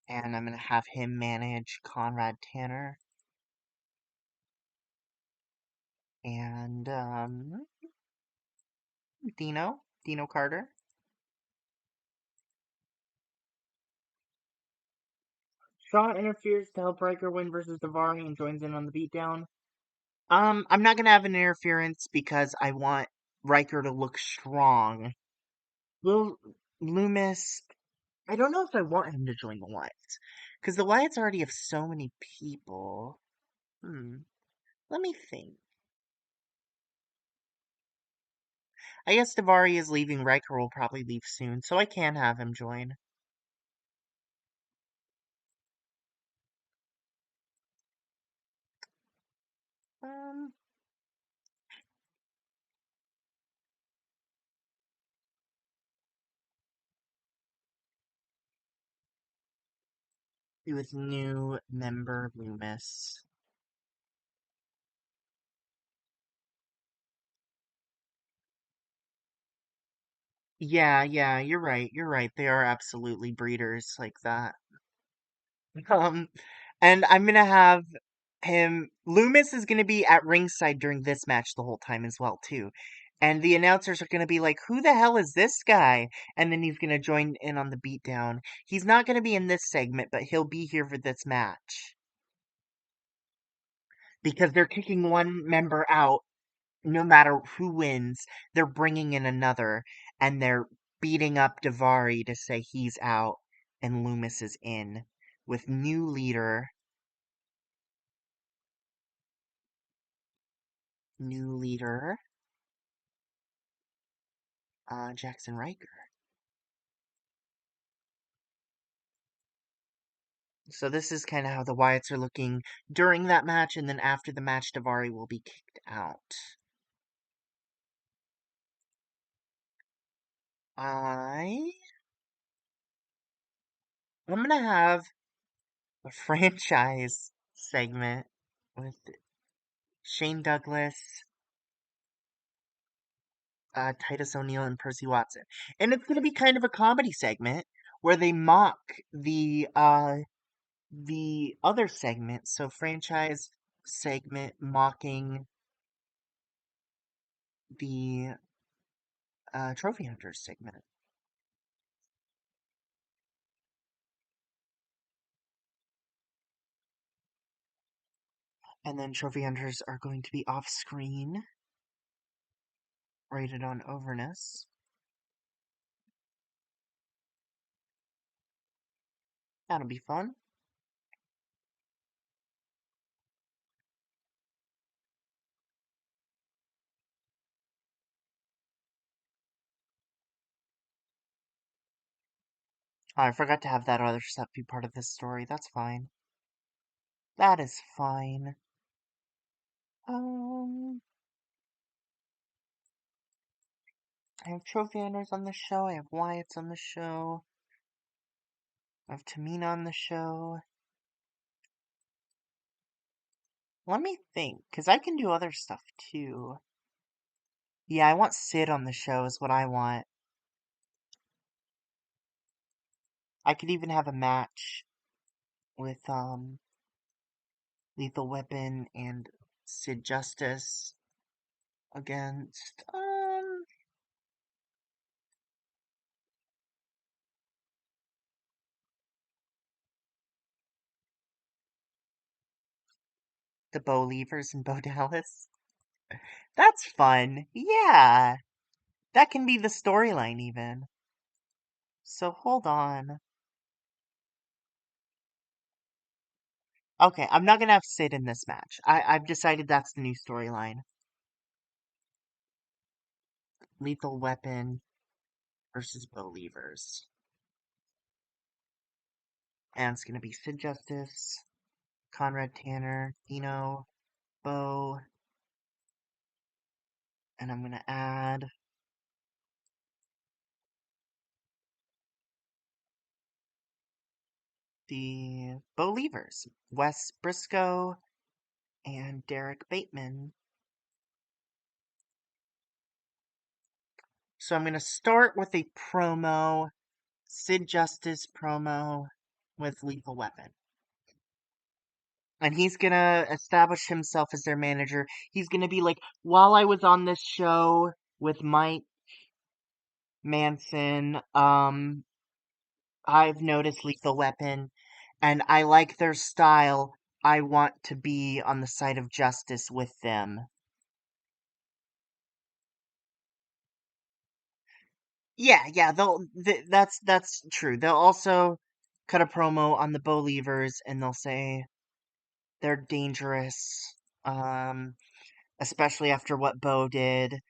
And I'm going to have him manage Conrad Tanner. And, Dino Carter. Shaw interferes to help Riker win versus Davari and joins in on the beatdown. I'm not going to have an interference because I want Riker to look strong. Will Loomis, I don't know if I want him to join the Wyatts. Because the Wyatts already have so many people. Let me think. I guess Davari is leaving. Riker will probably leave soon, so I can have him join. Um, with new member Loomis. Yeah, you're right. You're right. They are absolutely breeders like that. Um, and I'm gonna have him. Loomis is gonna be at ringside during this match the whole time as well too. And the announcers are gonna be like, "Who the hell is this guy?" And then he's gonna join in on the beatdown. He's not gonna be in this segment, but he'll be here for this match because they're kicking one member out no matter who wins, they're bringing in another, and they're beating up Davari to say he's out and Loomis is in with new leader, Jackson Riker. So this is kind of how the Wyatts are looking during that match, and then after the match, Davari will be kicked out. I I'm gonna have a franchise segment with Shane Douglas, Titus O'Neil and Percy Watson. And it's going to be kind of a comedy segment where they mock the other segment. So franchise segment mocking the Trophy Hunters segment. And then Trophy Hunters are going to be off screen, rated on overness. That'll be fun. Oh, I forgot to have that other stuff be part of this story. That's fine. That is fine. Um, I have Trophy Hunters on the show. I have Wyatt's on the show. I have Tamina on the show. Let me think, because I can do other stuff too. Yeah, I want Sid on the show is what I want. I could even have a match with Lethal Weapon and Sid Justice against The Bo Levers and Bo Dallas. That's fun. Yeah. That can be the storyline even. So hold on. Okay, I'm not gonna have Sid in this match. I've decided that's the new storyline. Lethal Weapon versus Bo Levers. And it's gonna be Sid Justice, Conrad Tanner, Dino, Bo, and I'm gonna add the Bo Levers, Wes Briscoe, and Derek Bateman. So I'm gonna start with a promo, Sid Justice promo with Lethal Weapon. And he's gonna establish himself as their manager. He's gonna be like, while I was on this show with Mike Manson, I've noticed Lethal Weapon, and I like their style. I want to be on the side of justice with them. Yeah, that's true. They'll also cut a promo on the Bo Levers, and they'll say they're dangerous, especially after what Bo did,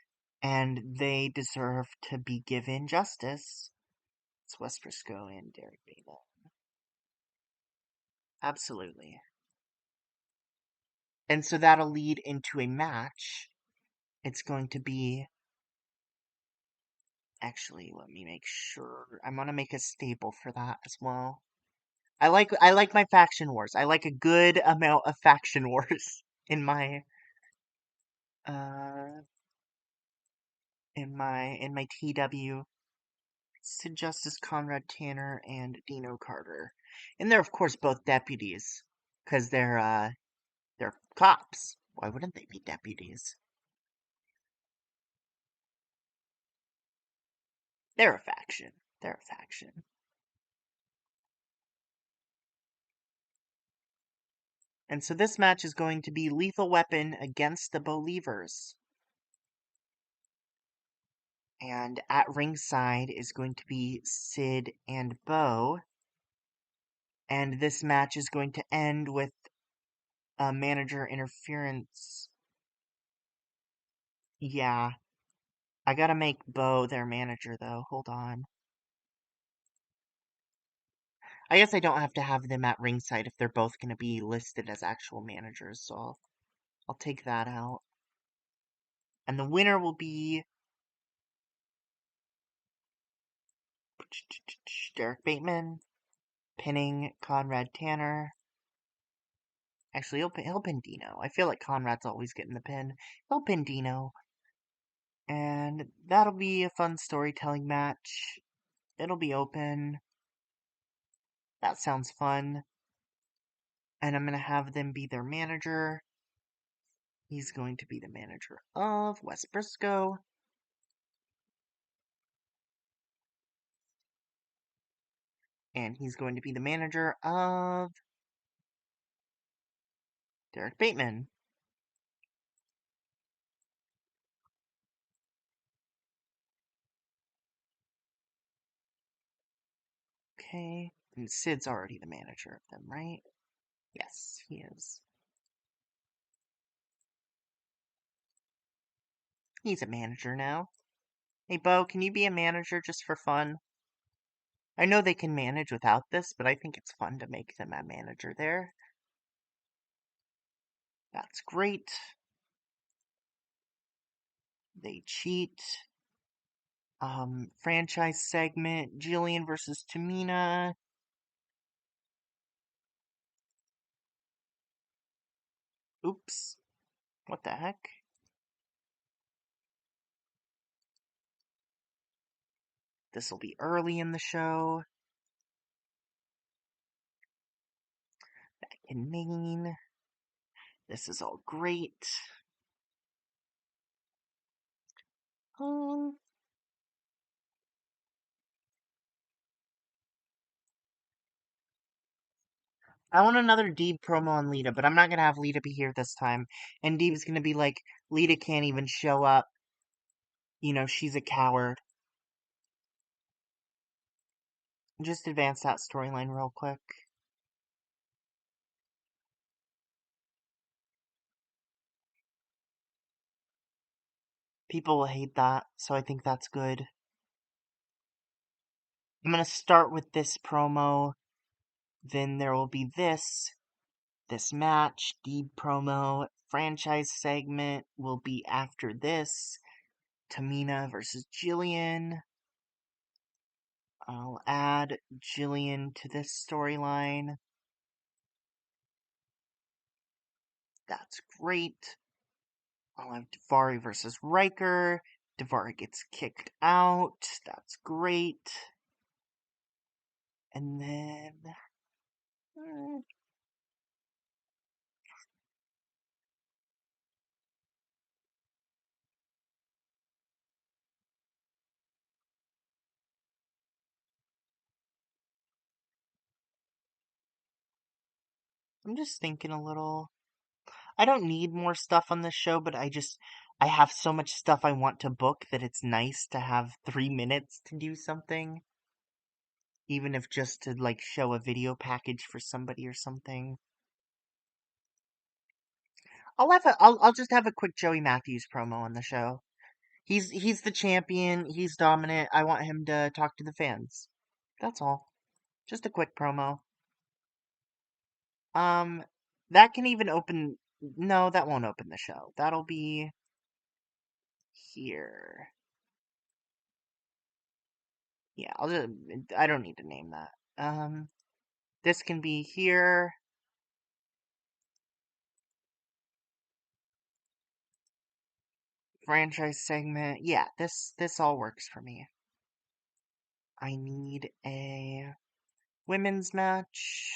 and they deserve to be given justice. It's Wes Briscoe and Derek Bateman. Absolutely. And so that'll lead into a match. It's going to be. Actually, let me make sure. I'm gonna make a staple for that as well. I like my faction wars. I like a good amount of faction wars in my uh in my TW. Sid Justice, Conrad Tanner, and Dino Carter. And they're of course both deputies. Cause they're cops. Why wouldn't they be deputies? They're a faction. They're a faction. And so this match is going to be Lethal Weapon against the Believers. And at ringside is going to be Sid and Bo. And this match is going to end with a manager interference. Yeah, I gotta make Bo their manager though. Hold on. I guess I don't have to have them at ringside if they're both gonna be listed as actual managers, so I'll take that out. And the winner will be Derek Bateman, pinning Conrad Tanner. Actually, he'll pin Dino. I feel like Conrad's always getting the pin. He'll pin Dino. And that'll be a fun storytelling match. It'll be open. That sounds fun. And I'm going to have them be their manager. He's going to be the manager of Wes Briscoe. And he's going to be the manager of Derek Bateman. Okay. And Sid's already the manager of them, right? Yes, he is. He's a manager now. Hey, Bo, can you be a manager just for fun? I know they can manage without this, but I think it's fun to make them a manager there. That's great. They cheat. Franchise segment, Jillian versus Tamina. Oops. What the heck? This'll be early in the show. That can mean this is all great. Um, I want another Deeb promo on Lita, but I'm not gonna have Lita be here this time. And Deeb's gonna be like, Lita can't even show up. You know, she's a coward. Just advance that storyline real quick. People will hate that, so I think that's good. I'm gonna start with this promo. Then there will be this match, Deeb promo, franchise segment will be after this. Tamina versus Jillian. I'll add Jillian to this storyline. That's great. I'll have Davari versus Riker. Davari gets kicked out. That's great. And then... I'm just thinking a little. I don't need more stuff on this show, but I have so much stuff I want to book that it's nice to have 3 minutes to do something. Even if just to, like, show a video package for somebody or something. I'll just have a quick Joey Matthews promo on the show. He's the champion, he's dominant, I want him to talk to the fans. That's all. Just a quick promo. Um, that can even open... No, that won't open the show. That'll be... here. Yeah, I don't need to name that. This can be here. Franchise segment. Yeah, this all works for me. I need a women's match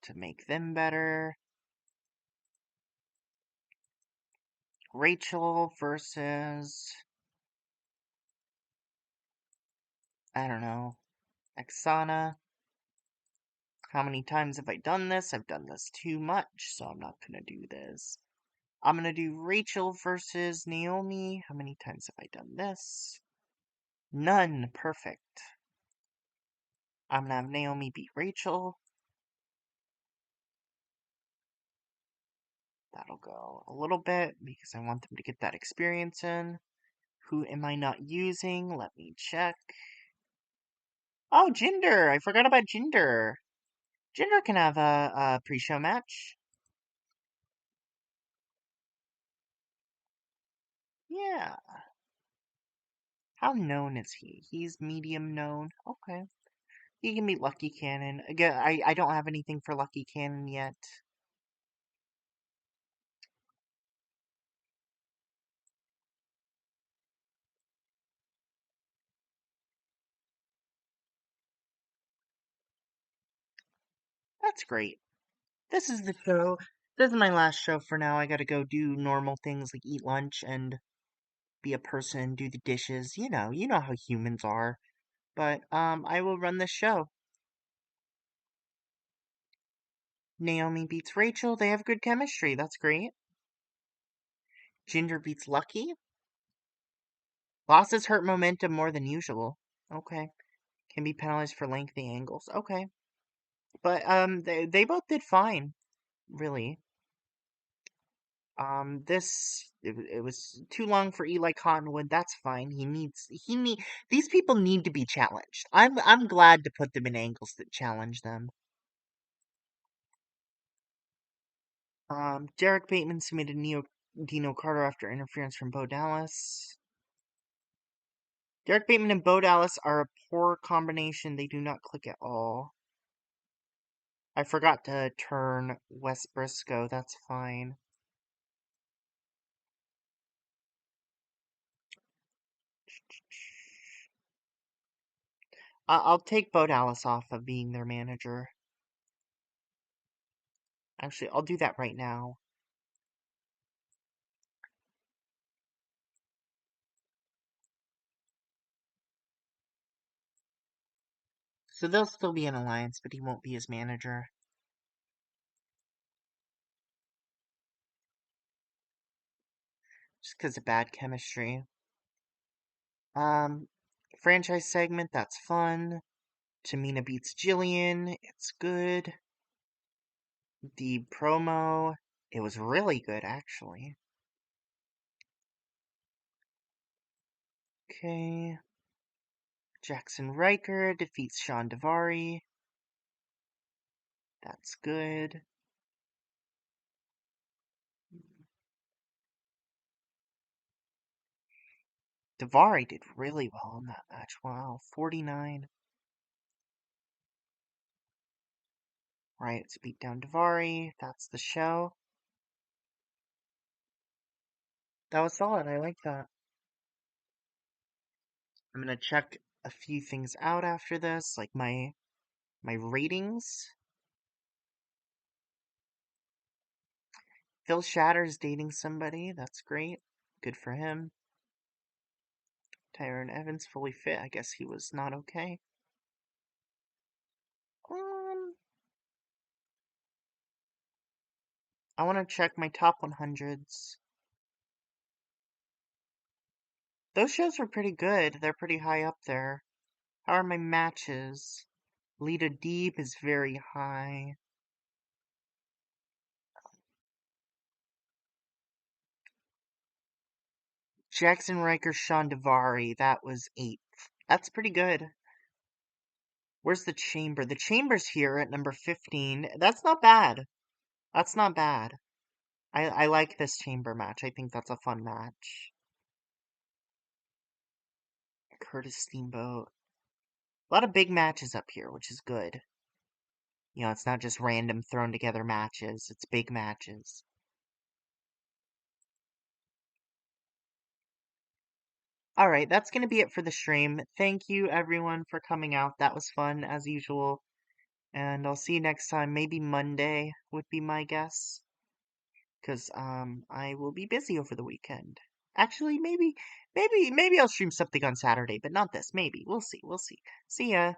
to make them better. Rachel versus, I don't know, Exana. How many times have I done this? I've done this too much, so I'm not gonna do this. I'm gonna do Rachel versus Naomi. How many times have I done this? None. Perfect. I'm gonna have Naomi beat Rachel. That'll go a little bit because I want them to get that experience in. Who am I not using? Let me check. Oh, Jinder! I forgot about Jinder. Jinder can have a pre-show match. Yeah. How known is he? He's medium known. Okay. He can meet Lucky Cannon. Again, I don't have anything for Lucky Cannon yet. That's great. This is the show. This is my last show for now. I gotta go do normal things like eat lunch and be a person, do the dishes. You know how humans are. But I will run this show. Naomi beats Rachel. They have good chemistry. That's great. Ginger beats Lucky. Losses hurt momentum more than usual. Okay. Can be penalized for lengthy angles. Okay. But they both did fine, really. It was too long for Eli Cottonwood. That's fine. These people need to be challenged. I'm glad to put them in angles that challenge them. Derek Bateman submitted Dino Carter after interference from Bo Dallas. Derek Bateman and Bo Dallas are a poor combination. They do not click at all. I forgot to turn Wes Briscoe. That's fine. I'll take Bo Dallas off of being their manager. Actually, I'll do that right now. So they'll still be an alliance, but he won't be his manager. just because of bad chemistry. Um, franchise segment, that's fun. Tamina beats Jillian, it's good. The promo, it was really good, actually. Okay. Jackson Riker defeats Sean Davari. That's good. Davari did really well in that match. Wow, 49. Right, it's beat down Davari. That's the show. That was solid. I like that. I'm gonna check a few things out after this, like my ratings. Phil Shatter's dating somebody. That's great. Good for him. Tyrone Evans fully fit. I guess he was not okay. I want to check my top 100s. Those shows were pretty good. They're pretty high up there. How are my matches? Lita Deep is very high. Jackson Riker, Sean Davari, that was 8th. That's pretty good. Where's the chamber? The chamber's here at number 15. That's not bad. That's not bad. I like this chamber match. I think that's a fun match. Curtis Steamboat. A lot of big matches up here, which is good. You know, it's not just random thrown together matches. It's big matches. Alright, that's going to be it for the stream. Thank you, everyone, for coming out. That was fun, as usual. And I'll see you next time. Maybe Monday would be my guess. Because, I will be busy over the weekend. Actually, maybe I'll stream something on Saturday, but not this. Maybe. We'll see. We'll see. See ya.